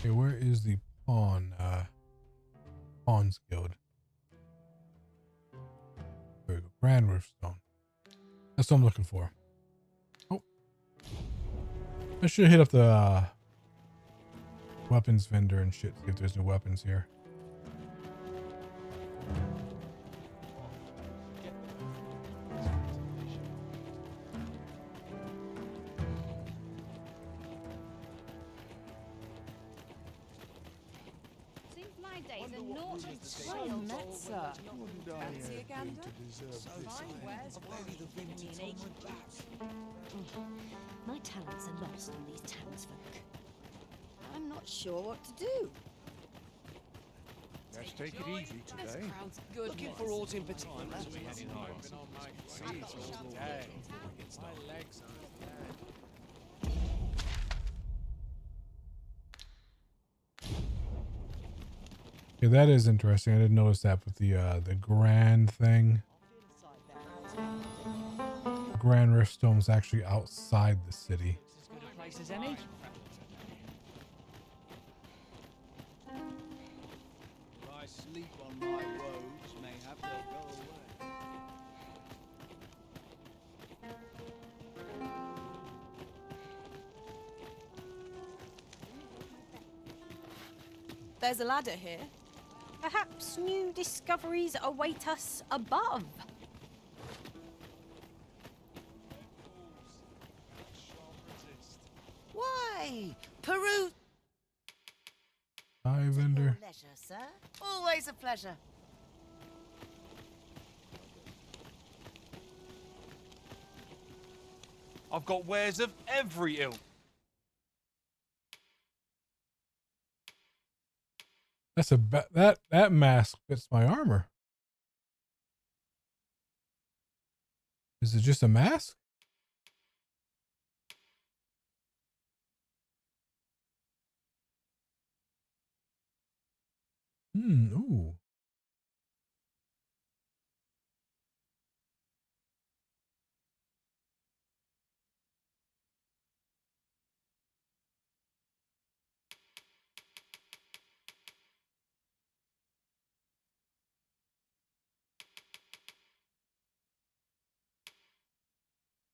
Okay, where is the pawn? Pawns Guild. There we go. Grand Riftstone. That's what I'm looking for. Oh. I should hit up the weapons vendor and shit, see if there's new weapons here. Seems my days are naught and twelve. Metza. Fancy a gander? Fine wares My talents are lost on these townsfolk. I'm not sure what to do. Let's take it easy today. Looking for aught in particular? Okay, that is interesting. I didn't notice that with the grand thing. Grand Riftstone is actually outside the city. As good a place as any. If I sleep on my woes, mayhap they'll go away. There's a ladder here. Perhaps new discoveries await us above. Why, Peru. Hi, vendor. Pleasure, sir. Always a pleasure. I've got wares of every ilk. That's that mask fits my armor. Is it just a mask? Ooh.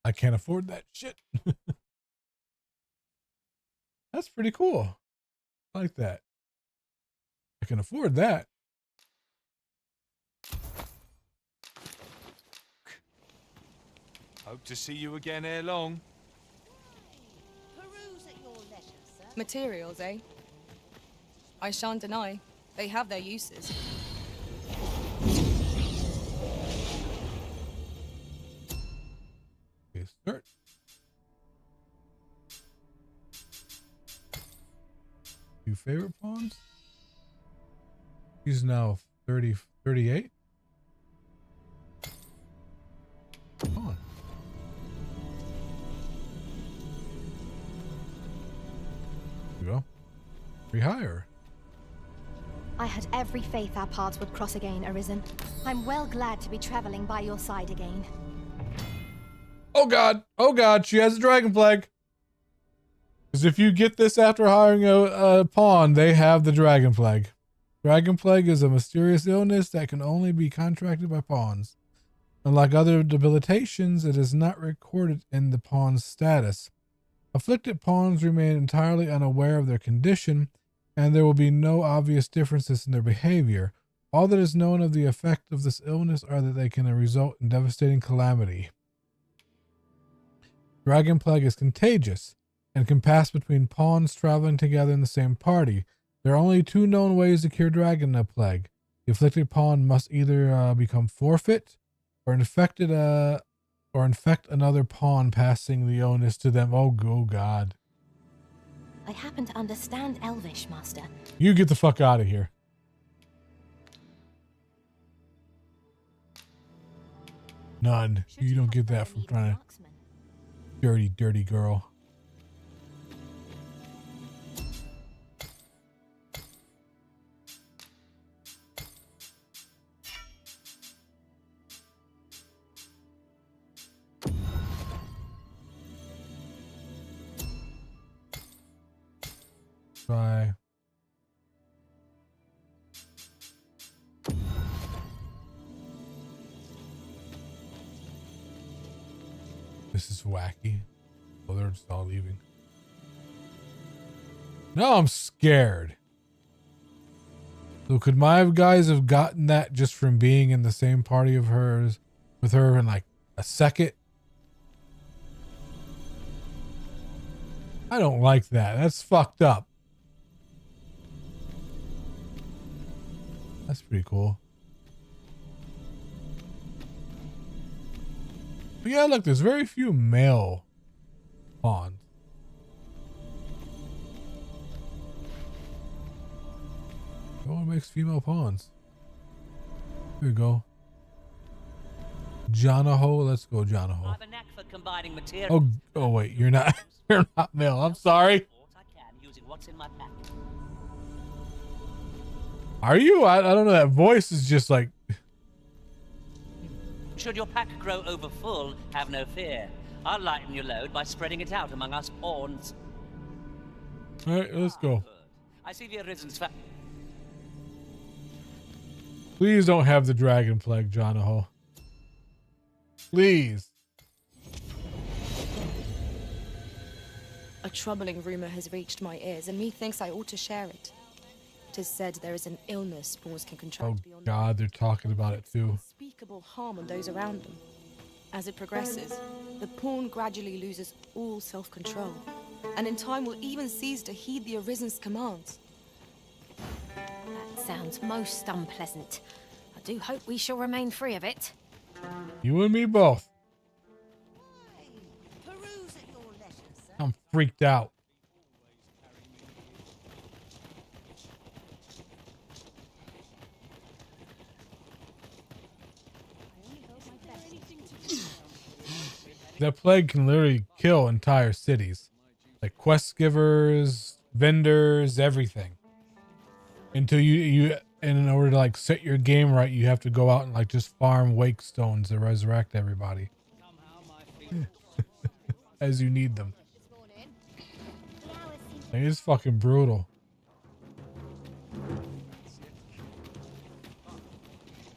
I can't afford that shit. That's pretty cool. I like that. I can afford that. Hope to see you again ere long. Peruse at your leisure, sir. Materials, eh? I shan't deny. They have their uses. Okay, start. Your favorite pawns? He's now 38. Come on. There you go. Rehire. I had every faith our paths would cross again, Arisen. I'm well glad to be traveling by your side again. Oh god, she has a dragon plague. Because if you get this after hiring a pawn, they have the dragon plague. Dragon plague is a mysterious illness that can only be contracted by pawns. Unlike other debilitations, it is not recorded in the pawn's status. Afflicted pawns remain entirely unaware of their condition, and there will be no obvious differences in their behavior. All that is known of the effect of this illness are that they can result in devastating calamity. Dragon plague is contagious and can pass between pawns traveling together in the same party. There are only two known ways to cure dragon plague. The afflicted pawn must either become forfeit or infect another pawn, passing the illness to them. Oh god. I happen to understand Elvish, Master. You get the fuck out of here. None. You don't get that from trying to... Dirty girl. Try This is wacky. Oh, they're just all leaving. Now I'm scared. So could my guys have gotten that just from being in the same party of hers with her in like a second? I don't like that. That's fucked up. That's pretty cool. But yeah, look, there's very few male pawns. No one makes female pawns. Here we go. Jonaho, let's go Jonaho. I have a knack for combining materials. Oh wait, you're not you're not male. I'm sorry. Using what's in my pack. Are you? I don't know. That voice is just like. Should your pack grow over full, have no fear. I'll lighten your load by spreading it out among us pawns. All right, let's go. I see the Arisen's fa- Please don't have the dragon plague, Jonaho. Please. A troubling rumor has reached my ears, and methinks I ought to share it. 'Tis said there is an illness pawns can contract Oh beyond God, they're talking about it too. unspeakable harm on those around them. As it progresses, the pawn gradually loses all self-control, and in time will even cease to heed the Arisen's commands. That sounds most unpleasant. I do hope we shall remain free of it. You and me both. Peruse at your leisure, sir. I'm freaked out. That plague can literally kill entire cities. Like quest givers, vendors, everything. Until you in order to like set your game right, you have to go out and like just farm wake stones to resurrect everybody. As you need them. It is fucking brutal.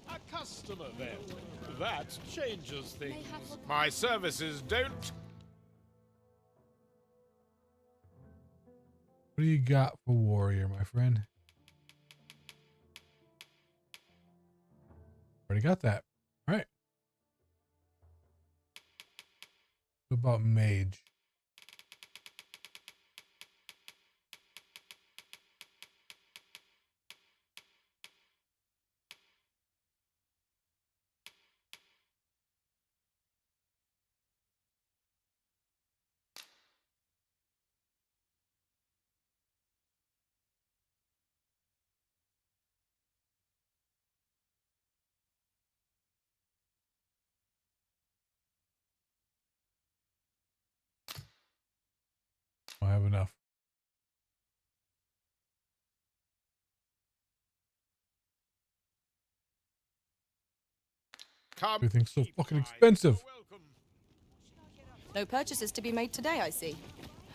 A customer then. That changes things. My services don't. What do you got for warrior, my friend? Already got that. All right. What about mage? I have enough. Everything's so fucking expensive. No purchases to be made today, I see.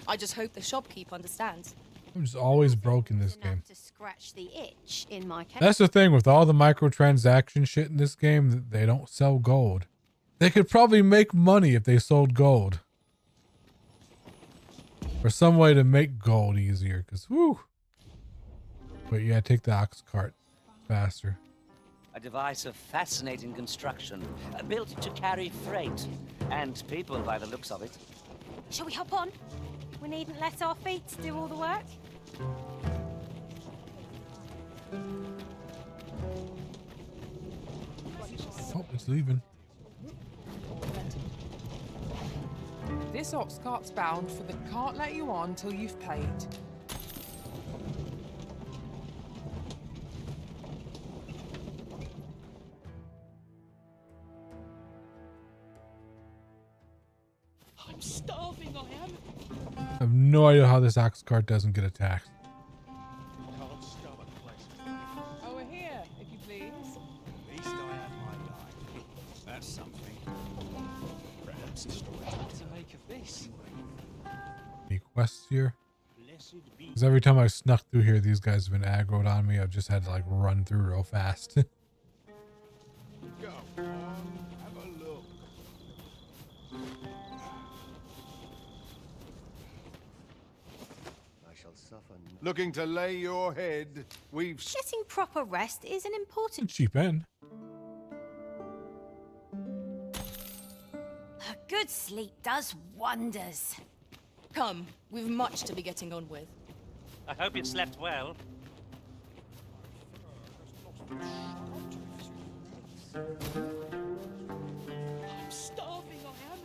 I just hope the shopkeep understands. I'm just always broke in this game. To scratch the itch in my case. That's the thing with all the microtransaction shit in this game. They don't sell gold. They could probably make money if they sold gold. Or some way to make gold easier, because whoo. But yeah, take the ox cart faster. A device of fascinating construction, built to carry freight and people by the looks of it. Shall we hop on? We needn't let our feet do all the work. Oh, it's leaving. This ox cart's bound, for they can't let you on till you've paid. I'm starving, I am. I have no idea how this ox cart doesn't get attacked. Can't stomach pleasure. Over here, if you please. At least I had my life. That's something. Perhaps what to make of this? Any quests here? Because every time I snuck through here, these guys have been aggroed on me. I've just had to like run through real fast. Go on, have a look. suffer. Looking to lay your head? We've... Getting proper rest is an important... Cheap end. A good sleep does wonders. Come, we've much to be getting on with. I hope you've slept well. I'm starving, I am.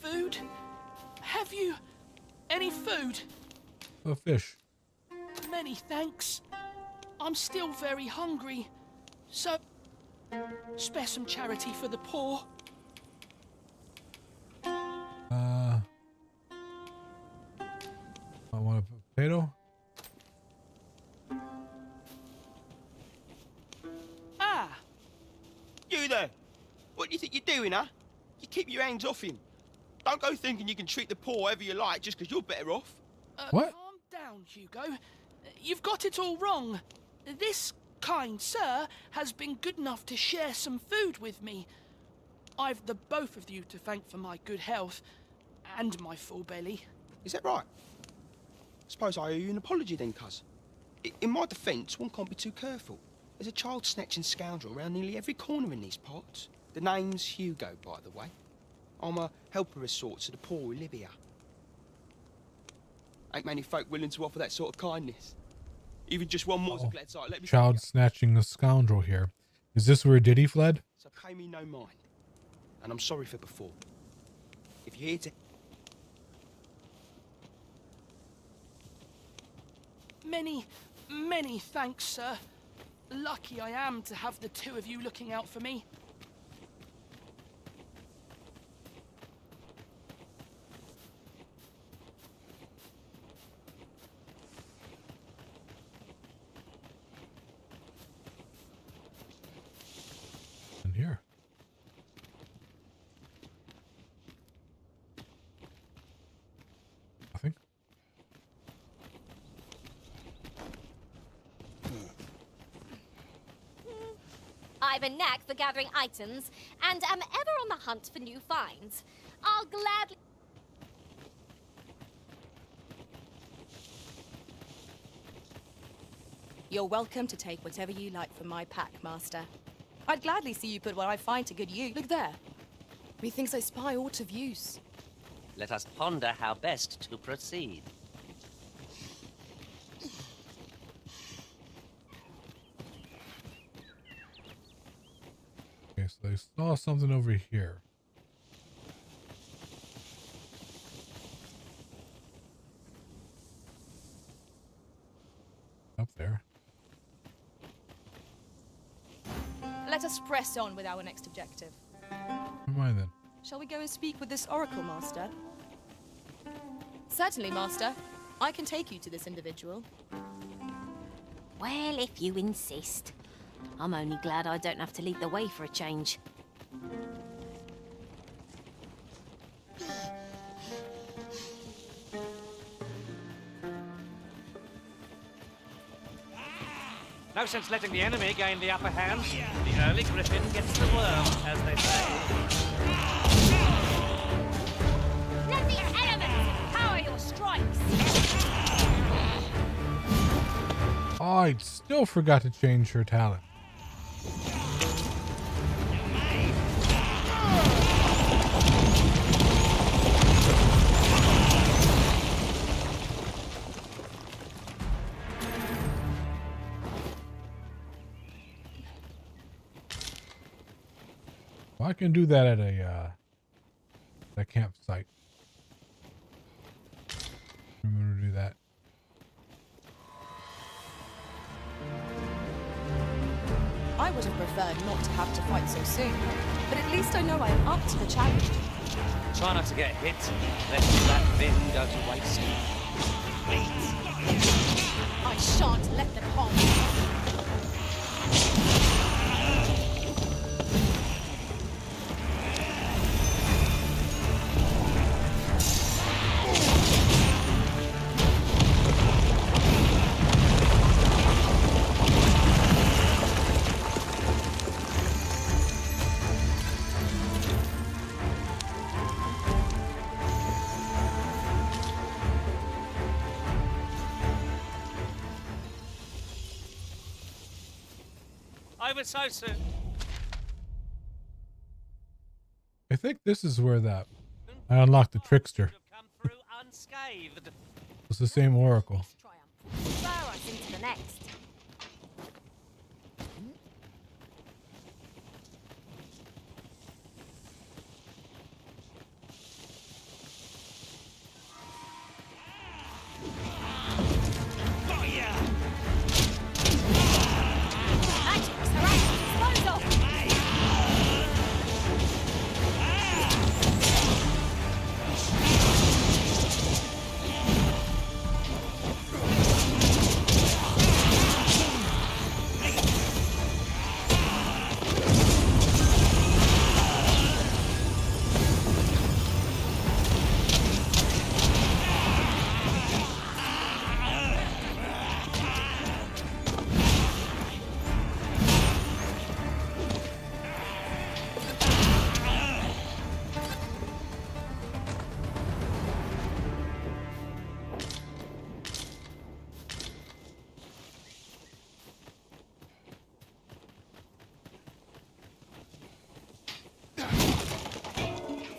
Food? Have you any food? A fish. Many thanks. I'm still very hungry. So, spare some charity for the poor. I want a potato. Ah! You there! What do you think you're doing, huh? You keep your hands off him. Don't go thinking you can treat the poor however you like just because you're better off. What? Calm down, Hugo. You've got it all wrong. This kind sir has been good enough to share some food with me. I've the both of you to thank for my good health and my full belly. Is that right? Suppose I owe you an apology then, cuz. In my defence, one can't be too careful. There's a child-snatching scoundrel around nearly every corner in these parts. The name's Hugo, by the way. I'm a helper of sorts to the poor who live here. Ain't many folk willing to offer that sort of kindness. Even just one more's a glad sight. Let me Child snatching a scoundrel here. Is this where Diddy fled? So pay me no mind. And I'm sorry for before. If you're here to... Many thanks, sir. Lucky I am to have the two of you looking out for me. In here. Nothing. I've a knack for gathering items, and am ever on the hunt for new finds. I'll gladly... You're welcome to take whatever you like from my pack, Master. I'd gladly see you put what I find to good use. Look there. Methinks I spy aught of use. Let us ponder how best to proceed. Okay, so they saw something over here. Up there. Let us press on with our next objective. Never mind then. Shall we go and speak with this Oracle, Master? Certainly, Master. I can take you to this individual. Well, if you insist. I'm only glad I don't have to lead the way for a change. No sense letting the enemy gain the upper hand. The early griffin gets the worm, as they say. Let the elements power your strikes! Oh, I still forgot to change her talent. Well, I can do that at a campsite. Remember to do that. I would have preferred not to have to fight so soon, but at least I know I am up to the challenge. Try not to get hit. Let that fin go to waste. I shan't let them harm me. Over so soon. I think this is where I unlocked the trickster. Unscathed. It's the same oracle. Spur us into the next.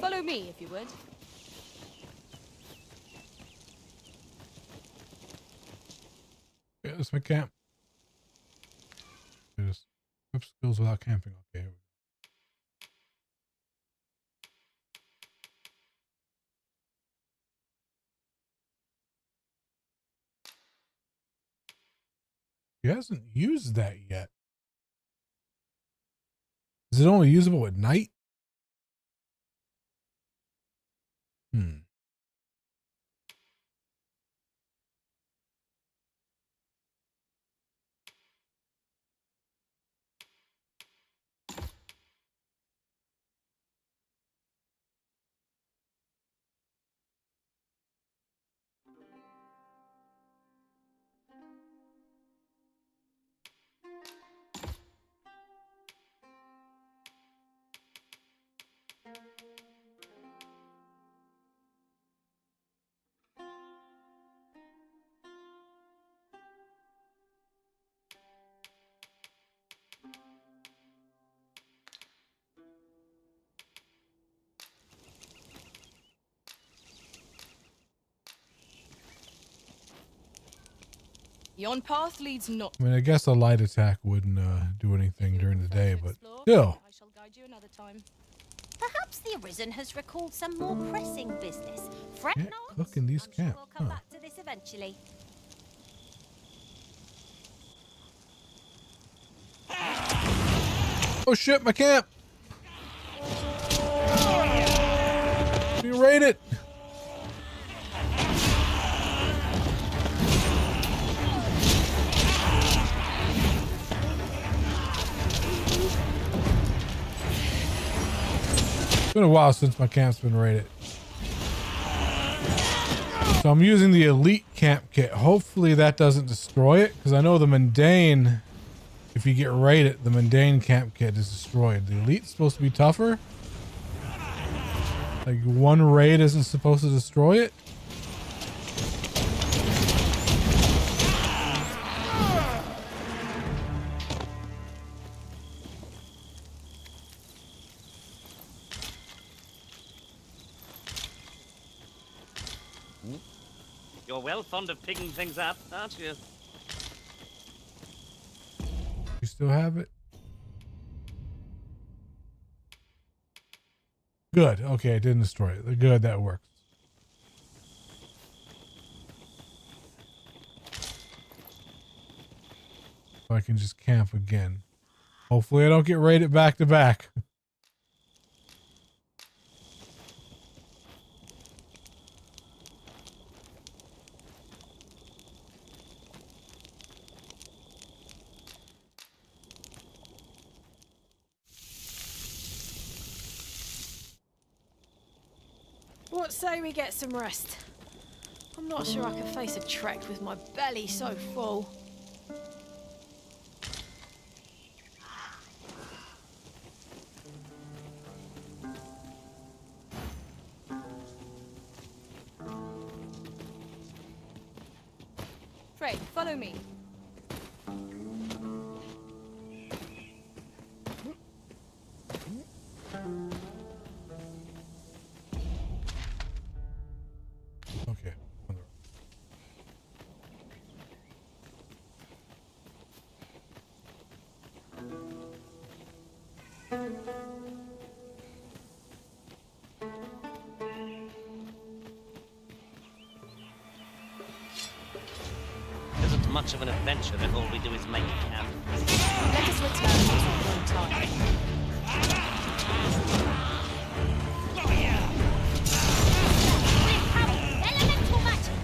Follow me, if you would. Yeah, that's my camp. Just equip skills without camping. Okay. Here we go. He hasn't used that yet. Is it only usable at night? Hmm. Yon path leads not. I mean, I guess a light attack wouldn't do anything during the day, but still. I shall guide you another time. Perhaps the Arisen has recalled some more pressing business. Fret Yeah, not. cook in these camps. We'll come Huh. back to this eventually. Oh shit, my camp! You raid it! It's been a while since my camp's been raided. So I'm using the elite camp kit. Hopefully that doesn't destroy it, because I know the mundane, if you get raided, the mundane camp kit is destroyed. The elite's supposed to be tougher. Like one raid isn't supposed to destroy it. You're well fond of picking things up, aren't you? You still have it? Good. Okay, I didn't destroy it. Good, that works. So I can just camp again. Hopefully I don't get raided back to back. What say we get some rest? I'm not sure I can face a trek with my belly so full. Frey, follow me. Isn't much of an adventure if all we do is make camp. Let us return to our own time. Elemental magic!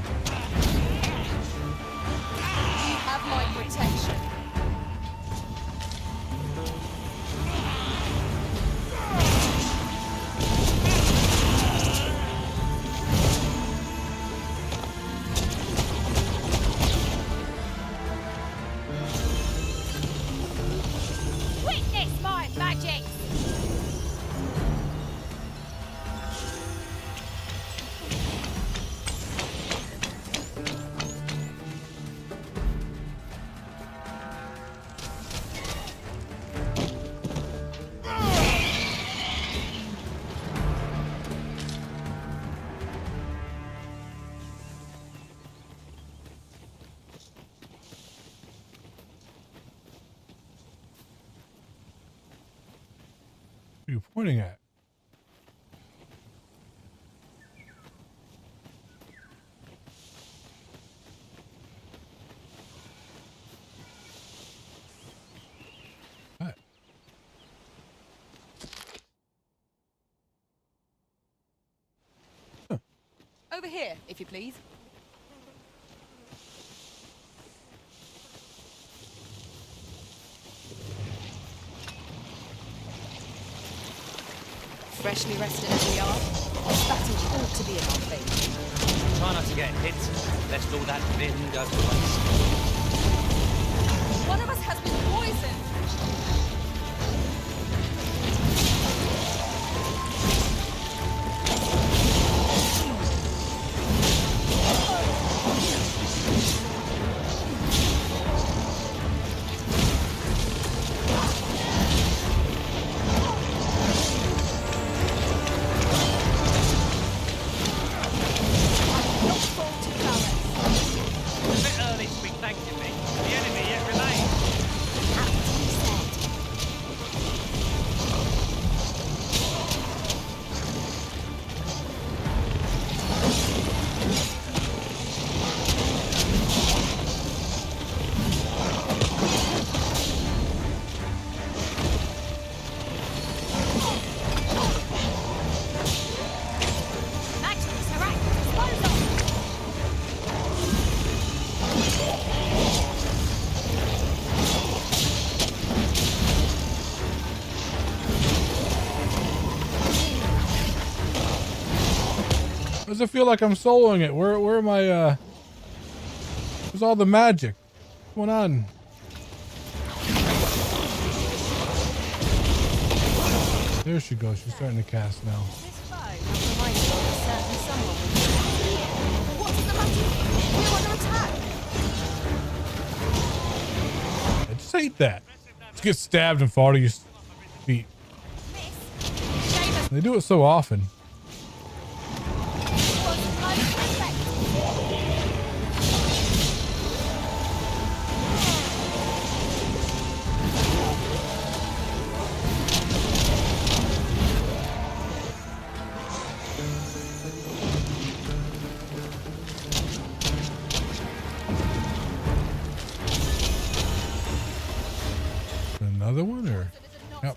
You have my protection. Witness my magic! What are you pointing at? What? Over here, if you please. Freshly rested as we are, this battle ought to be in our favour. Try not to get hit, lest all that vim go to waste. One of us has been poisoned. A bit early to be thanking me. The enemy yet remains. Does it feel like I'm soloing it? Where am I? Where's all the magic? What's going on? There she goes. She's starting to cast now. What's the matter? We're under attack. I just hate that. Just get stabbed and fall to your feet. They do it so often. Another one, or yep.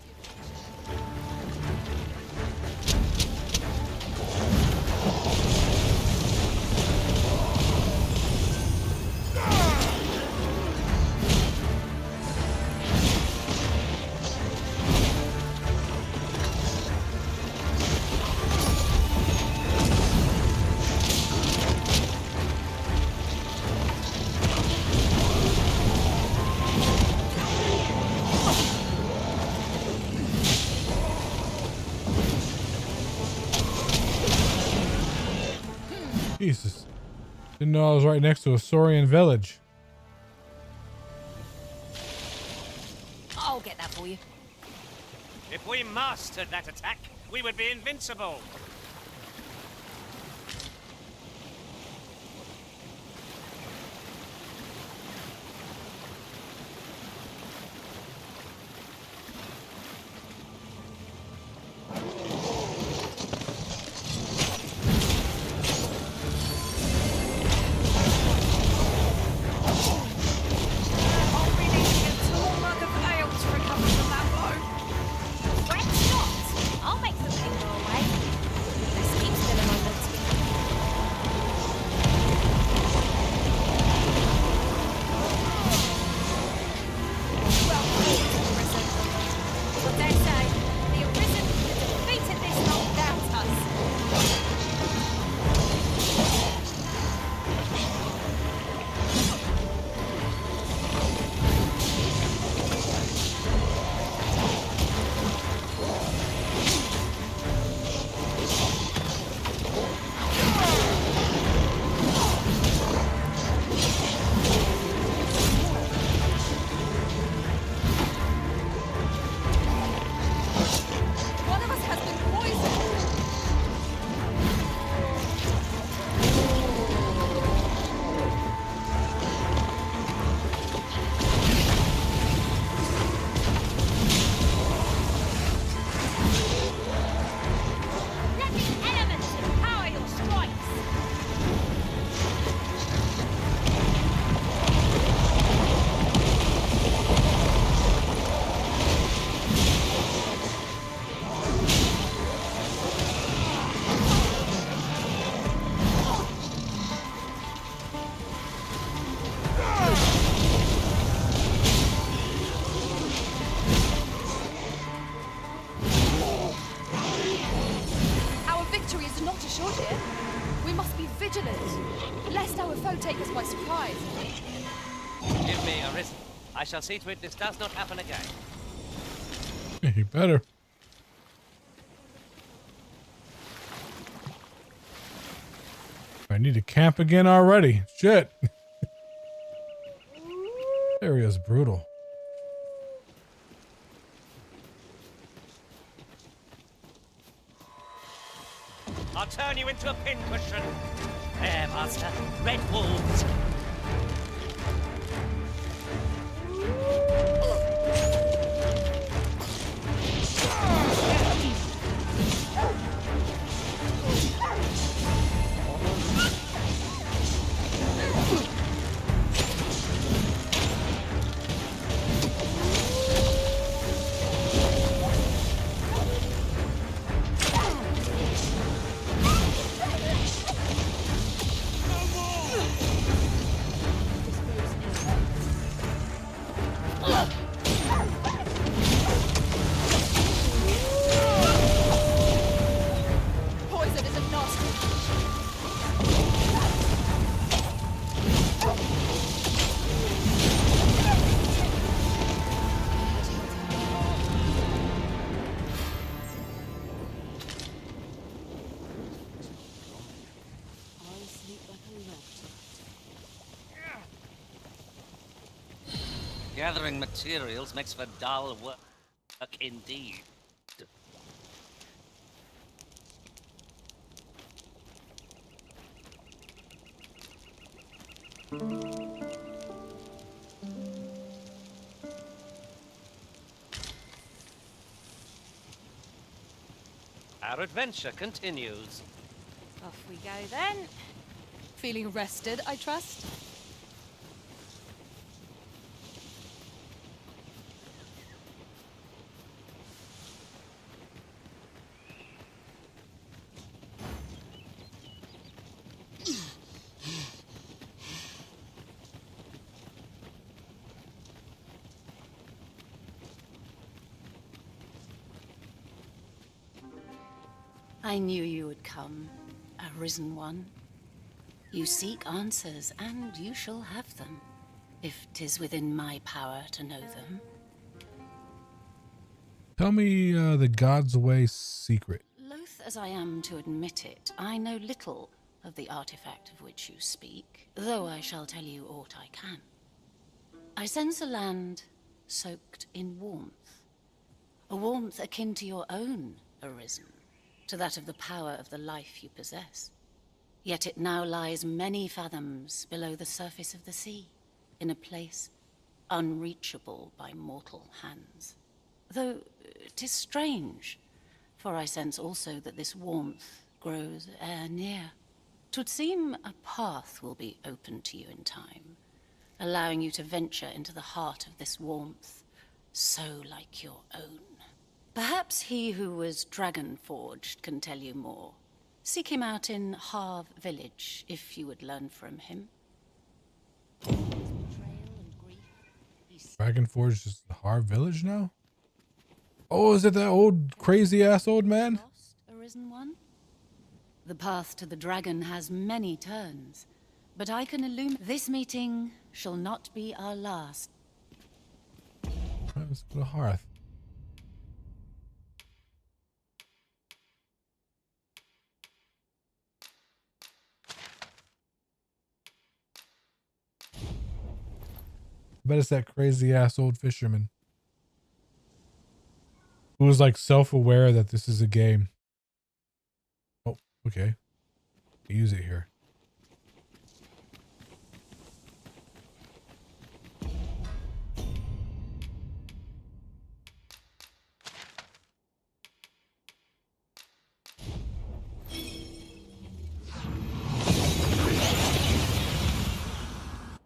Jesus. Didn't know I was right next to a Saurian village. I'll get that for you. If we mastered that attack, we would be invincible. I shall see to it this does not happen again. You better. I need to camp again already. Shit. Area is brutal. I'll turn you into a pincushion. There, Master. Red wolves. Poison isn't nasty. Gathering materials makes for dull work indeed. Our adventure continues. Off we go then. Feeling rested, I trust? I knew you would come, Arisen One. You seek answers, and you shall have them, if 'tis within my power to know them. Tell me the God's Way secret. Loath as I am to admit it, I know little of the artifact of which you speak, though I shall tell you aught I can. I sense a land soaked in warmth, a warmth akin to your own, Arisen, to that of the power of the life you possess. Yet it now lies many fathoms below the surface of the sea, in a place unreachable by mortal hands. Though 'tis strange, for I sense also that this warmth grows e'er near. 'Twould seem a path will be open to you in time, allowing you to venture into the heart of this warmth, so like your own. Perhaps he who was dragon-forged can tell you more. Seek him out in Harv Village, if you would learn from him. Dragonforge is the Harv Village now? Oh, is it that old crazy-ass old man? Arisen One? The path to the dragon has many turns, but I can illuminate. This meeting shall not be our last. Let's go to Hearth. I bet it's that crazy-ass old fisherman who is like self-aware that this is a game. Oh, okay. Use it here.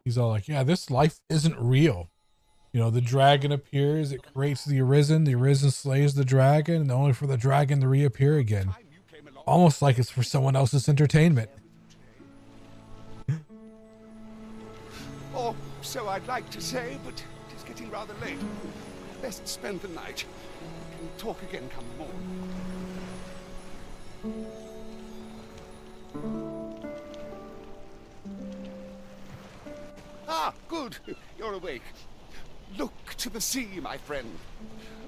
He's all like, yeah, this life isn't real. You know, the dragon appears, it creates the Arisen slays the dragon, and only for the dragon to reappear again. Almost like it's for someone else's entertainment. Or so I'd like to say, but it is getting rather late. Best spend the night. We can talk again come morning. Ah, good. You're awake. Look to the sea, my friend.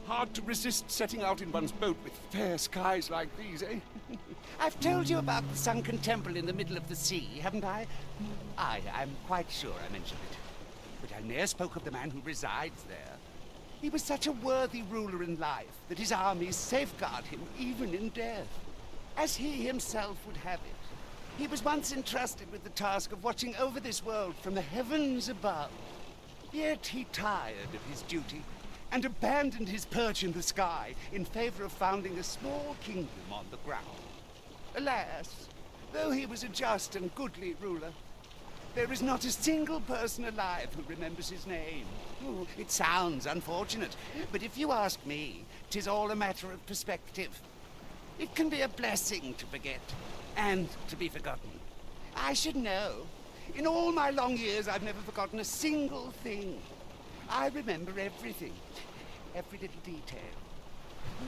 Hard to resist setting out in one's boat with fair skies like these, eh? I've told you about the sunken temple in the middle of the sea, haven't I? I'm quite sure I mentioned it. But I ne'er spoke of the man who resides there. He was such a worthy ruler in life that his armies safeguard him even in death, as he himself would have it. He was once entrusted with the task of watching over this world from the heavens above. Yet he tired of his duty and abandoned his perch in the sky in favor of founding a small kingdom on the ground. Alas, though he was a just and goodly ruler, there is not a single person alive who remembers his name. Oh, it sounds unfortunate, but if you ask me, 'tis all a matter of perspective. It can be a blessing to forget, and to be forgotten. I should know. In all my long years, I've never forgotten a single thing. I remember everything, every little detail.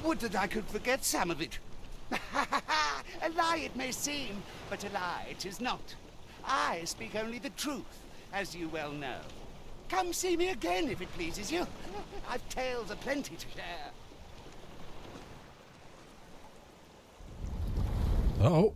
Would that I could forget some of it. A lie it may seem, but a lie it is not. I speak only the truth, as you well know. Come see me again if it pleases you. I've tales aplenty to share. Oh.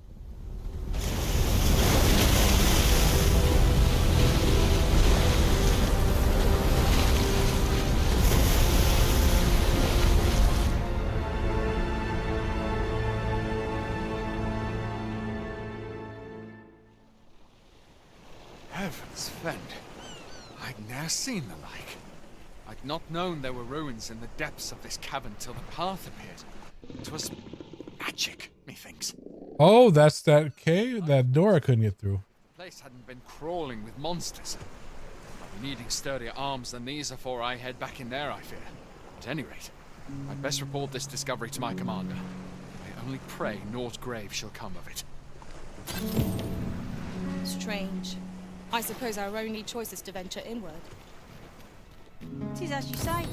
Heavens fend. I'd ne'er seen the like. I'd not known there were ruins in the depths of this cavern till the path appeared. 'Twas magic, methinks. Oh, that's that cave that door I couldn't get through. The place hadn't been crawling with monsters. I'll be needing sturdier arms than these afore I head back in there, I fear. At any rate, I'd best report this discovery to my commander. I only pray naught grave shall come of it. Strange. I suppose our only choice is to venture inward. 'Tis as you say.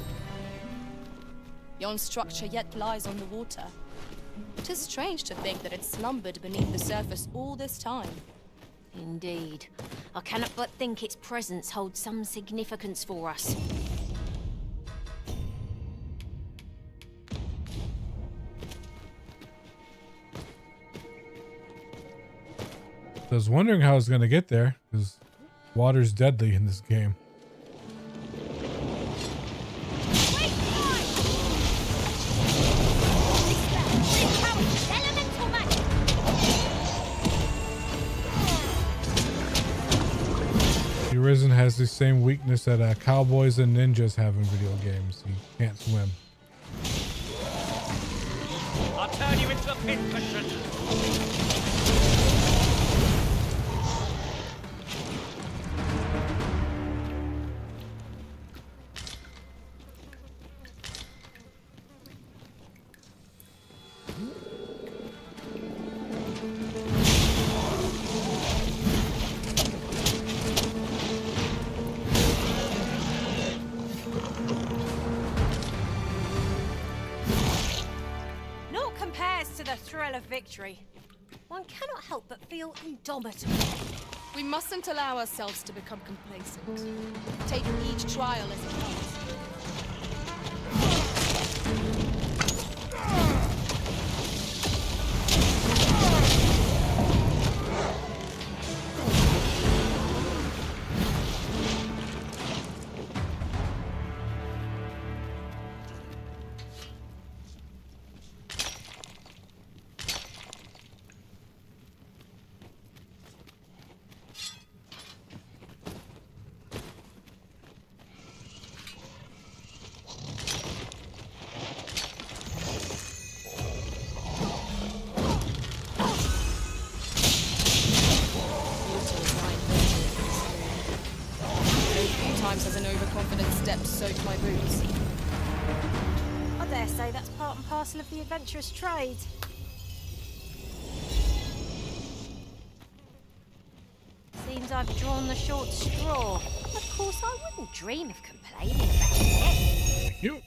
Yon structure yet lies on the water. 'Tis strange to think that it slumbered beneath the surface all this time. Indeed. I cannot but think its presence holds some significance for us. I was wondering how I was going to get there, because water's deadly in this game. The Arisen has the same weakness that cowboys and ninjas have in video games. You can't swim. I'll turn you into a pincushion. Naught compares to the thrill of victory. One cannot help but feel indomitable. We mustn't allow ourselves to become complacent. Take each trial as it comes. Has an overconfident step soaked my boots. I dare say that's part and parcel of the adventurous trade. Seems I've drawn the short straw. Of course, I wouldn't dream of complaining about it. Thank you.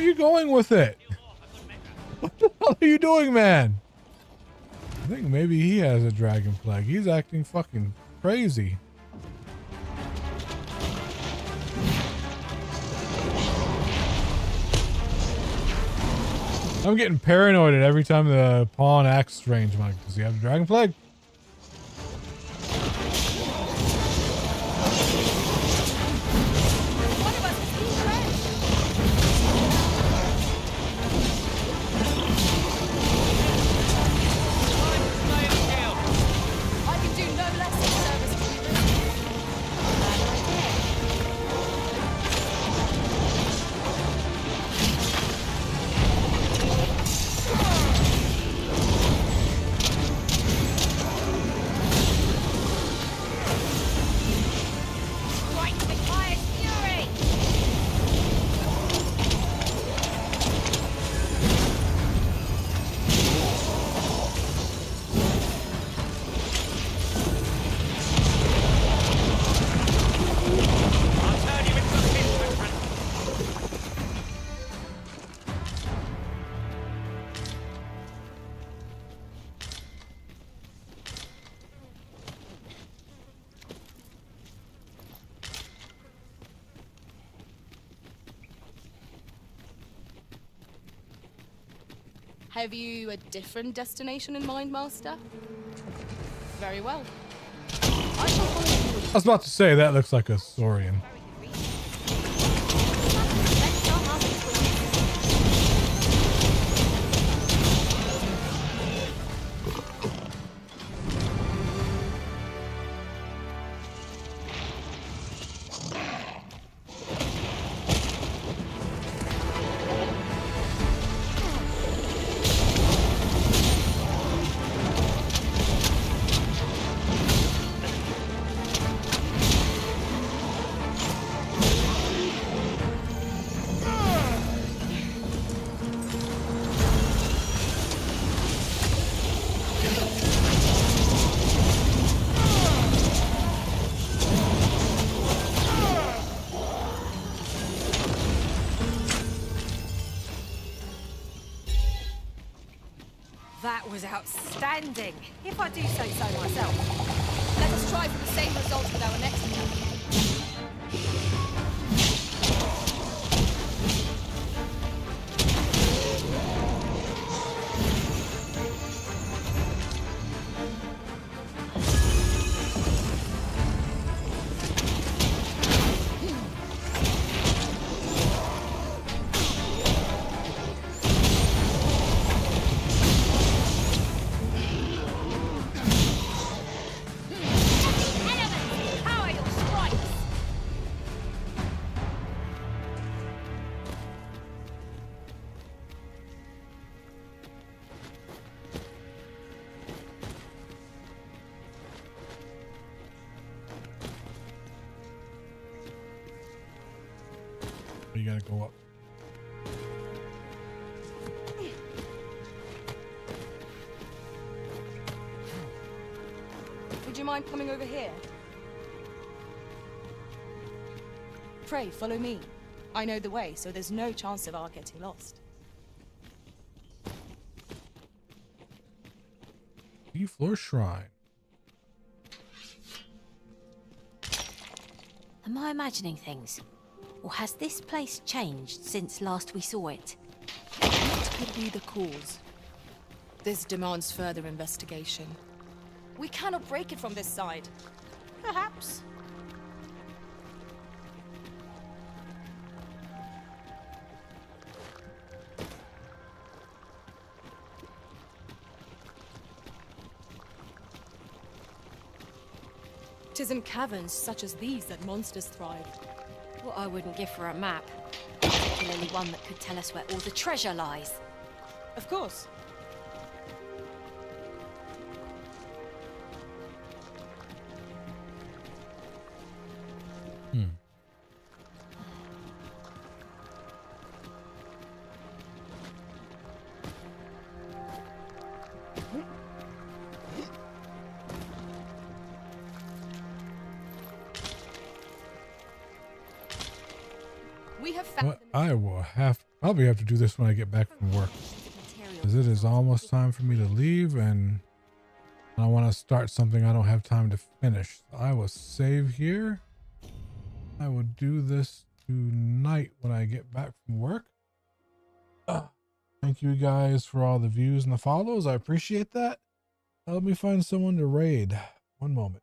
are you going with it? What the hell are you doing, man? I think maybe he has a dragon plague. He's acting fucking crazy. I'm getting paranoid at every time the pawn acts strange. I'm like, does he have a dragon plague? I can do no less in service to Strike with fire fury! Have you a different destination in mind, Master? Very well. I shall follow you. I was about to say that looks like a Saurian. That was outstanding, if I do say so myself. Let us try for the same result with our next attempt. Power your strikes! You gotta go up. Would you mind coming over here? Pray, follow me. I know the way, so there's no chance of our getting lost. Floor shrine. Am I imagining things? Or has this place changed since last we saw it? What could be the cause? This demands further investigation. We cannot break it from this side. Perhaps. Tis in caverns such as these that monsters thrive. What I wouldn't give for a map. Particularly one that could tell us where all the treasure lies. Of course. What I will have Probably have to do this when I get back from work, because it is almost time for me to leave, and I want to start something I don't have time to finish. So I will save here. I will do this tonight when I get back from work. Thank you guys for all the views and the follows. I appreciate that. Let me find someone to raid. One moment.